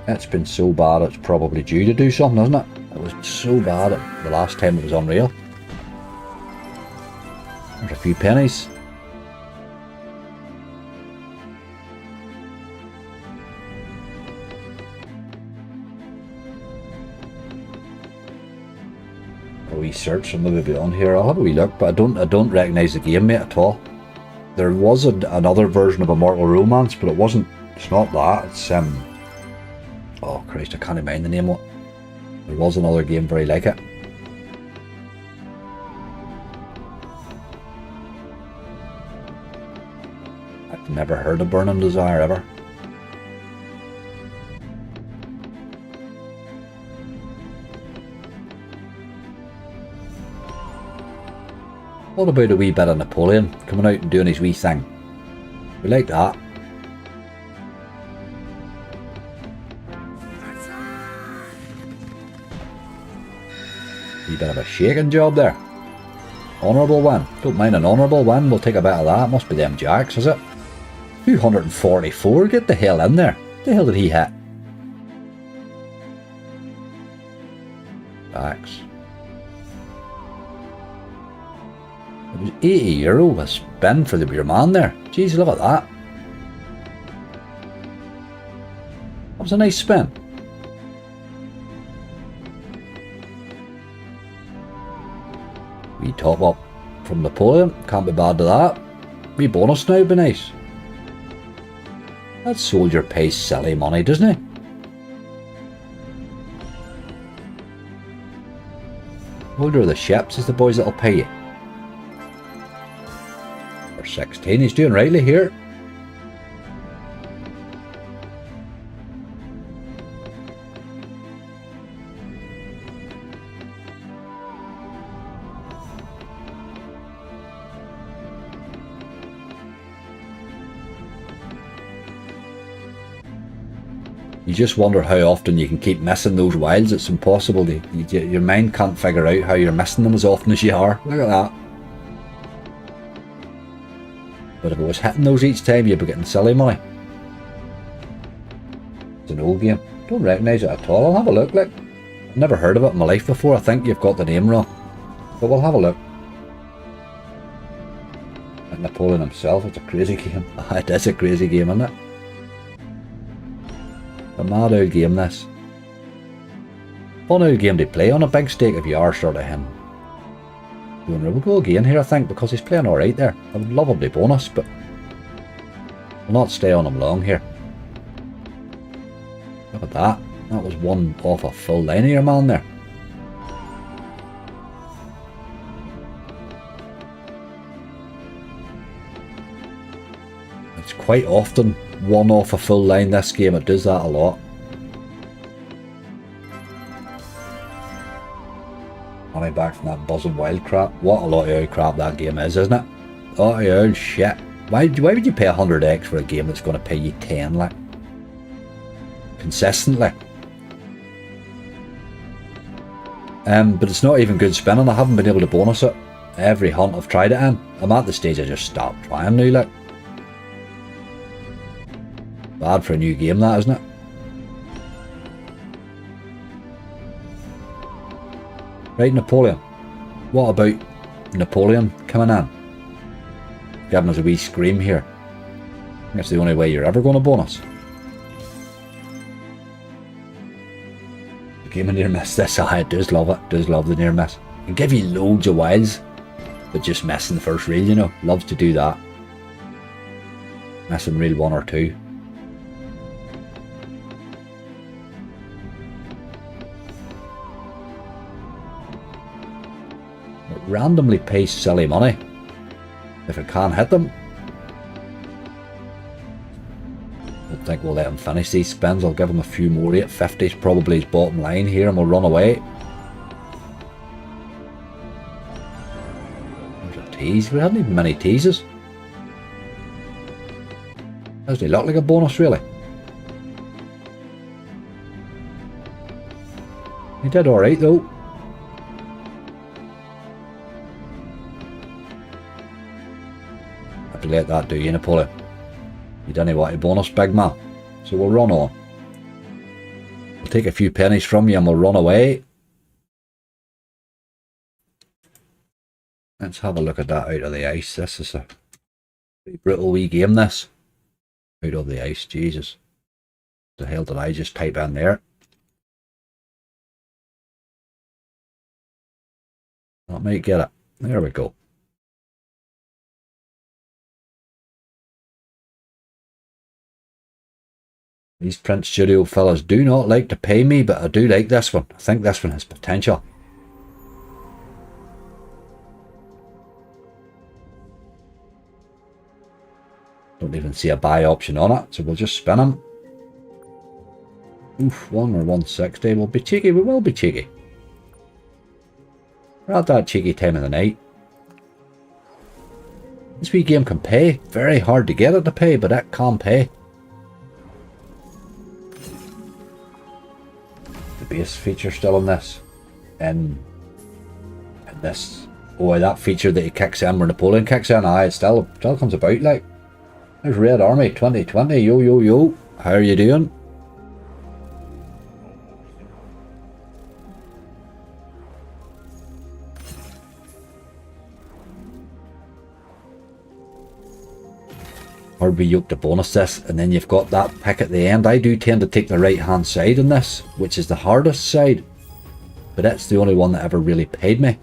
It's been so bad it's probably due to do something, isn't it? It was so bad the last time it was unreal. There's a few pennies. A wee search and maybe be on here. I'll have a wee look, but I don't recognise the game, mate, at all. There was another version of Immortal Romance, but it's not that. It's oh Christ, I can't even mind the name of it. There was another game very like it. I've never heard of Burning Desire ever. What about a wee bit of Napoleon coming out and doing his wee thing? We like that. Wee bit of a shaking job there. Honourable win. Don't mind an honourable win. We'll take a bit of that. Must be them jacks, is it? 244. Get the hell in there. What the hell did he hit? Jacks. It was €80 a spin for your man there. Jeez, look at that. That was a nice spin. Wee top up from Napoleon. Can't be bad to that. Wee bonus now would be nice. That soldier pays silly money, doesn't he? Older of the ships is the boys that'll pay you. 16. He's doing rightly here. You just wonder how often you can keep missing those wilds. It's impossible. Your mind can't figure out how you're missing them as often as you are. Look at that. But if it was hitting those each time, you'd be getting silly money. It's an old game. Don't recognise it at all. I'll have a look. Like, I've never heard of it in my life before. I think you've got the name wrong. But we'll have a look. And Napoleon himself, it's a crazy game. It is a crazy game, isn't it? A mad old game, this. Fun old game to play on a big stake if you are sort of him. We'll go again here, I think, because he's playing alright there. I would love him to bonus, but we'll not stay on him long here. Look at that. That was one off a full line of your man there. It's quite often one off a full line this game. It does that a lot. Money back from that buzzing wild crap. What a lot of old crap that game is, isn't it? Oh, old shit. Why would you pay 100x for a game that's going to pay you 10, like? Consistently. But it's not even good spinning. I haven't been able to bonus it. Every hunt I've tried it in. I'm at the stage I just stopped trying now, like. Bad for a new game, that, isn't it? Right, Napoleon. What about Napoleon coming in? Giving us a wee scream here. I think that's the only way you're ever going to bonus. The game of near miss, this I does love it. Does love the near miss. Can give you loads of wilds, but just missing the first reel, you know. Loves to do that. Missing reel 1 or 2. Randomly pays silly money if it can't hit them. I don't think we'll let him finish these spins. I'll give him a few more. 850s probably his bottom line here, and we'll run away. There's a tease. We hadn't even many teases. Doesn't he look like a bonus, really? He did alright, though. Have to let that do you, Napoleon. You didn't want a bonus, big man. So we'll run on. We'll take a few pennies from you and we'll run away. Let's have a look at that out of the ice. This is a pretty brutal wee game, this. Out of the ice, Jesus. The hell did I just type in there? That might get it. There we go. These print studio fellas do not like to pay me, but I do like this one. I think this one has potential. Don't even see a buy option on it, so we'll just spin them. Oof, 1 or 160. We'll be cheeky, we will be cheeky. We're at that cheeky time of the night. This wee game can pay. Very hard to get it to pay, but it can pay. The base feature still in this. And this. Oh, that feature that he kicks in where Napoleon kicks in, aye, it still comes about like. There's Red Army 2020, yo yo yo. How are you doing? Hard we yoke to bonus this, and then you've got that pick at the end. I do tend to take the right hand side in this, which is the hardest side, but it's the only one that ever really paid me.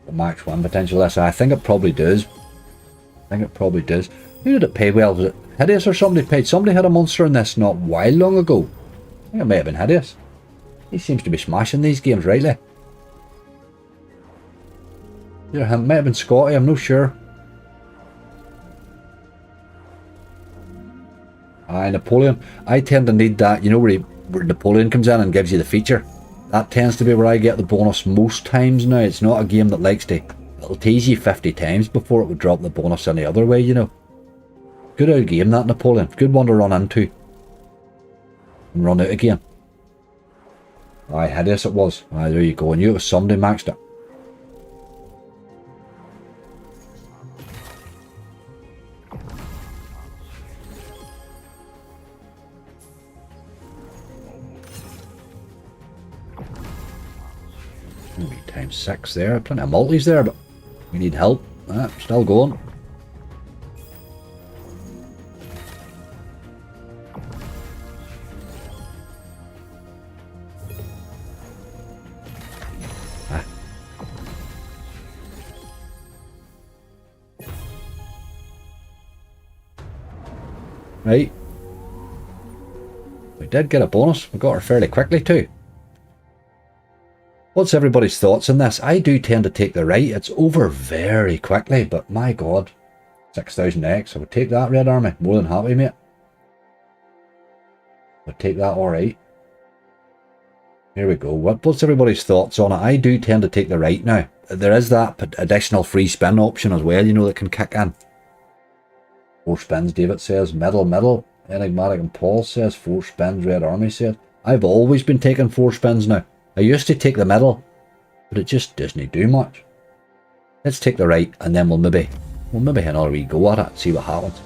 The max win potential this, I think it probably does. I think it probably does. Who did it pay well? Was it Hideous or somebody paid? Somebody had a monster in this not while long ago. I think it may have been Hideous. He seems to be smashing these games rightly. Yeah, it might have been Scotty, I'm not sure. Aye, Napoleon. I tend to need that, you know, where Napoleon comes in and gives you the feature. That tends to be where I get the bonus most times now. It's not a game that likes to... It'll tease you 50 times before it would drop the bonus any other way, you know. Good old game, that, Napoleon. Good one to run into. And run out again. Aye, Hideous it was. Aye, there you go. I knew it was somebody maxed it. Maybe times 6 there. Plenty of multis there, but we need help. Still going. Right. We did get a bonus. We got her fairly quickly too. What's everybody's thoughts on this? I do tend to take the right. It's over very quickly, but my god. 6,000x. I would take that, Red Army. More than happy, mate. Would take that alright. Here we go. What's everybody's thoughts on it? I do tend to take the right now. There is that additional free spin option as well, you know, that can kick in. 4 spins, David says. Middle. Enigmatic and Paul says 4 spins, Red Army said. I've always been taking 4 spins now. I used to take the middle, but it just doesn't do much. Let's take the right, and then we'll maybe have another wee go at it, see what happens.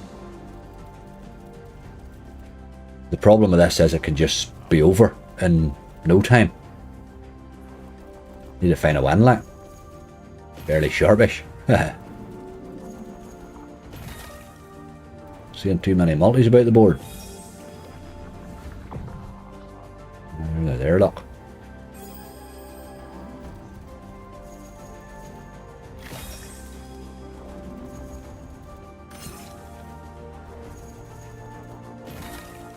The problem with this is it can just be over in no time. Need to find a win, like. Fairly sharpish. Seeing too many multis about the board. There, look.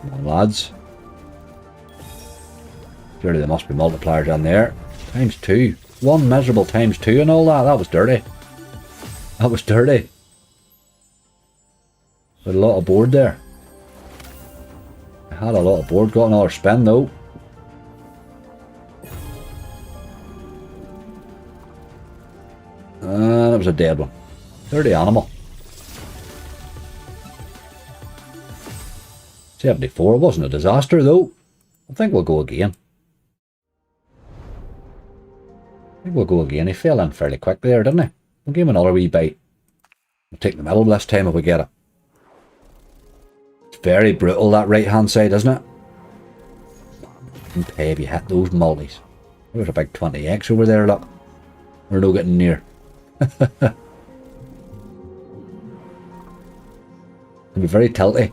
Come on, lads. Surely there must be multipliers on there. Times 2. 1 miserable times 2 and all that. That was dirty. That was dirty. With a lot of board there. I had a lot of board. Got another spin though. was a dead one. Dirty animal. 74. It wasn't a disaster though. I think we'll go again. He fell in fairly quick there, didn't he? We'll give him another wee bite. We'll take the middle this time if we get it. It's very brutal, that right hand side, isn't it? And pay if you hit those multis. There's a big 20x over there, look. We're no getting near. It'll be very tilty.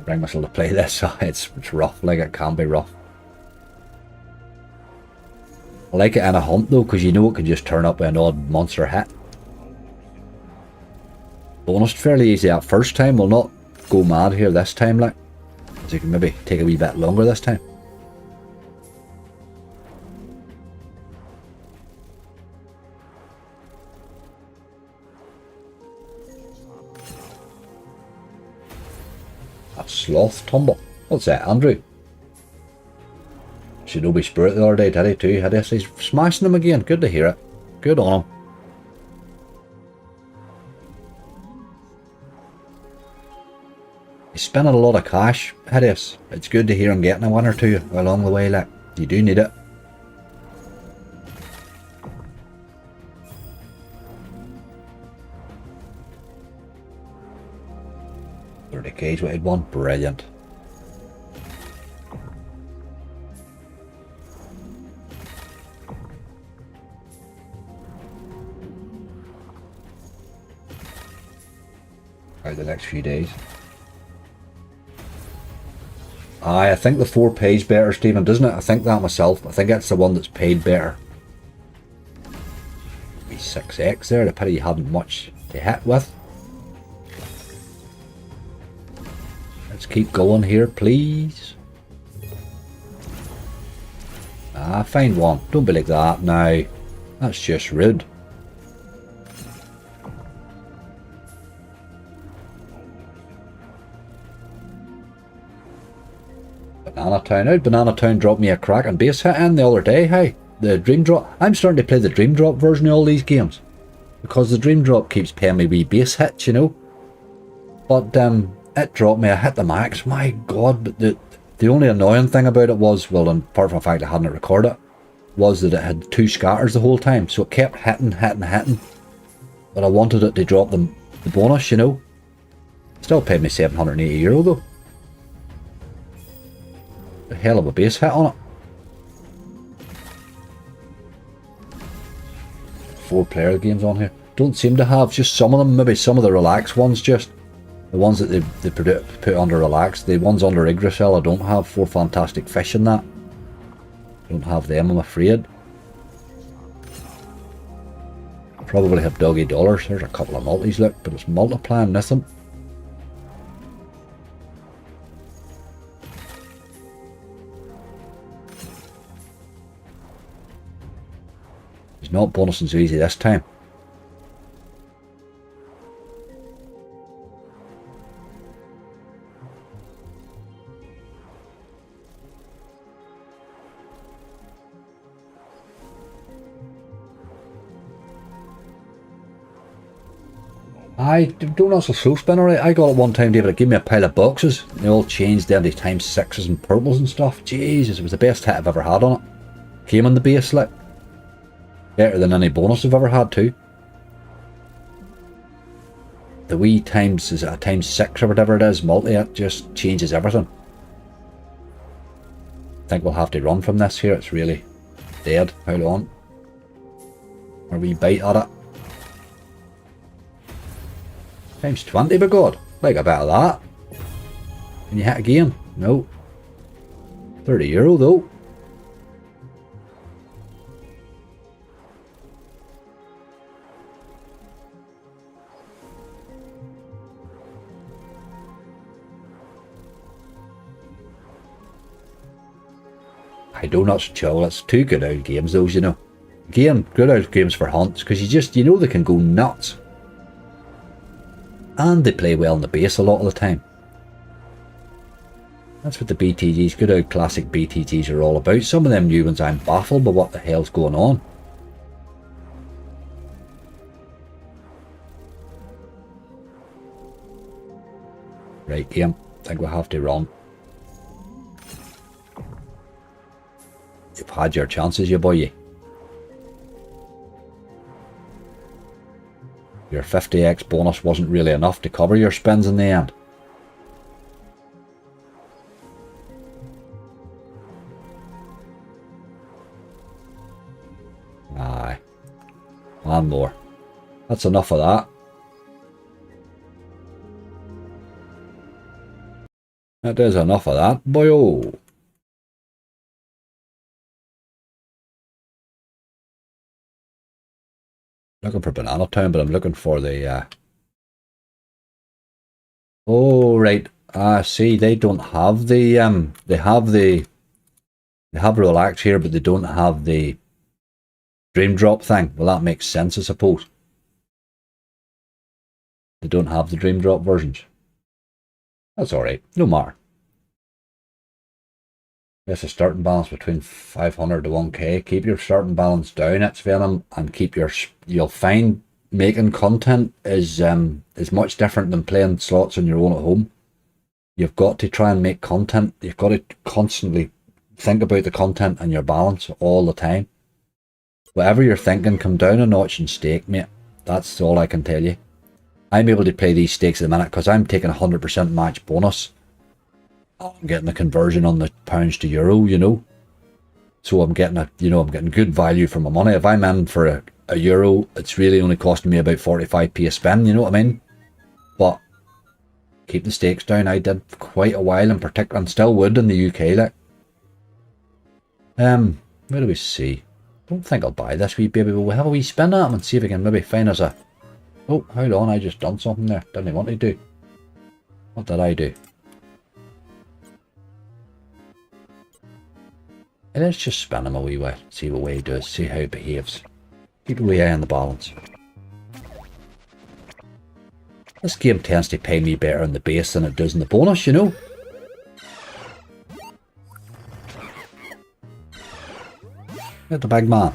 Bring myself to play this, so it's rough, like it can be rough. I like it in a hunt though, because you know it can just turn up with an odd monster hit. Bonus fairly easy that first time. We'll not go mad here this time, like, so you can maybe take a wee bit longer this time. A sloth tumble. What's that, Andrew? Shinobi Spirit the other day, did he too? Had he? He's smashing them again. Good to hear it. Good on him. He's spending a lot of cash, Hideous. It's good to hear him getting a one or two along the way, like, you do need it. The cage weighted one, brilliant. Out the next few days. Aye, I think the 4 pays better, Stephen, doesn't it? I think that myself. I think that's the one that's paid better. Be 6x there, the pity you hadn't much to hit with. Let's keep going here, please. Ah, find one. Don't be like that now. That's just rude. Banana Town out. Banana Town dropped me a crack and base hit in the other day, hey. The Dream Drop. I'm starting to play the Dream Drop version of all these games. Because the Dream Drop keeps paying me wee base hits, you know. But, it dropped me. I hit the max. My God, but the only annoying thing about it was, well, and apart from the fact I hadn't recorded it, was that it had 2 scatters the whole time. So it kept hitting. But I wanted it to drop the bonus, you know. Still paid me €780 though. A hell of a base hit on it. 4-player games on here. Don't seem to have, just some of them, maybe some of the relaxed ones just. The ones that they put under relax, the ones under Yggdrasil I don't have. 4 Fantastic Fish in that. Don't have them, I'm afraid. Probably have Doggy Dollars. There's a couple of multis, look, but it's multiplying nothing. He's not bonusing so easy this time. I don't also slow spinner, right? I got it one time, David. It gave me a pile of boxes. They all changed then to ×6s and purples and stuff. Jesus, it was the best hit I've ever had on it. Came on the base slip. Better than any bonus I've ever had too. The wee times, is it a ×6 or whatever it is, multi, it just changes everything. I think we'll have to run from this here. It's really dead. Hold on. Or we bite at it. ×20, by God. Like a bit of that. Can you hit again? No. €30 though. I do not chill. It's 2 good old games those, you know. Again, good old games for hunts, because you know they can go nuts. And they play well in the base a lot of the time. That's what the BTGs, good old classic BTGs are all about. Some of them new ones I'm baffled by what the hell's going on. Right, game. I think we'll have to run. You've had your chances, you boy. Your 50x bonus wasn't really enough to cover your spins in the end. Aye. And more. That's enough of that. That is enough of that, boyo. Looking for Banana Town, but I'm looking for the oh right. See, they don't have the they have relax here, but they don't have the dream drop thing. Well, that makes sense, I suppose. They don't have the dream drop versions. That's alright, no matter. There's a starting balance between 500 to 1k. Keep your starting balance down, it's Venom, and keep your. You'll find making content is much different than playing slots on your own at home. You've got to try and make content. You've got to constantly think about the content and your balance all the time. Whatever you're thinking, come down a notch and stake, mate. That's all I can tell you. I'm able to play these stakes at the minute because I'm taking 100% match bonus. I'm getting a conversion on the pounds to euro, you know. So I'm getting I'm getting good value for my money. If I'm in for a euro, it's really only costing me about 45p a spin, you know what I mean? But keep the stakes down. I did for quite a while in particular, and still would in the UK, like. Where do we see? Don't think I'll buy this wee baby, but we'll have a wee spin at him and see if we can maybe find us a. Oh, hold on, I just done something there. Didn't want to do. What did I do? Let's just spin him a wee way, see what way he does, see how he behaves. Keep a wee eye on the balance. This game tends to pay me better in the base than it does in the bonus, you know. Get the big man.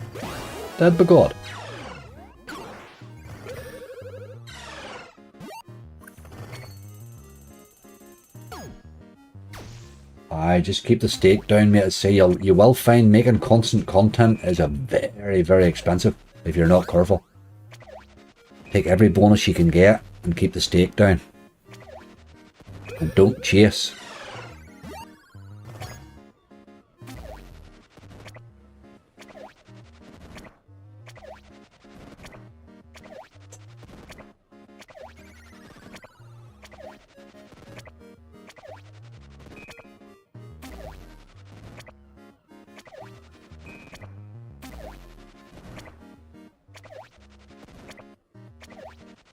Dead by God. I just keep the stake down, mate. I say you will find making constant content is a very, very expensive if you're not careful. Take every bonus you can get and keep the stake down. And don't chase.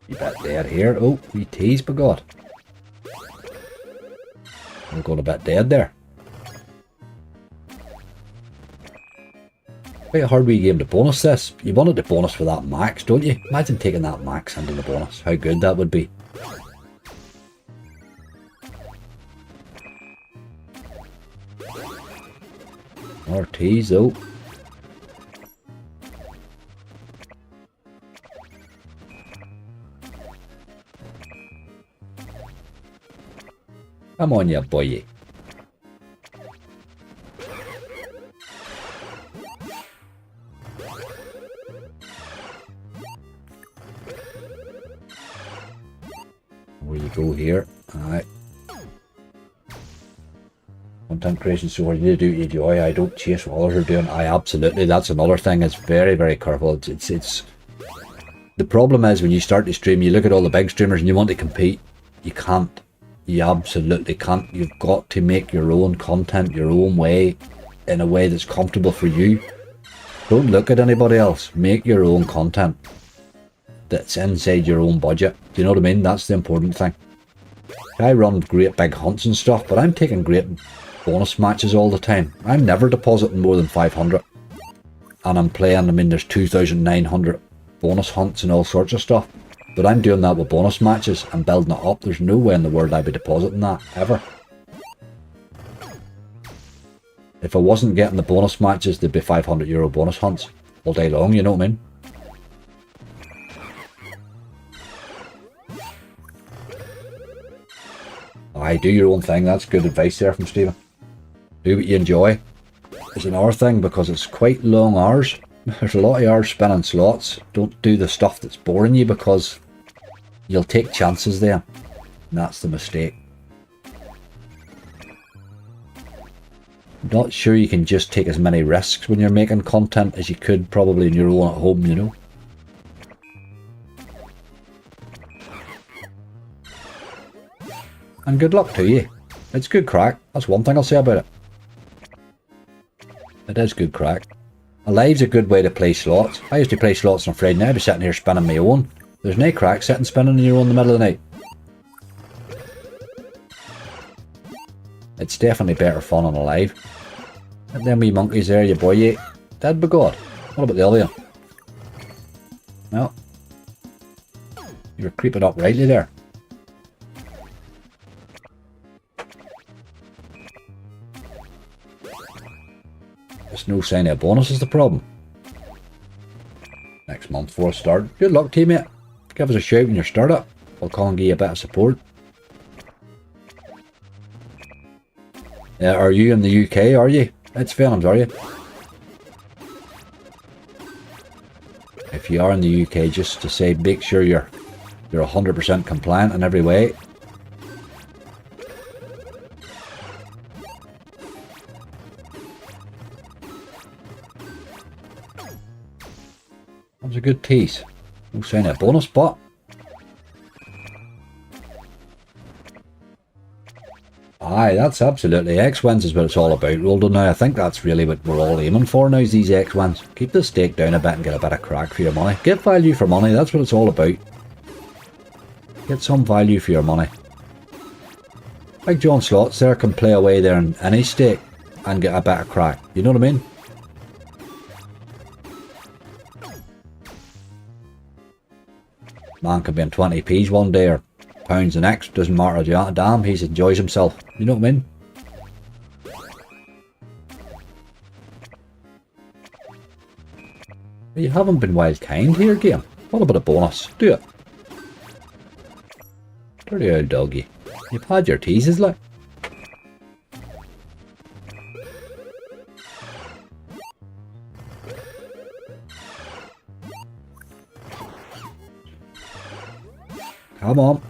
You bet dead here. Oh, we tease, by God. We're going a bit dead there. Quite a hard wee game to bonus this. You wanted the bonus for that max, don't you? Imagine taking that max into the bonus. How good that would be. More tease though. Come on, you boy. Where you go here? Alright. Content creation, so what you do, you enjoy. I don't chase what others are doing. I absolutely. That's another thing. It's very, very careful. It's. The problem is when you start to stream, you look at all the big streamers and you want to compete. You can't. You absolutely can't. You've got to make your own content your own way, in a way that's comfortable for you. Don't look at anybody else. Make your own content that's inside your own budget. Do you know what I mean? That's the important thing. I run great big hunts and stuff, but I'm taking great bonus matches all the time. I'm never depositing more than 500. And I'm playing, I mean, there's 2,900 bonus hunts and all sorts of stuff. But I'm doing that with bonus matches and building it up. There's no way in the world I'd be depositing that, ever. If I wasn't getting the bonus matches, there'd be €500 bonus hunts all day long, you know what I mean? Aye, do your own thing. That's good advice there from Stephen. Do what you enjoy. It's another thing, because it's quite long hours. There's a lot of hours spinning slots. Don't do the stuff that's boring you, because you'll take chances there. And that's the mistake. Not sure you can just take as many risks when you're making content as you could probably in your own at home, you know. And good luck to you. It's good crack. That's one thing I'll say about it. It is good crack. A live's a good way to play slots. I used to play slots on a Friday night. I'd be sitting here spinning my own. There's no crack sitting spinning on your own in the middle of the night. It's definitely better fun on a live. And them wee monkeys there, you boy, you dead by God. What about the other one? No. You were creeping up rightly there. There's no sign of a bonus is the problem. Next month for a start. Good luck, teammate. Give us a shout when you start up. We'll call and give you a bit of support. Are you in the UK, are you? It's Venoms, are you? If you are in the UK, just to say, make sure you're 100% compliant in every way. That was a good tease. No sign of a bonus spot. Aye, that's absolutely. X-Wins is what it's all about, Roldo. Now, I think that's really what we're all aiming for now, is these X-Wins. Keep the stake down a bit and get a bit of crack for your money. Get value for money, that's what it's all about. Get some value for your money. Like John Slots there can play away there in any stake and get a bit of crack. You know what I mean? Man can be in 20p's one day or pounds the next, doesn't matter a damn, he enjoys himself. You know what I mean? You haven't been wild kind here, game. What about a bonus? Do it. Dirty old doggy. You've had your teases, like. Come on.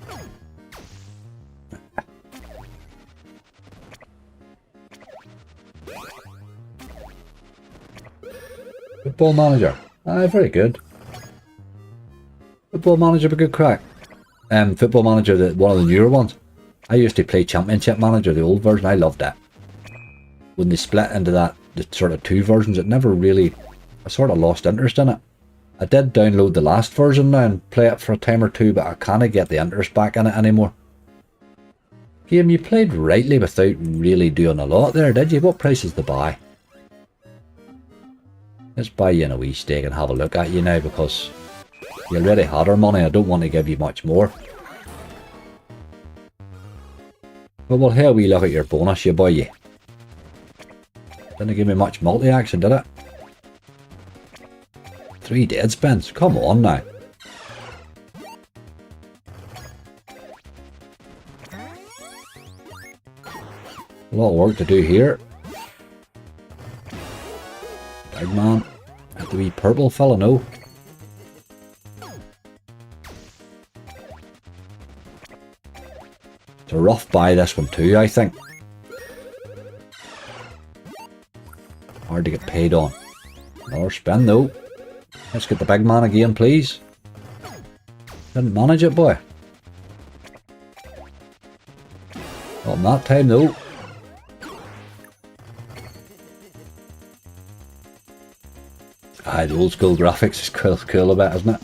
Football Manager. Aye, very good. Football Manager, but good crack. Football Manager, one of the newer ones. I used to play Championship Manager, the old version. I loved that. When they split into the sort of two versions, it never really... I sort of lost interest in it. I did download the last version now and play it for a time or two, but I can't get the interest back in it anymore. Game, you played rightly without really doing a lot there, did you? What price is the buy? Let's buy you in a wee stake and have a look at you now, because you already had our money. I don't want to give you much more. But we'll have a wee look at your bonus, you boy, you. Didn't give me much multi-action, did it? 3 dead spins. Come on now. A lot of work to do here. Big man. At the wee purple fella, no. It's a rough buy, this one too, I think. Hard to get paid on. Another spin though. Let's get the big man again, please. Didn't manage it, boy. Not in that time, though. Aye, the old school graphics is cool a bit, isn't it?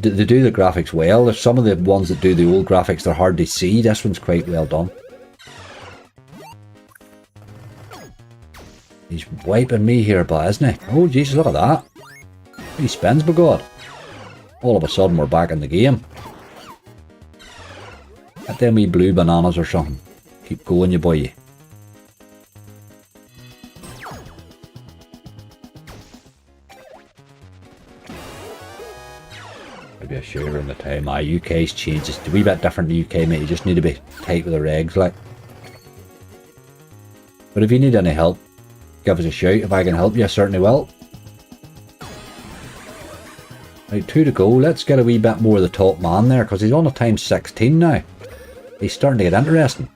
They do the graphics well. There's some of the ones that do the old graphics, they're hard to see. This one's quite well done. He's wiping me here, but isn't he? Oh, Jesus, look at that. He spins, by God. All of a sudden, we're back in the game. Get them wee blue bananas or something. Keep going, you boy. Maybe a shoe around the time. UK's changed. It's a wee bit different in the UK, mate. You just need to be tight with the regs, like. But if you need any help, give us a shout. If I can help you, I certainly will. Right, 2 to go. Let's get a wee bit more of the top man there, because he's on a time 16 now. He's starting to get interesting.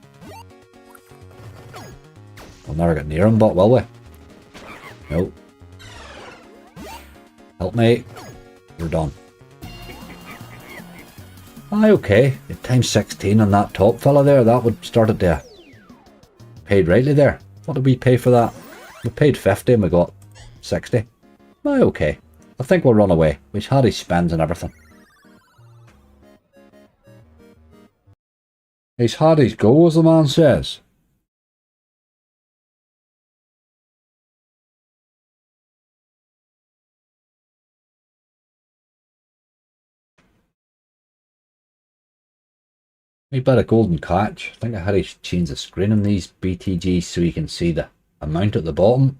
We'll never get near him, but will we? Nope. Help me. We're done. Aye, okay. At time 16 on that top fella there, that would start it there. Paid rightly there. What did we pay for that? We paid 50 and we got 60. Aye, okay. I think we'll run away. We've had his spends and everything. He's had his go, as the man says. A bit of golden catch. I think I had to change the screen on these BTGs so you can see the amount at the bottom.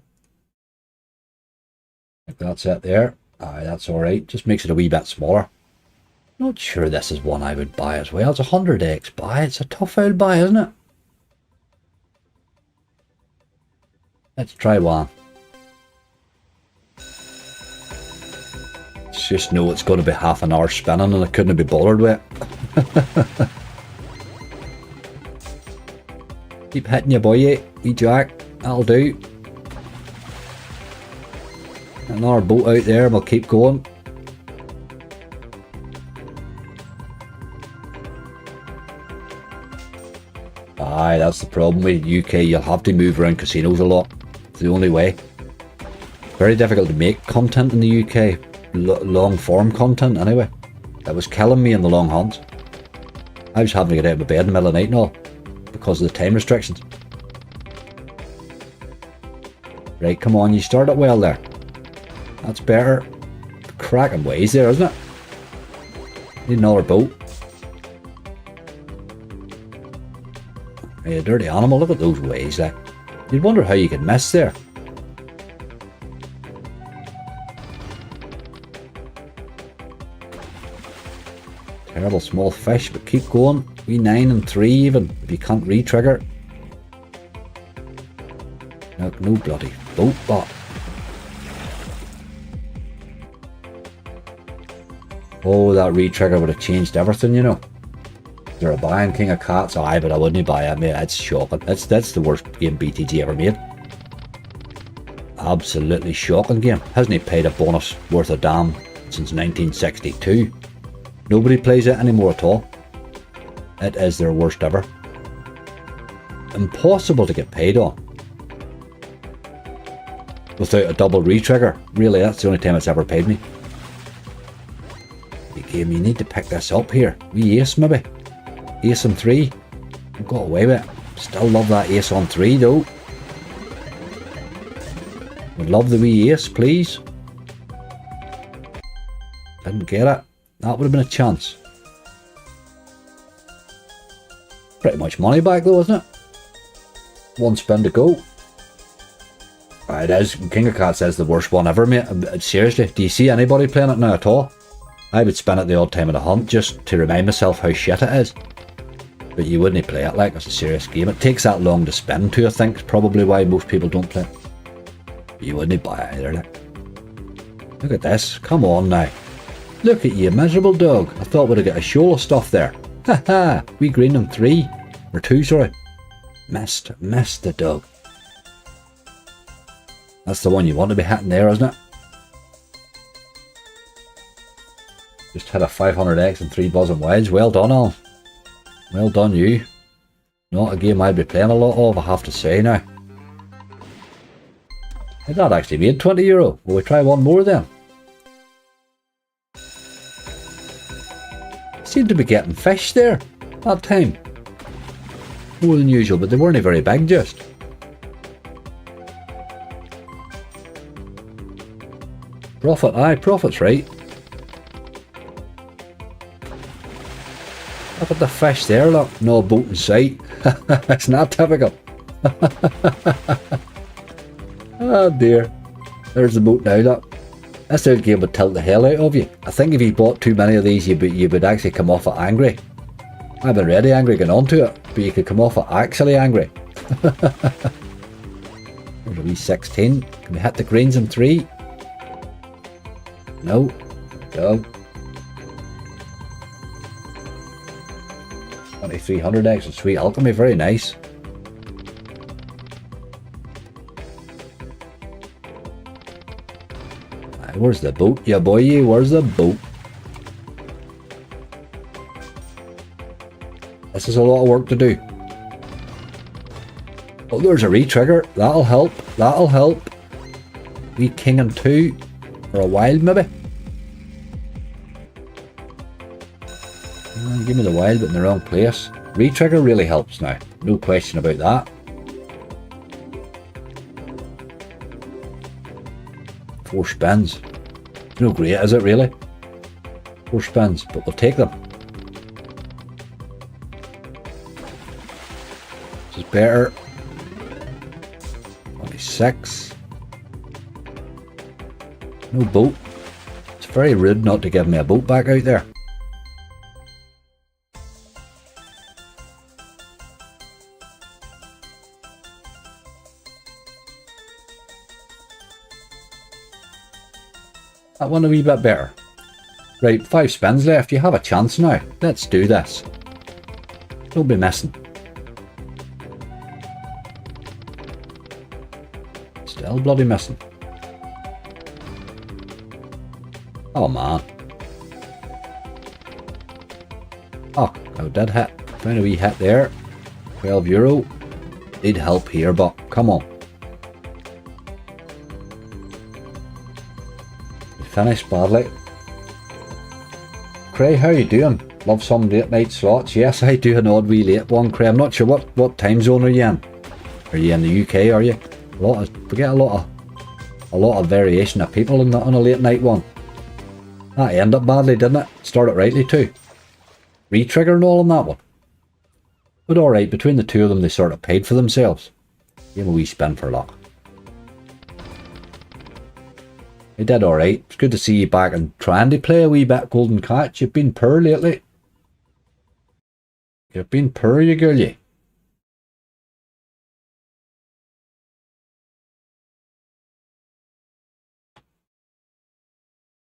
I think that's it there. Aye, that's alright. Just makes it a wee bit smaller. Not sure this is one I would buy as well. It's a 100x buy. It's a tough old buy, isn't it? Let's try one. Just know it's going to be half an hour spinning and I couldn't be bothered with it. Keep hitting you, boy, wee jack. That'll do. Another boat out there and we'll keep going. Aye, that's the problem with UK. You'll have to move around casinos a lot. It's the only way. Very difficult to make content in the UK. Long form content anyway. It was killing me in the long hunt. I was having to get out of my bed in the middle of the night and all because of the time restrictions. Right, come on, you started well there. That's better. Cracking ways there, isn't it? Need another boat. Hey, a dirty animal, look at those ways, like. You'd wonder how you could miss there. Terrible small fish, but keep going. We 9 and 3 even, if you can't re-trigger. No bloody boat, but. Oh, that re-trigger would have changed everything, you know. Is there a buying King of Cats? Aye, but I wouldn't buy it, mate. That's shocking. That's the worst game BTG ever made. Absolutely shocking game. Hasn't he paid a bonus worth a damn since 1962? Nobody plays it anymore at all. It is their worst ever. Impossible to get paid on. Without a double re-trigger. Really, that's the only time it's ever paid me. The game, you need to pick this up here. We ace maybe. Ace on 3. Got away with it. Still love that ace on 3 though. Would love the wee ace, please. Didn't get it. That would have been a chance. Pretty much money back though, isn't it? One spin to go. It is. King of Cats is the worst one ever, mate. Seriously, do you see anybody playing it now at all? I would spin it the odd time of the hunt just to remind myself how shit it is. But you wouldn't play it like it's a serious game. It takes that long to spin too, I think. It's probably why most people don't play it. But you wouldn't buy it either, like. Look at this. Come on now. Look at you, miserable dog. I thought we'd have got a shoal of stuff there. Ha ha! We green on 3. Or 2, sorry. Missed the dog. That's the one you want to be hitting there, isn't it? Just hit a 500x and 3 buzzing wedge. Well done, Al. Well done, you. Not a game I'd be playing a lot of, I have to say now. That actually made €20. Will we try one more then? Seemed to be getting fish there that time. More than usual, but they weren't very big just. Profit, aye, profit's right. Look at the fish there, look. No boat in sight. It's not typical. Oh dear. There's the boat now, look. This old game would tilt the hell out of you. I think if you bought too many of these, you would actually come off it angry. I've been already angry going on to it, but you could come off it actually angry. There's a wee 16. Can we hit the greens in 3? No. Go. 2300 extra sweet alchemy, very nice. Where's the boat? Yeah, boy, where's the boat? This is a lot of work to do. Oh, there's a re-trigger. That'll help. That'll help. Wee king and 2 for a wild, maybe. Give me the wild, but in the wrong place. Re-trigger really helps now. No question about that. 4 spins. No great, is it really? 4 spins, but we'll take them. This is better. 26. No boat. It's very rude not to give me a boat back out there. That one a wee bit better. Right, 5 spins left. You have a chance now. Let's do this. Don't be missing. Still bloody missing. Oh man. Oh, I did hit. Found a wee hit there. €12. Did help here, but come on. Finished badly. Cray, how you doing? Love some late night slots? Yes, I do an odd wee late one, Cray. I'm not sure what time zone are you in? Are you in the UK, are you? We get a lot of variation of people on a late night one. That ended up badly, didn't it? Started rightly too. Re-trigger and all on that one. But alright, between the two of them they sort of paid for themselves. Give a wee spin for luck. You did alright. It's good to see you back and trying to play a wee bit Golden Catch. You've been poor lately. You've been poor, you girl, you.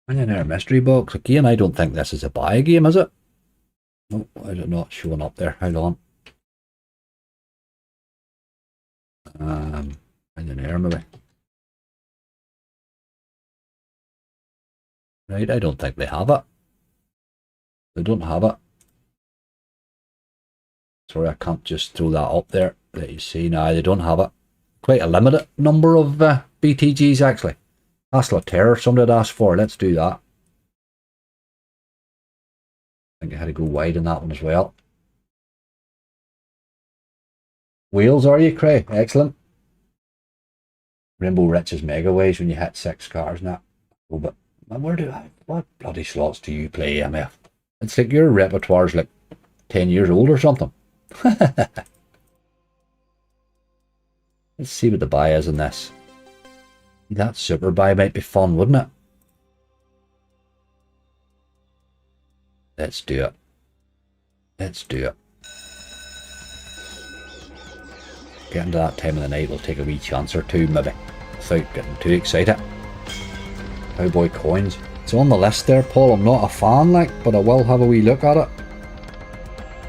Millionaire Mystery Box. Again, I don't think this is a buy game, is it? No, why is it not showing up there? Hold on. Millionaire maybe. Right, I don't think they have it. They don't have it. Sorry, I can't just throw that up there. Let you see now, they don't have it. Quite a limited number of BTGs actually. Castle of Terror, somebody had asked for. Let's do that. I think I had to go wide in that one as well. Wheels, are you, Cray? Excellent. Rainbow Riches Mega Ways when you hit 6 cars and that. Oh, but what bloody slots do you play, MF? It's like your repertoire's like 10 years old or something. Let's see what the buy is in this. That super buy might be fun, wouldn't it? Let's do it. Let's do it. Getting to that time of the night, we'll take a wee chance or two, maybe, without getting too excited. Cowboy coins. It's on the list there, Paul. I'm not a fan, like, but I will have a wee look at it.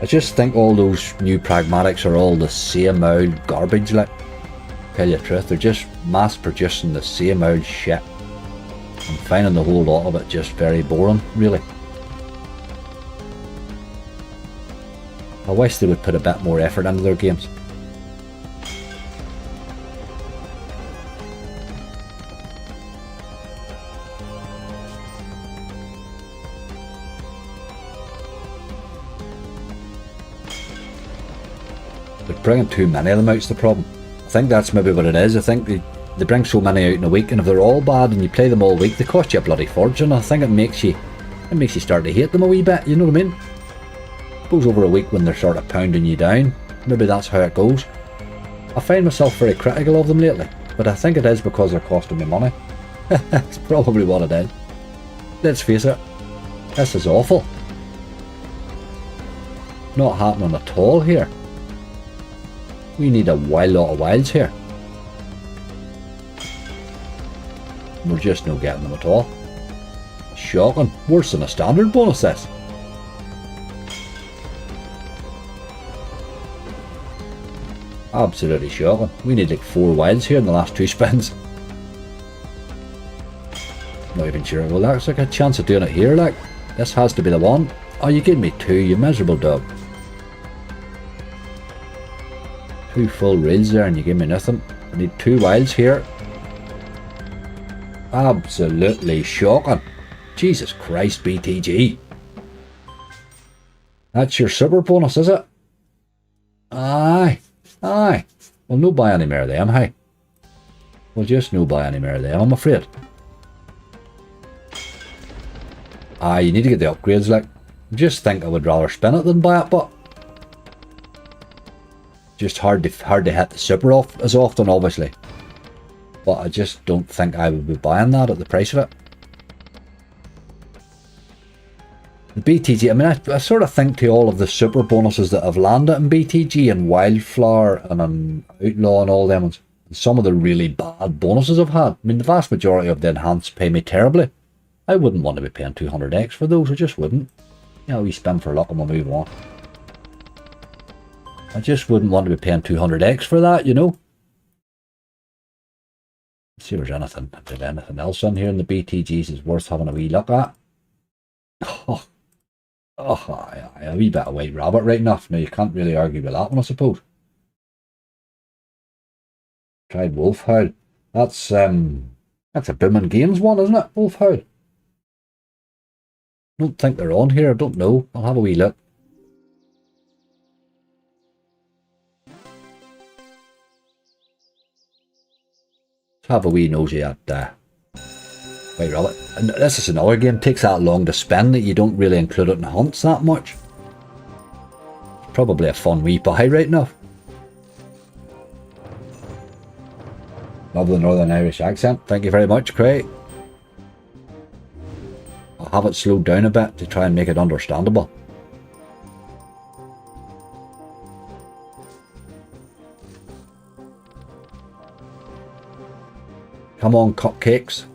I just think all those new pragmatics are all the same old garbage, like. Tell you the truth, they're just mass producing the same old shit. I'm finding the whole lot of it just very boring, really. I wish they would put a bit more effort into their games. They're bringing too many of them out's the problem. I think that's maybe what it is. I think they bring so many out in a week, and if they're all bad and you play them all week, they cost you a bloody fortune. I think it makes you start to hate them a wee bit, you know what I mean? Goes over a week when they're sort of pounding you down. Maybe that's how it goes. I find myself very critical of them lately, but I think it is because they're costing me money. That's probably what it is. Let's face it, this is awful. Not happening at all here. We need a wild lot of wilds here. We're just not getting them at all. Shocking. Worse than a standard bonus, this. Absolutely shocking. We need like 4 wilds here in the last 2 spins. Not even sure. Well, that's like a chance of doing it here, like. This has to be the one. Oh, you gave me 2, you miserable dog. 2 full reels there and you give me nothing. I need 2 wilds here. Absolutely shocking. Jesus Christ, BTG. That's your super bonus, is it? Aye. Aye. Well, no buy any more of them, hey. Well, just no buy any more of them, I'm afraid. Aye, you need to get the upgrades, like. Just think I would rather spin it than buy it, but just hard to hit the super off as often, obviously. But I just don't think I would be buying that at the price of it. The BTG, I mean, I sort of think to all of the super bonuses that have landed in BTG and Wildflower and Outlaw and all them ones, and some of the really bad bonuses I've had. I mean, the vast majority of the enhanced pay me terribly. I wouldn't want to be paying 200x for those, I just wouldn't. You know, we spin for luck and we'll move on. I just wouldn't want to be paying 200x for that, you know. Let's see if there's anything else in here in the BTGs is worth having a wee look at. Aye, a wee bit of White Rabbit right enough. Now you can't really argue with that one, I suppose. Tried Wolfhowl. That's a Booming Games one, isn't it? Wolfhowl. Don't think they're on here, I don't know. I'll have a wee look. Let's have a wee nosy at White Rabbit. And this is another game, takes that long to spin that you don't really include it in hunts that much. It's probably a fun wee buy right enough. Love the Northern Irish accent. Thank you very much, Craig. I'll have it slowed down a bit to try and make it understandable. Come on, cupcakes.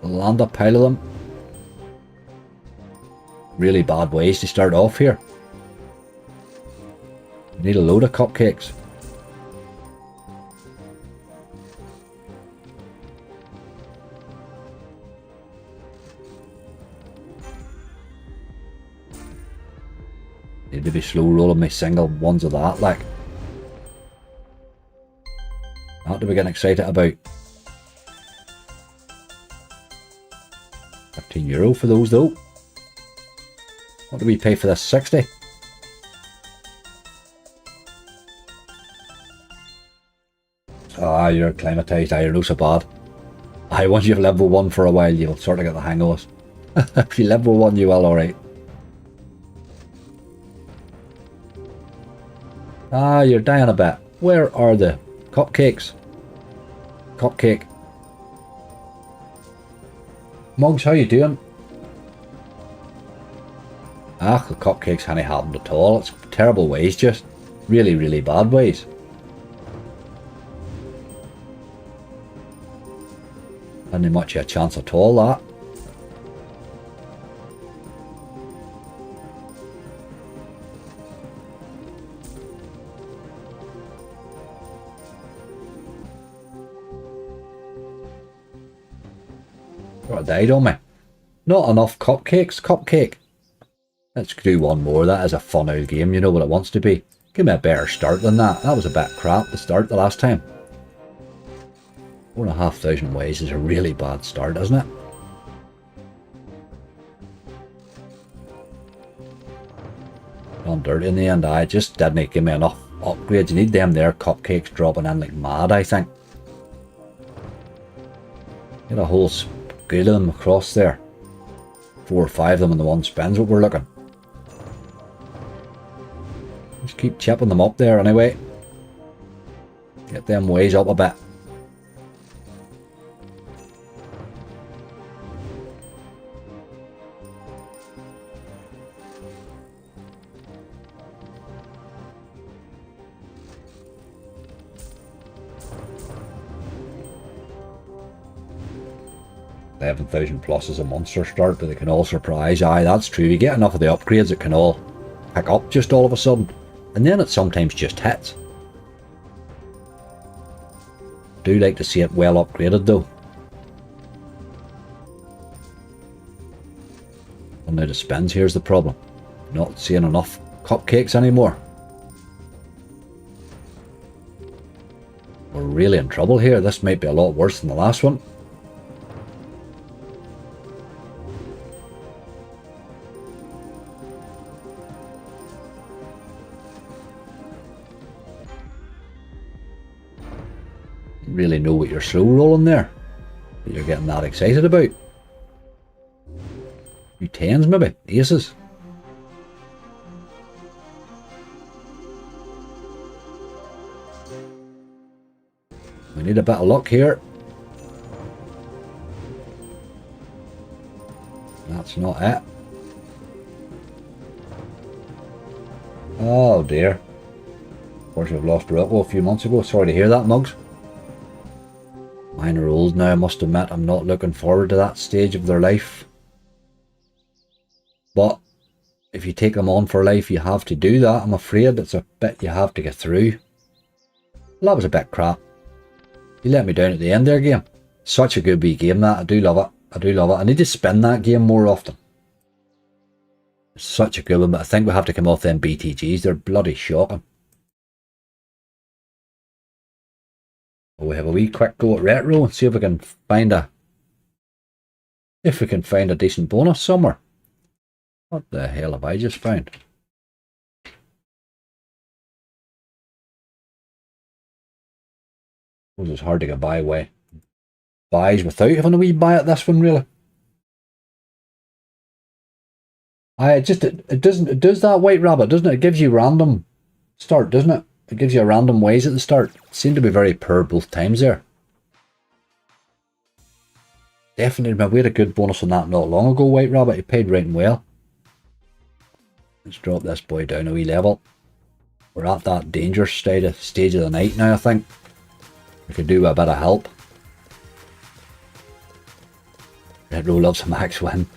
Land a pile of them. Really bad ways to start off here. Need a load of cupcakes. Need to be slow rolling my single ones of that, like. Not to be getting excited about. €15 for those though. What do we pay for this? 60? Ah, you're acclimatised. You're not so bad. Aye, once you've lived with one for a while, you'll sort of get the hang of us. If you live with one, you will, alright. Ah, you're dying a bit. Where are the cupcakes? Cupcake. Mugs, how you doing? Ah, the cupcakes hadn't happened at all. It's terrible ways, just. Really, really bad ways. Hadn't much of a chance at all, that. Sort of died on me. Not enough cupcakes. Cupcake. Let's do one more. That is a fun old game. You know what it wants to be. Give me a better start than that. That was a bit crap to start the last time. 4,500 ways is a really bad start, isn't it? Gone dirty in the end. I just didn't give me enough upgrades. You need them there cupcakes dropping in like mad, I think. Get a whole school of them across there. 4 or 5 of them in the one spin's what we're looking. Just keep chipping them up there anyway. Get them ways up a bit. 11,000 plus is a monster start, but they can all surprise. Aye, that's true. You get enough of the upgrades, it can all pick up just all of a sudden. And then it sometimes just hits. Do like to see it well upgraded though. Well, now the spins, here's the problem. Not seeing enough cupcakes anymore. We're really in trouble here. This might be a lot worse than the last one. Really know what you're slow rolling there that you're getting that excited about. Few tens maybe, aces. We need a bit of luck here. That's not it. Oh dear. Of course we've lost Rocco a few months ago. Sorry to hear that, Mugs. Mine are old now, I must admit. I'm not looking forward to that stage of their life. But if you take them on for life, you have to do that. I'm afraid it's a bit you have to get through. Well, that was a bit crap. You let me down at the end there, game. Such a good wee game that. I do love it. I do love it. I need to spin that game more often. It's such a good one, but I think we have to come off them BTGs. They're bloody shocking. Well, we have a wee quick go at retro and see if we can find a decent bonus somewhere. What the hell have I just found? It was hard to get buys without having a wee buy at this one, really. It does that white rabbit, doesn't it? It gives you random start, doesn't it? It gives you a random ways at the start. It seemed to be very poor both times there. Definitely, we had a good bonus on that not long ago, white rabbit. He paid right and well. Let's drop this boy down a wee level. We're at that dangerous stage of the night now, I think. We could do with a bit of help. Retro loves a max win.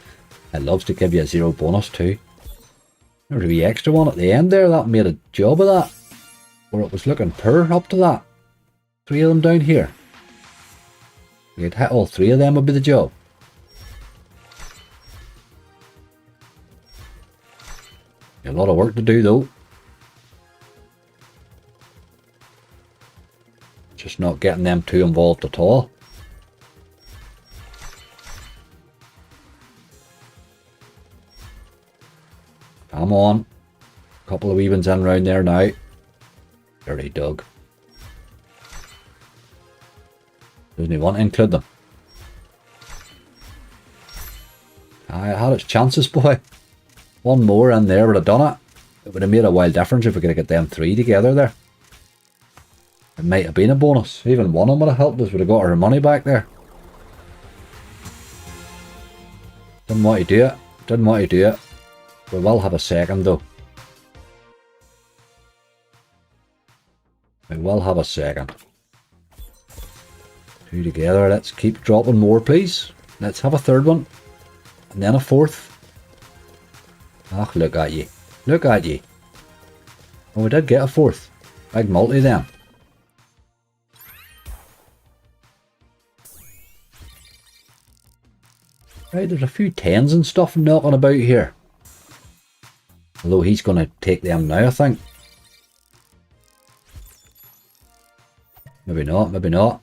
It loves to give you a 0 bonus too. There's a wee extra one at the end there. That made a job of that. Where it was looking poor up to that. 3 of them down here. If you'd hit all 3 of them would be the job. A lot of work to do though. Just not getting them too involved at all. Come on. Couple of wee ones in round there now. Dirty dog. Doesn't he want to include them? I had its chances, boy. One more in there would have done it. It would have made a wild difference if we could have got them 3 together there. It might have been a bonus. Even one of them would have helped us. Would have got our money back there. Didn't want to do it. Didn't want to do it. We will have a second though. We will have a second. 2 together. Let's keep dropping more, please. Let's have a third one. And then a fourth. Ah, look at you. Look at you. Oh, we did get a fourth. Big multi then. Right, there's a few 10s and stuff knocking about here. Although he's going to take them now, I think. Maybe not, maybe not.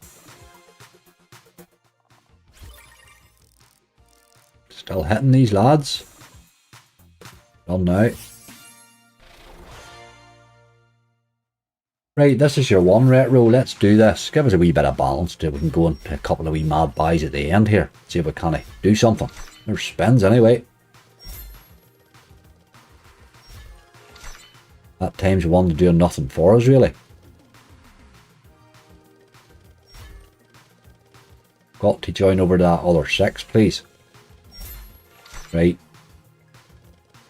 Still hitting these lads. Done now. Right, this is your one retro. Let's do this. Give us a wee bit of balance so we can go into a couple of wee mad buys at the end here. See if we can do something. There's spins anyway. At times one to do nothing for us really. Got to join over to that other 6, please. Right.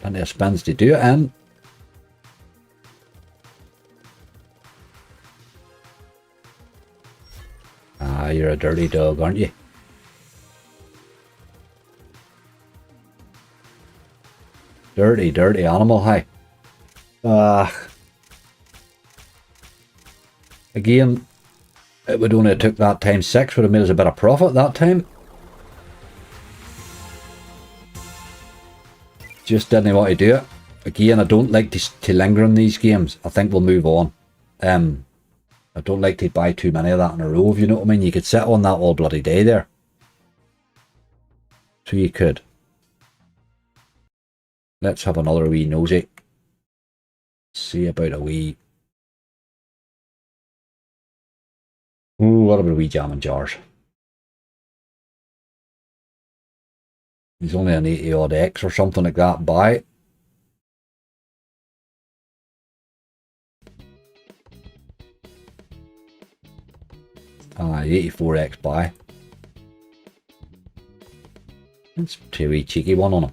Plenty of spins to do it in. Ah, you're a dirty dog, aren't you? Dirty, dirty animal, hey. Again, it would only have took that times 6, would have made us a bit of profit that time. Just didn't want to do it. Again, I don't like to linger in these games. I think we'll move on. I don't like to buy too many of that in a row, if you know what I mean. You could sit on that all bloody day there. So you could. Let's have another wee nosy. See about a wee... Ooh, what about a wee jam and jars? He's only an 80 odd X or something like that. Buy. Aye, 84X buy. Let's do a wee cheeky one on him.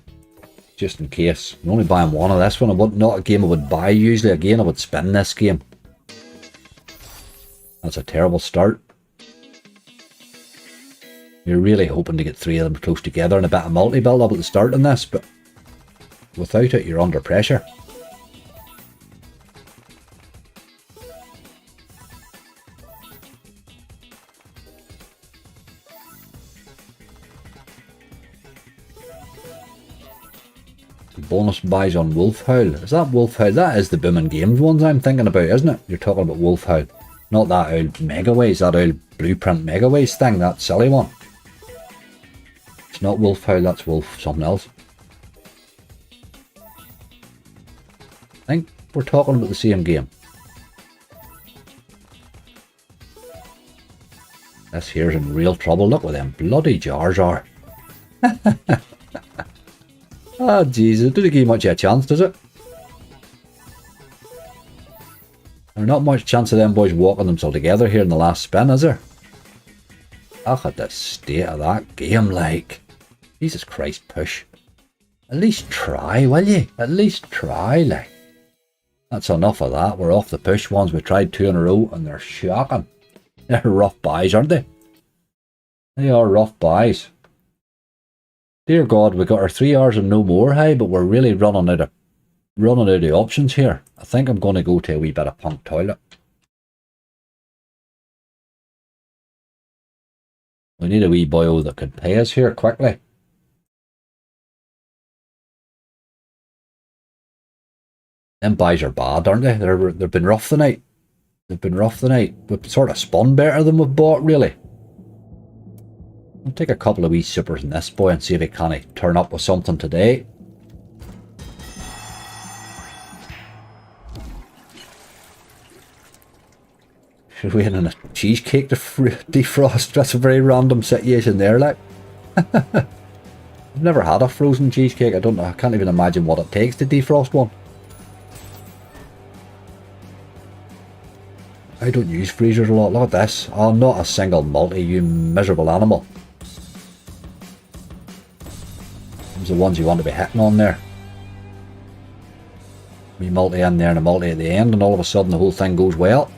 Just in case. I'm only buying one of this one. I would not a game I would buy usually. Again, I would spin this game. That's a terrible start. You're really hoping to get 3 of them close together and a bit of multi-build up at the start in this, but without it, you're under pressure. Bonus buys on Wolf Howl. Is that Wolf Howl? That is the Booming Games ones I'm thinking about, isn't it? You're talking about Wolf Howl. Not that old Megaways, that old Blueprint Megaways thing, that silly one. It's not Wolf Howl, that's Wolf something else. I think we're talking about the same game. This here's in real trouble. Look what them bloody jars are. Oh Jesus, it didn't give much of a chance, does it? There's not much chance of them boys walking themselves together here in the last spin, is there? Look at the state of that game, like. Jesus Christ, push. At least try, will you? At least try, like. That's enough of that. We're off the push ones. We tried 2 in a row and they're shocking. They're rough buys, aren't they? They are rough buys. Dear God, we got our 3 hours and no more, hey, but we're really running out of options here. I think I'm going to go to a wee bit of punk toilet. We need a wee boyo that could pay us here quickly. Them buys are bad, aren't they? They've been rough tonight. They've been rough tonight. We've sort of spun better than we've bought, really. I'll take a couple of wee supers in this boy and see if he can turn up with something today. Should we in a cheesecake to defrost? That's a very random situation there, like. I've never had a frozen cheesecake. I don't know. I can't even imagine what it takes to defrost one. I don't use freezers a lot. Look at this. Oh, not a single multi, you miserable animal. Those are the ones you want to be hitting on there. We multi in there and a multi at the end, and all of a sudden the whole thing goes well.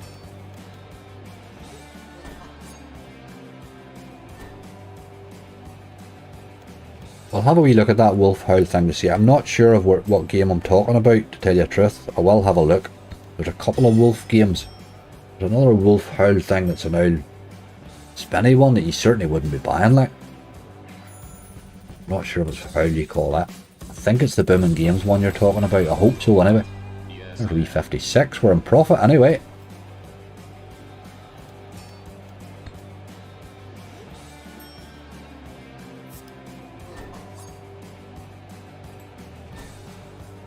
I'll have a wee look at that Wolf Howl thing to see. I'm not sure of what game I'm talking about, to tell you the truth. I will have a look. There's a couple of Wolf games. There's another Wolf Howl thing that's an old spinny one that you certainly wouldn't be buying, like. I'm not sure if it's how you call that. I think it's the Booming Games one you're talking about. I hope so, anyway. There's a wee 56. We're in profit, anyway.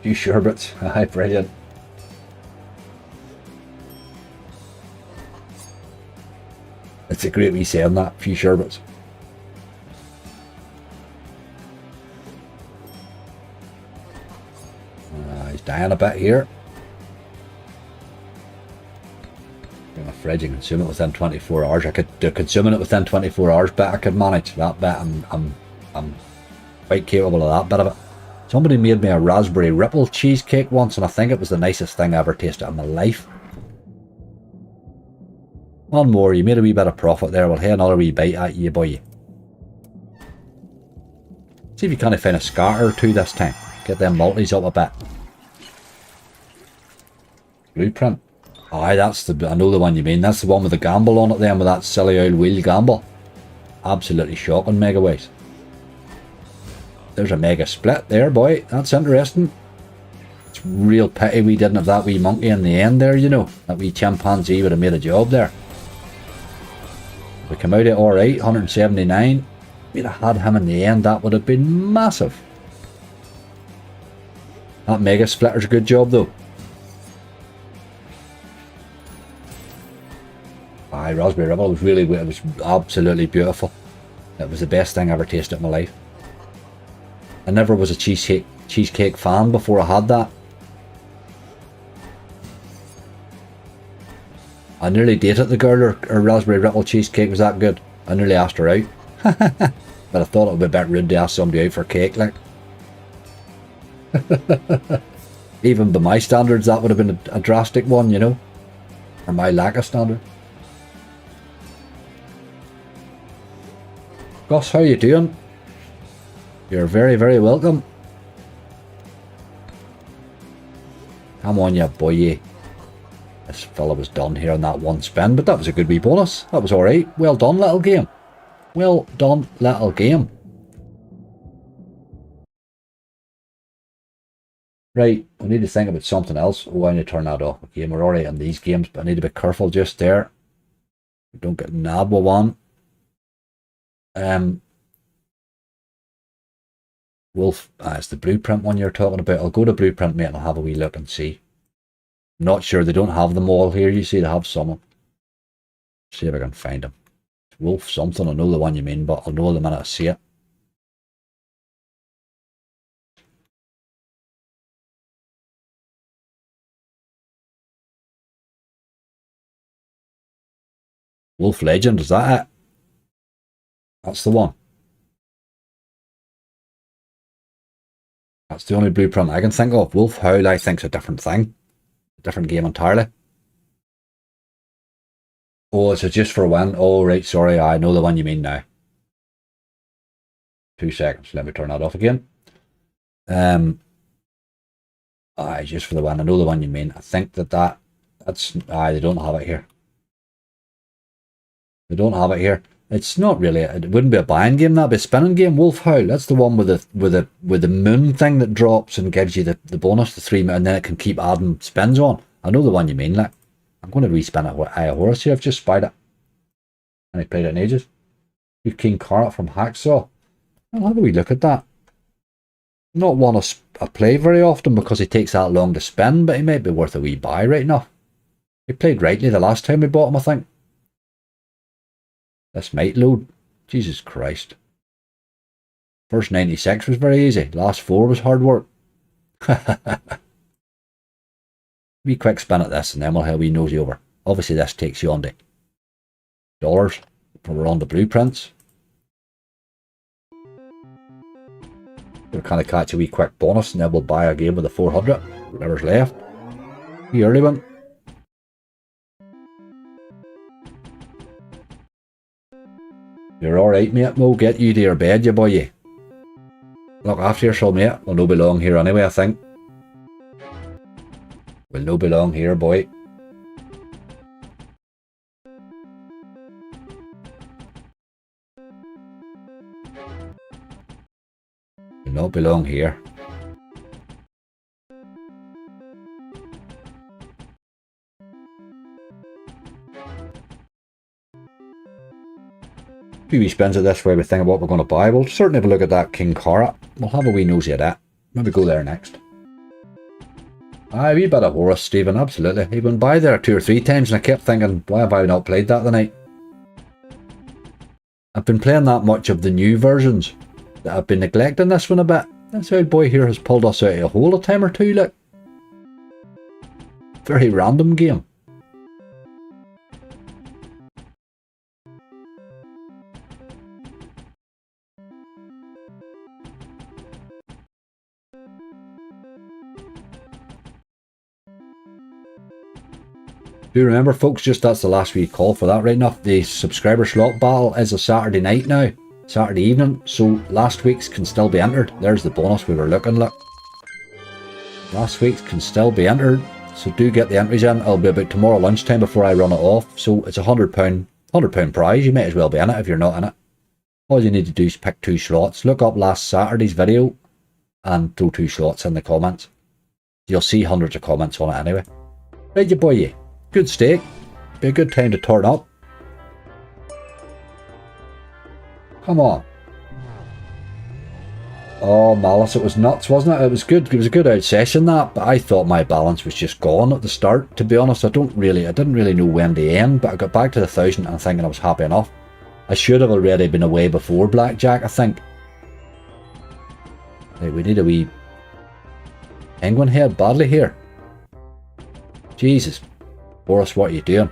Few sherbets. Aye, brilliant. It's a great wee saying that, few sherbets. He's dying a bit here. In a fridge and consume it within 24 hours. I could do consuming it within 24 hours, but I could manage that bit. I'm quite capable of that bit of it. Somebody made me a raspberry ripple cheesecake once, and I think it was the nicest thing I ever tasted in my life. One more, you made a wee bit of profit there. We'll have another wee bite at you, boy. See if you can't find a scatter or two this time. Get them multis up a bit. Blueprint. Aye, that's the... I know the one you mean. That's the one with the gamble on it then, with that silly old wheel gamble. Absolutely shocking, mega ways. There's a mega split there, boy. That's interesting. It's real pity we didn't have that wee monkey in the end there, you know. That wee chimpanzee would have made a job there. We come out at alright, 179. We'd have had him in the end, that would have been massive. That mega splitter's a good job though. Aye, Raspberry Ribble was really, it was absolutely beautiful. It was the best thing I ever tasted in my life. I never was a cheesecake fan before I had that. I nearly dated the girl, her Raspberry Ripple cheesecake was that good. I nearly asked her out. But I thought it would be a bit rude to ask somebody out for cake, like. Even by my standards, that would have been a drastic one, you know. Or my lack of standard. Gus, how you doing? You're very, very welcome. Come on, you boy. This fella was done here on that one spin, but that was a good wee bonus. That was alright. Well done, little game. Well done, little game. Right, we need to think about something else. Oh, I need to turn that off. Okay, we're already in these games, but I need to be careful just there. Don't get nabbed with one. Wolf, it's the Blueprint one you're talking about. I'll go to Blueprint, mate, and I'll have a wee look and see. Not sure, they don't have them all here. You see, they have some. See if I can find them. Wolf something, I know the one you mean, but I'll know the minute I see it. Wolf Legend, is that it? That's the one. That's the only Blueprint I can think of. Wolf Howl, I think's a different thing. A different game entirely. Oh, is it just for a win? Oh, right, sorry, I know the one you mean now. 2 seconds, let me turn that off again. Aye, just for the win, I know the one you mean. I think that's, aye, they don't have it here. They don't have it here. It's not really, it wouldn't be a buying game, that'd be a spinning game. Wolf Howl, that's the one with the moon thing that drops and gives you the bonus, the 3, and then it can keep adding spins on. I know the one you mean, like. I'm going to respin it with Eye of Horus here. I've just spied it. And I played it in ages. You've King Carrot from Hacksaw. I'll have a wee look at that. Not one I play very often because he takes that long to spin, but he might be worth a wee buy right now. He played rightly the last time we bought him, I think. This might load. Jesus Christ. First 96 was very easy. Last 4 was hard work. Wee quick spin at this and then we'll have a wee nosy over. Obviously this takes you on to dollars, but we're on the blueprints. We'll kind of catch a wee quick bonus and then we'll buy a game with a 400, whatever's left. Wee early one. You're alright, mate. We'll get you to your bed, you boy. Look after yourself, mate. We'll no be long here anyway, I think. We'll no be long here, boy. We'll not be long here. Few wee spins at this way we think of what we're going to buy. We'll certainly have a look at that King Carrot. We'll have a wee nosy at that. Maybe go there next. Aye, a wee bit of Horus, Stephen, absolutely. He went by there 2 or 3 times and I kept thinking, why have I not played that tonight? I've been playing that much of the new versions that I've been neglecting this one a bit. This old boy here has pulled us out of a hole a time or two, look. Very random game. Do remember, folks, just that's the last wee call for that right now. The subscriber slot battle is a Saturday night now, Saturday evening, so last week's can still be entered. There's the bonus we were looking at. Last week's can still be entered, so do get the entries in. It'll be about tomorrow lunchtime before I run it off. So it's £100 prize. You may as well be in it if you're not in it. All you need to do is pick 2 slots. Look up last Saturday's video and throw 2 slots in the comments. You'll see hundreds of comments on it anyway. Right, you boy, you. Good steak. Be a good time to turn up. Come on. Oh, Malice, it was nuts, wasn't it? It was good. It was a good out session, that, but I thought my balance was just gone at the start. To be honest, I didn't really know when to end, but I got back to the 1,000 and thinking I was happy enough. I should have already been away before Blackjack, I think. Right, we need a wee penguin head badly here. Jesus. Boris, what are you doing?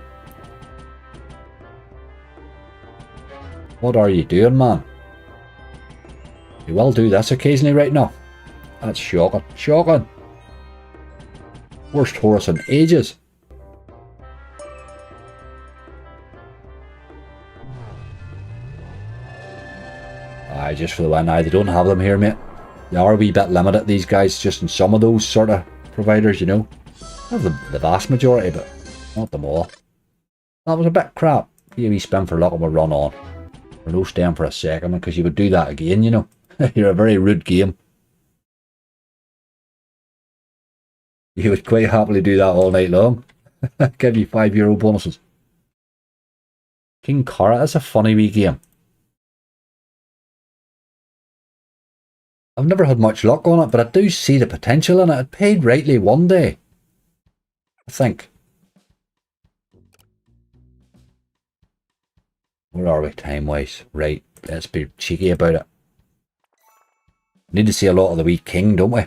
What are you doing, man? You will do this occasionally right now. That's shocking. Shocking. Worst horse in ages. Aye, just for the win. Aye, they don't have them here, mate. They are a wee bit limited, these guys, just in some of those sort of providers, you know. They have the vast majority, but not them all. That was a bit crap. You wee spin for luck and we'll run on. We're no staying for a second, because you would do that again, you know. You're a very rude game. You would quite happily do that all night long. Give you €5 bonuses. King Cara is a funny wee game. I've never had much luck on it, but I do see the potential in it. It paid rightly one day, I think. Where are we time-wise? Right, let's be cheeky about it. Need to see a lot of the wee king, don't we?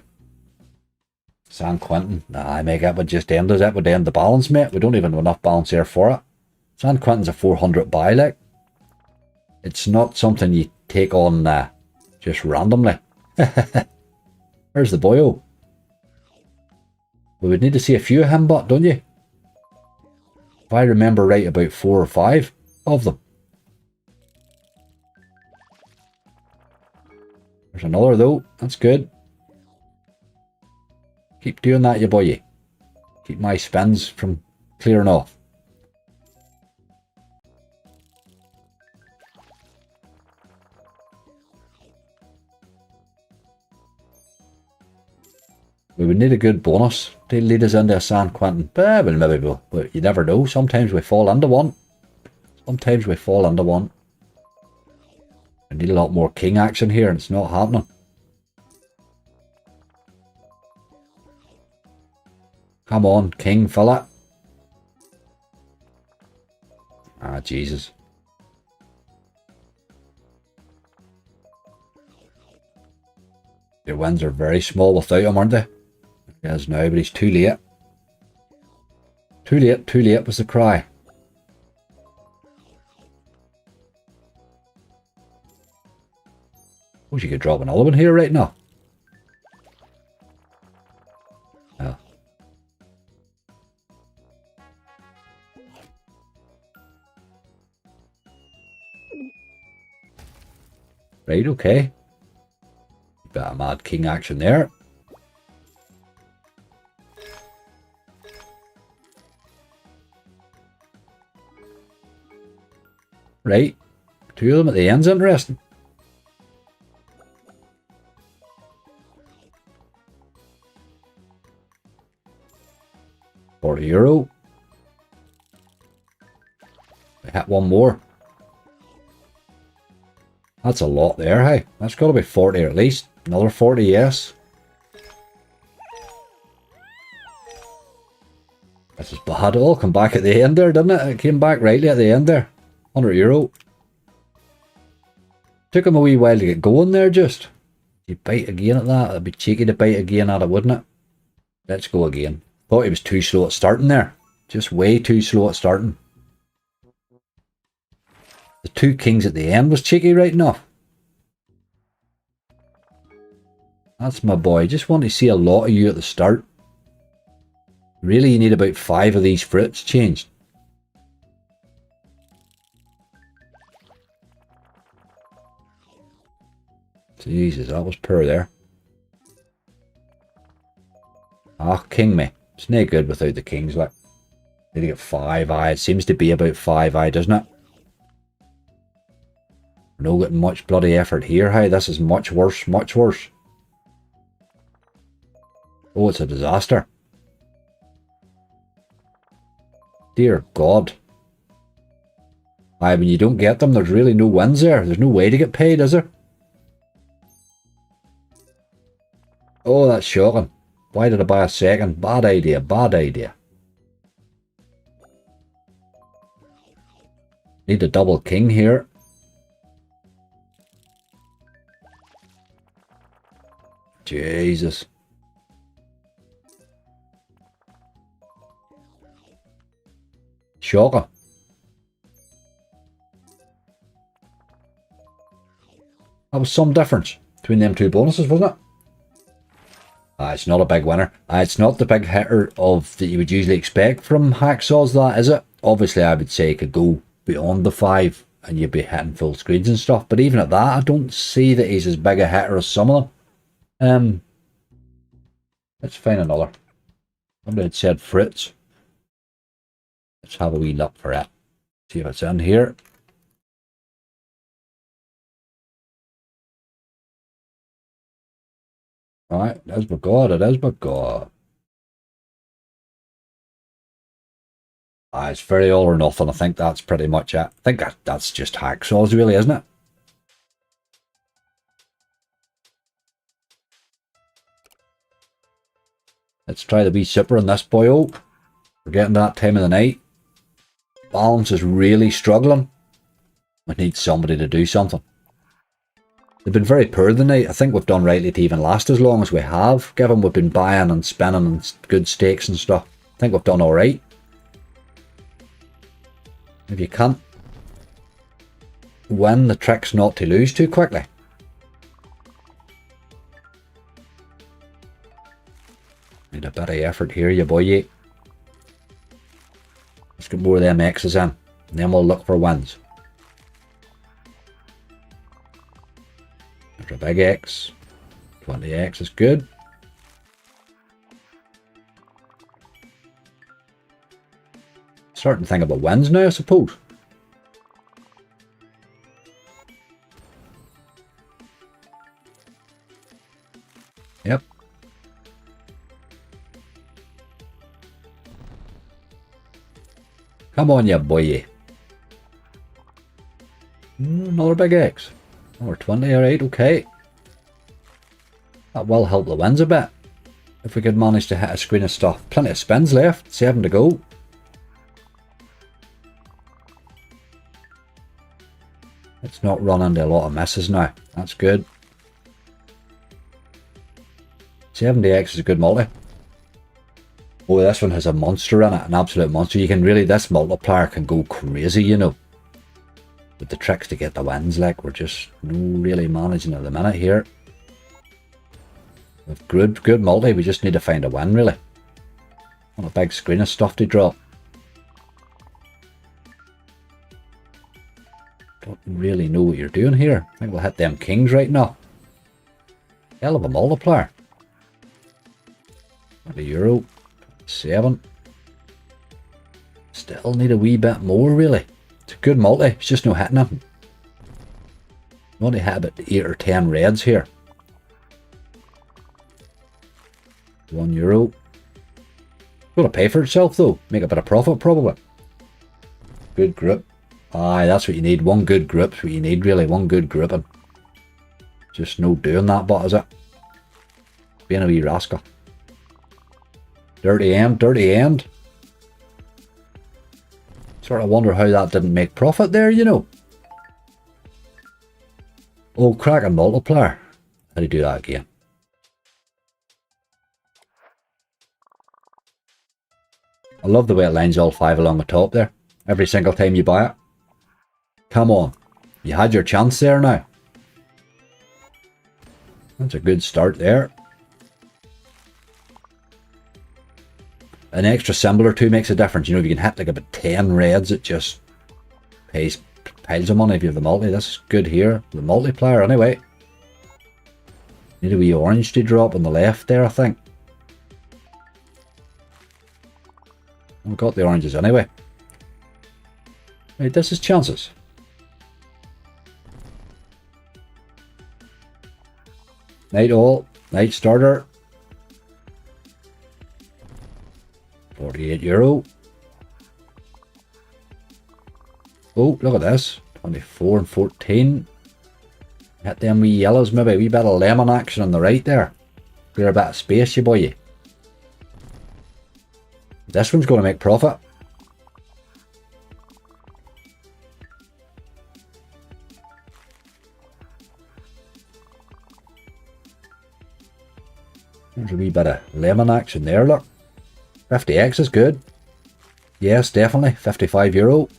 San Quentin. Nah, I make it would just end us. It would end the balance, mate. We don't even have enough balance here for it. San Quentin's a 400 buy, like. It's not something you take on just randomly. Where's the boyo? We would need to see a few of him, but don't you? If I remember right, about 4 or 5 of them. There's another though. That's good. Keep doing that, you boy. Keep my spins from clearing off. We would need a good bonus to lead us into a San Quentin. But you never know. Sometimes we fall into one. Sometimes we fall into one. I need a lot more king action here, and it's not happening. Come on, king, fill it. Ah, Jesus. Your wins are very small without him, aren't they? He is now, but he's too late. Too late was the cry. Suppose you could drop another one here right now. Oh. Right, okay. Bit of mad king action there. Right. 2 of them at the end's interesting. €40. I hit one more. That's a lot there, hey. That's got to be 40 at least. Another 40, yes. This is bad. It all come back at the end there, didn't it? It came back rightly at the end there. €100. Took him a wee while to get going there, just. You bite again at that? It'd be cheeky to bite again at it, wouldn't it? Let's go again. Thought he was too slow at starting there. Just way too slow at starting. The 2 kings at the end was cheeky right enough. That's my boy. Just want to see a lot of you at the start. Really, you need about 5 of these fruits changed. Jesus, that was poor there. Ah, king me. It's no good without the kings, like. Need to get 5 eye. It seems to be about 5 eye, doesn't it? We're not getting much bloody effort here, hey. This is much worse, much worse. Oh, it's a disaster. Dear God. Aye, when you don't get them, there's really no wins there. There's no way to get paid, is there? Oh, that's shocking. Why did I buy a second? Bad idea, bad idea. Need a double king here. Jesus. Shocking. That was some difference between them two bonuses, wasn't it? It's not a big winner. It's not the big hitter that you would usually expect from hacksaws, that is it? Obviously, I would say it could go beyond the 5 and you'd be hitting full screens and stuff. But even at that, I don't see that he's as big a hitter as some of them. Let's find another. Somebody had said Fritz. Let's have a wee look for it. See if it's in here. Alright, it is my God, it is my God. It's very all or nothing. I think that's pretty much it. I think that's just hacksaws, really, isn't it? Let's try the wee super on this boy. Oh, we're getting to that time of the night. Balance is really struggling. We need somebody to do something. They've been very poor tonight. I think we've done rightly to even last as long as we have, given we've been buying and spinning and good stakes and stuff. I think we've done alright. If you can't win, the trick's not to lose too quickly. Need a bit of effort here, you boy. Let's get more of them X's in, and then we'll look for wins. There's a big X. 20X is good. Starting to think about wins now, I suppose. Yep. Come on, you boy. Another big X. Or 20, alright, okay. That will help the wins a bit. If we could manage to hit a screen of stuff. Plenty of spins left, 7 to go. It's not run into a lot of misses now. That's good. 70X is a good multi. Oh, this one has a monster in it, an absolute monster. You can really, this multiplier can go crazy, you know. With the tricks to get the wins, like, we're just no really managing at the minute here. With good multi, we just need to find a win, really. On a big screen of stuff to drop. Don't really know what you're doing here. I think we'll hit them kings right now. Hell of a multiplier. €20. 7. Still need a wee bit more, really. It's a good multi, it's just no hitting him. We only hit about 8 or 10 reds here. €1. Gonna pay for itself though, make a bit of profit probably. Good grip. Aye, that's what you need. One good grip's what you need, really. One good gripping. Just no doing that, but is it? Being a wee rascal. Dirty end, dirty end. Sort of wonder how that didn't make profit there, you know. Oh, cracking multiplier. How do you do that again? I love the way it lines all 5 along the top there. Every single time you buy it. Come on. You had your chance there now. That's a good start there. An extra symbol or two makes a difference. You know, if you can hit like about 10 reds, it just pays piles of money if you have the multi. This is good here. The multiplier, anyway. Need a wee orange to drop on the left there, I think. We've got the oranges anyway. Right, this is chances. Night all, night starter. €48. Oh, look at this. 24 and 14. Hit them wee yellows maybe. A wee bit of lemon action on the right there. Clear a bit of space, you boy. This one's going to make profit. There's a wee bit of lemon action there, look. 50x is good. Yes, definitely. €55.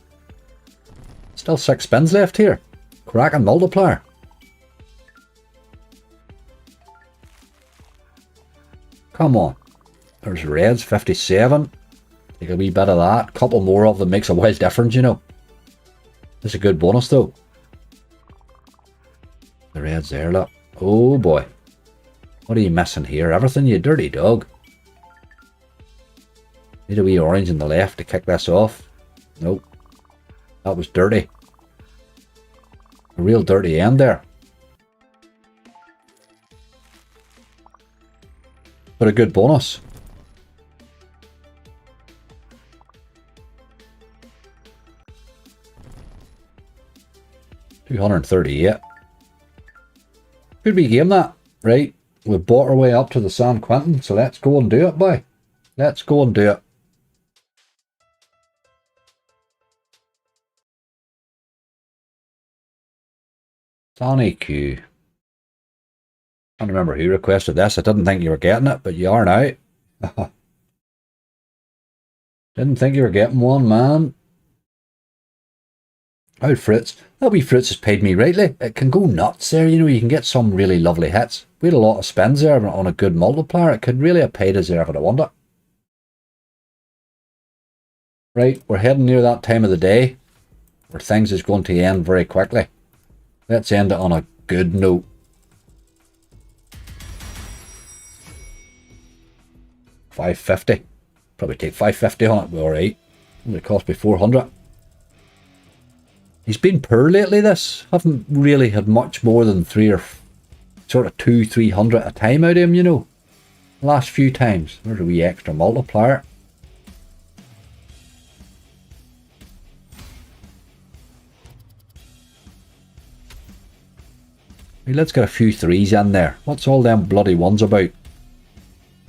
Still 6 spins left here. Cracking multiplier. Come on. There's reds, 57. Take a wee bit of that. Couple more of them makes a wild difference, you know. This is a good bonus though. The reds there, look. Oh boy. What are you missing here? Everything, you dirty dog. Need a wee orange on the left to kick this off. Nope. That was dirty. A real dirty end there. But a good bonus. $238. Could be game that, right? We've bought our way up to the San Quentin, so let's go and do it, boy. Let's go and do it. Sonny Q. I can't remember who requested this. I didn't think you were getting it, but you are now. Didn't think you were getting one, man. Out Fritz. That wee Fritz has paid me rightly. It can go nuts there, you know. You can get some really lovely hits. We had a lot of spins there on a good multiplier. It could really have paid us there if I'd have won it. Right, we're heading near that time of the day where things is going to end very quickly. Let's end it on a good note. $5.50. Probably take $5.50 on it. We're alright. Only cost me $400. He's been poor lately, this. Haven't really had much more than sort of 200-300 a time out of him, you know. Last few times. There's a wee extra multiplier. Hey, let's get a few threes in there. What's all them bloody ones about?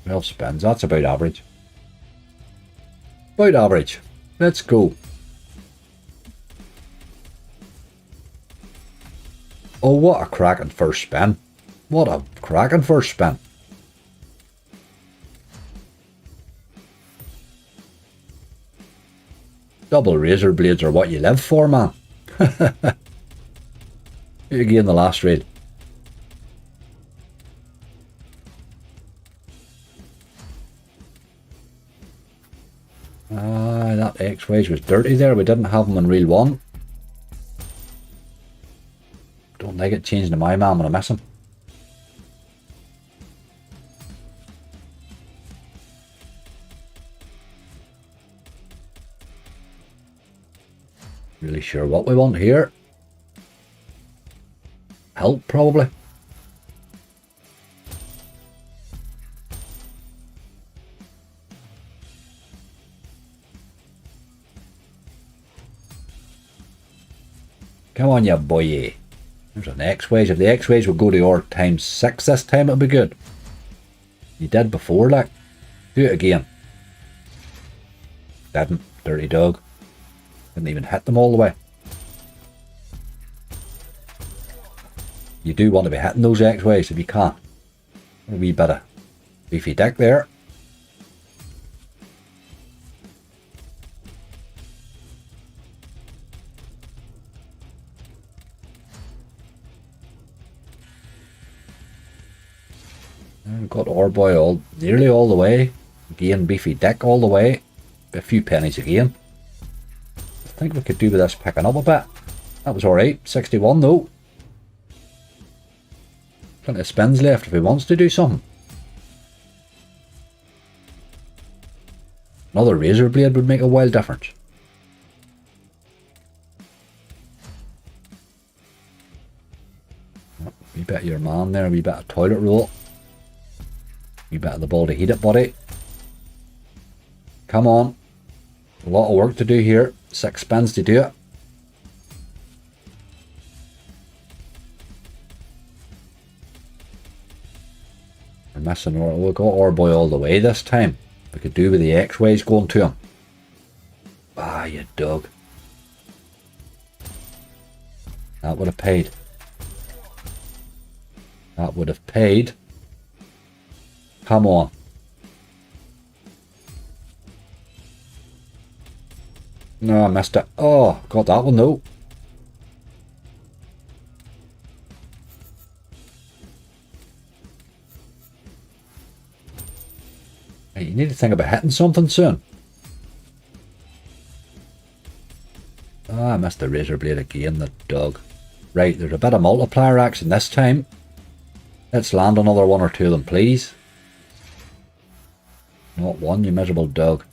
12 spins. That's about average. About average. Let's go. Oh, what a cracking first spin. What a cracking first spin. Double razor blades are what you live for, man. Again, the last raid. That X-Ways was dirty there. We didn't have them in reel 1. Don't like it changing to my man when I miss him. Really sure what we want here. Help, probably. Come on, you boy. There's an X-Ways. If the X-Ways would go to R times 6 this time, it'll be good. You did before, like. Do it again. Didn't. Dirty dog. Didn't even hit them all the way. You do want to be hitting those X-Ways if you can. A wee bit of beefy dick there. We've got Orboy nearly all the way. Again, beefy dick all the way. A few pennies again. I think we could do with this picking up a bit. That was alright. 61 though. Plenty of spins left if he wants to do something. Another razor blade would make a wild difference. Wee bit of your man there, wee bit of toilet roll. Wee bit of the ball to heat it, buddy. Come on. A lot of work to do here. 6 spins to do it. We're missing ore. We'll go ore boy all the way this time. We could do with the X-ways going to him. Ah, you dog. That would have paid. That would have paid. Come on. No, I missed it. Oh, got that one though. Hey, you need to think about hitting something soon. Ah, I missed the razor blade again, the dog. Right, there's a bit of multiplier action this time. Let's land another 1 or 2 of them, please. Not one, you miserable dog.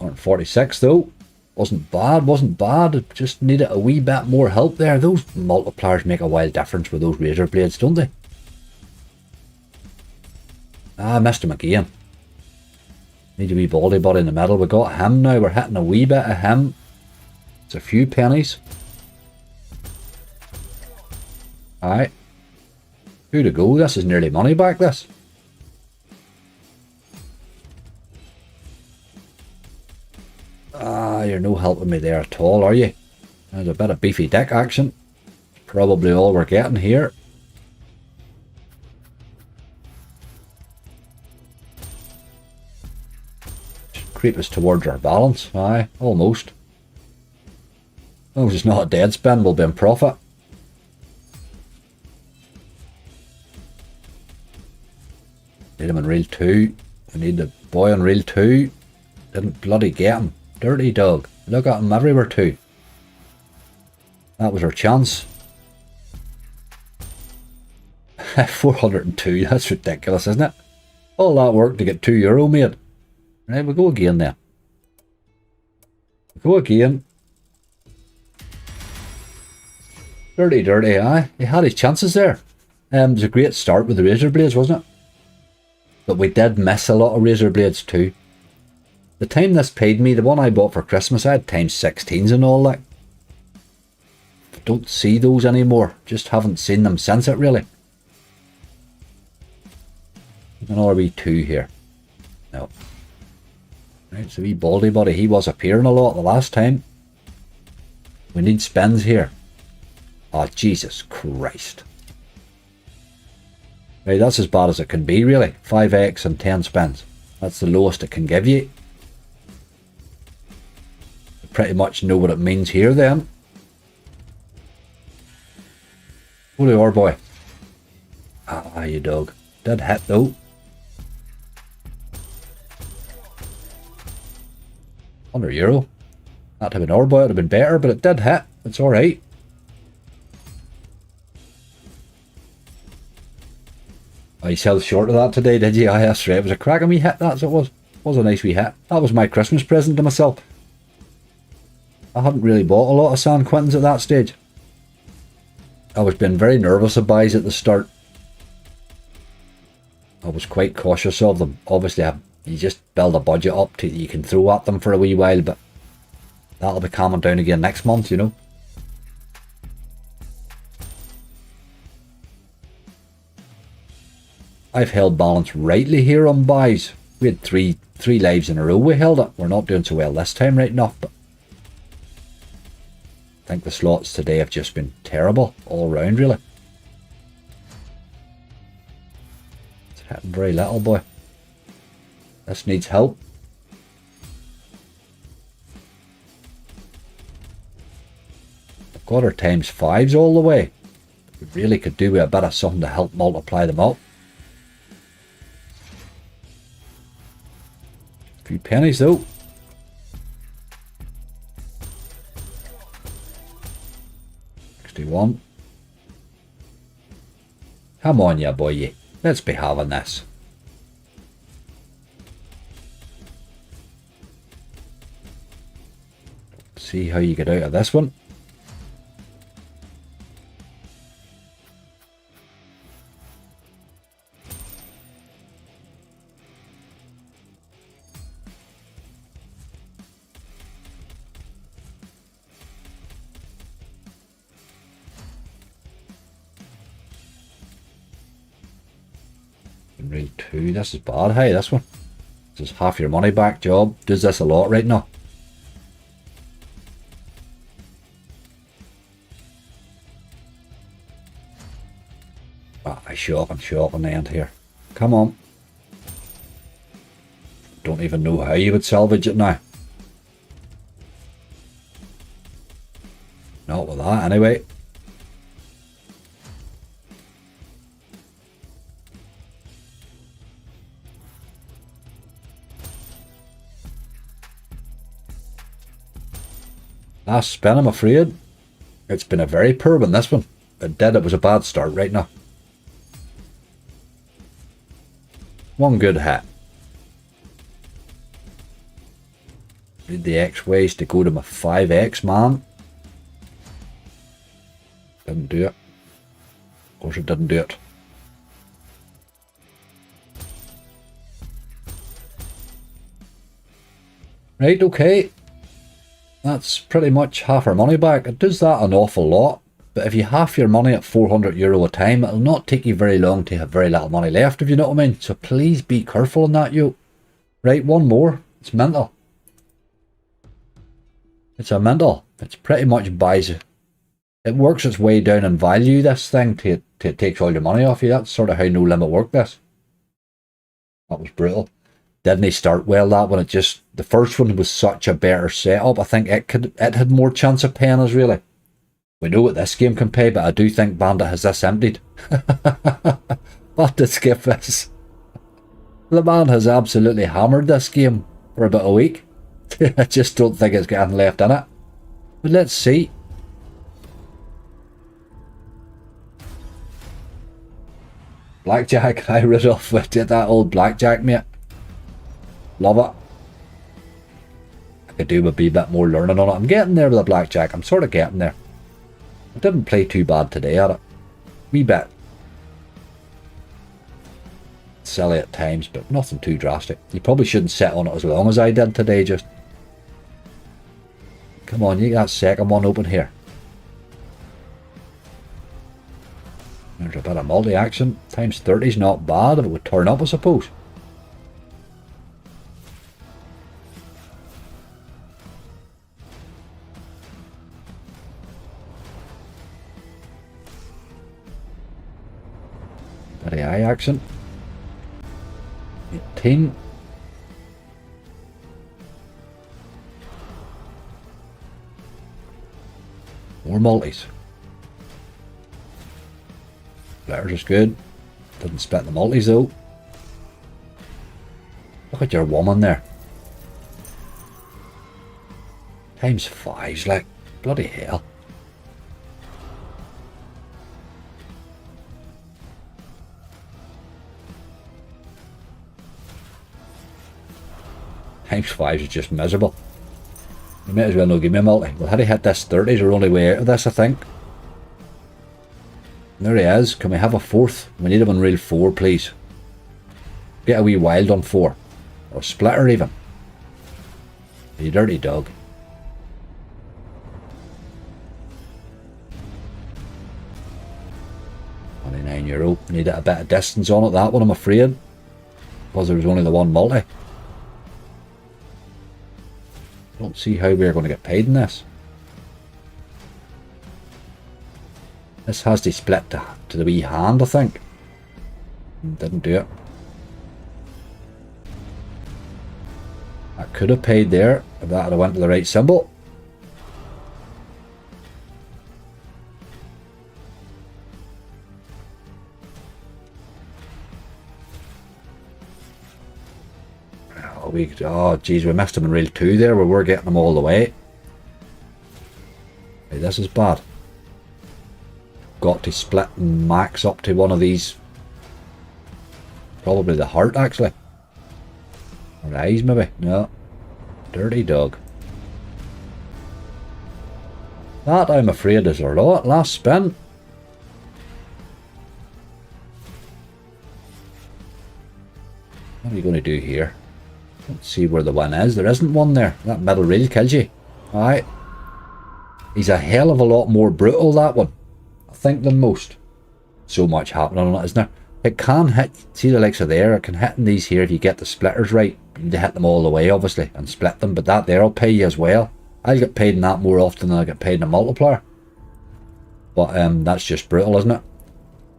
On 46 though. Wasn't bad. It just needed a wee bit more help there. Those multipliers make a wild difference with those razor blades, don't they? Ah, I missed him again. Need a wee baldy body in the middle. We got him now. We're hitting a wee bit of him. It's a few pennies. Alright. 2 to go. This is nearly money back, this. Ah, you're no helping me there at all, are you? There's a bit of beefy dick action. Probably all we're getting here. Creep us towards our balance. Aye, almost. As long as it's not a dead spin, we'll be in profit. Need him in reel 2. We need the boy on reel 2. Didn't bloody get him. Dirty dog. Look at him everywhere too. That was our chance. 402, that's ridiculous, isn't it? All that work to get €2, mate. Right, we'll go again then. We'll go again. Dirty, aye. He had his chances there. It was a great start with the razor blades, wasn't it? But we did miss a lot of razor blades too. The time this paid me, the one I bought for Christmas, I had times 16s and all that. Don't see those anymore. Just haven't seen them since it, really. Another wee 2 here. No. Right, so wee baldy body, he was appearing a lot the last time. We need spins here. Oh, Jesus Christ. Right, that's as bad as it can be, really. 5x and 10 spins. That's the lowest it can give you. Pretty much know what it means here then. Holy ore boy. Ah, you dog. Did hit though. €100. That'd have been ore boy, it would have been better, but it did hit. It's alright. Oh, you fell short of that today, did you? Aye, that's right. It was a cracking wee hit, that's what it was. It was a nice wee hit. That was my Christmas present to myself. I hadn't really bought a lot of San Quentins at that stage. I was being very nervous of buys at the start. I was quite cautious of them. Obviously, you just build a budget up to you can throw at them for a wee while, but that'll be calming down again next month, you know. I've held balance rightly here on buys. We had three lives in a row we held it. We're not doing so well this time right enough, but I think the slots today have just been terrible all round, really. It's hitting very little, boy. This needs help. I've got our times 5s all the way. We really could do with a bit of something to help multiply them up. A few pennies though. 61. Come on, ya boy. Let's be having this. See how you get out of this one. Reel 2, this is bad. Hey, this one. This is half your money back job. Does this a lot right now. Ah, shocking end here. Come on. Don't even know how you would salvage it now. Not with that anyway. Last spin, I'm afraid. It's been a very poor one, this one. It was a bad start right now. One good hit. Need the X ways to go to my 5x, man. Didn't do it. Of course it didn't do it. Right, okay. That's pretty much half our money back. It does that an awful lot. But if you half your money at €400 a time, it'll not take you very long to have very little money left, if you know what I mean. So please be careful on that, you. Right, one more. It's mental. It's a mental. It's pretty much buys it. It works its way down in value, this thing, till it takes all your money off you. That's sort of how No Limit worked this. That was brutal. Didn't he start well, that one? The first one was such a better setup. I think it had more chance of paying us, really. We know what this game can pay, but I do think Bandit has this emptied. What to skip this? The man has absolutely hammered this game for about a week. I just don't think it's got anything left in it. But let's see. Blackjack, I rid off with that old blackjack, mate. Love it. I could do a wee bit more learning on it. I'm getting there with the blackjack. I'm sort of getting there. I didn't play too bad today at it. Wee bit silly at times, but nothing too drastic. You probably shouldn't sit on it as long as I did today, just. Come on, you got that second one open here. There's a bit of multi-action. Times 30's not bad if it would turn up, I suppose. Bit of eye action. 18. More multis. Letters is good. Didn't spit the multis though. Look at your woman there. Times 5's like, bloody hell. Times 5's is just miserable. You might as well not give me a multi. Well, had he hit this 30's, we're only way out of this, I think. There he is. Can we have a fourth? We need him on reel 4, please. Get a wee wild on 4. Or a splitter even. You dirty dog. €29. Needed a bit of distance on it, that one, I'm afraid. Because there was only the one multi. Don't see how we're going to get paid in this. This has to split to the wee hand, I think. Didn't do it. I could have paid there if that had went to the right symbol. Oh geez, we missed him in reel 2 there, where we're getting them all the way. Hey, this is bad. got to split and max up to one of these. Probably the heart, actually. Or eyes, maybe. No. Dirty dog. That, I'm afraid, is our lot. Last spin. What are you going to do here? Let's see where the win is. There isn't one there. That middle reel kills you. Alright. He's a hell of a lot more brutal, that one, I think, than most. So much happening on it, isn't there? It can hit, see the likes of there, it can hit in these here if you get the splitters right. You need to hit them all the way, obviously, and split them, but that there will pay you as well. I'll get paid in that more often than I get paid in a multiplier. But that's just brutal, isn't it?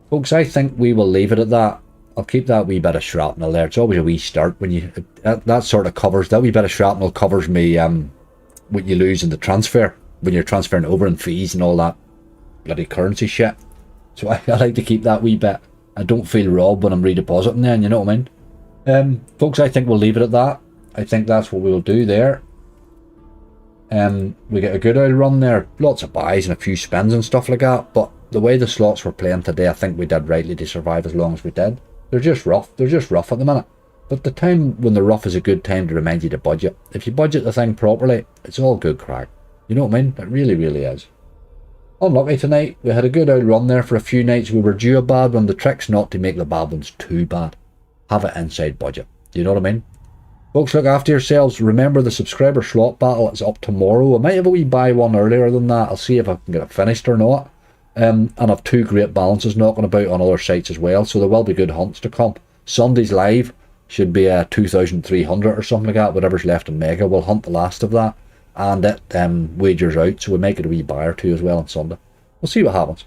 Folks, I think we will leave it at that. I'll keep that wee bit of shrapnel there. It's always a wee start when you... That sort of covers... That wee bit of shrapnel covers me what you lose in the transfer. When you're transferring over in fees and all that bloody currency shit. So I like to keep that wee bit. I don't feel robbed when I'm redepositing there, you know what I mean? Folks, I think we'll leave it at that. I think that's what we'll do there. We get a good oil run there. Lots of buys and a few spins and stuff like that. But the way the slots were playing today, I think we did rightly to survive as long as we did. They're just rough. They're just rough at the minute. But the time when they're rough is a good time to remind you to budget. If you budget the thing properly, it's all good crack. You know what I mean? It really, really is. Unlucky tonight. We had a good old run there for a few nights. We were due a bad one. The trick's not to make the bad ones too bad. Have it inside budget. You know what I mean? Folks, look after yourselves. Remember the subscriber slot battle is up tomorrow. I might have a wee buy one earlier than that. I'll see if I can get it finished or not. And I've two great balances knocking about on other sites as well. So there will be good hunts to come. Sunday's live should be 2,300 or something like that. Whatever's left in Mega, we'll hunt the last of that. And it wagers out, so we make it a wee buy or two as well on Sunday. We'll see what happens.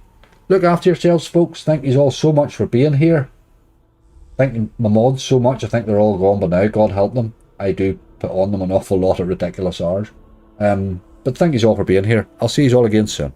Look after yourselves, folks. Thank you all so much for being here. Thank my mods so much. I think they're all gone by now. God help them. I do put on them an awful lot of ridiculous hours. But thank you all for being here. I'll see you all again soon.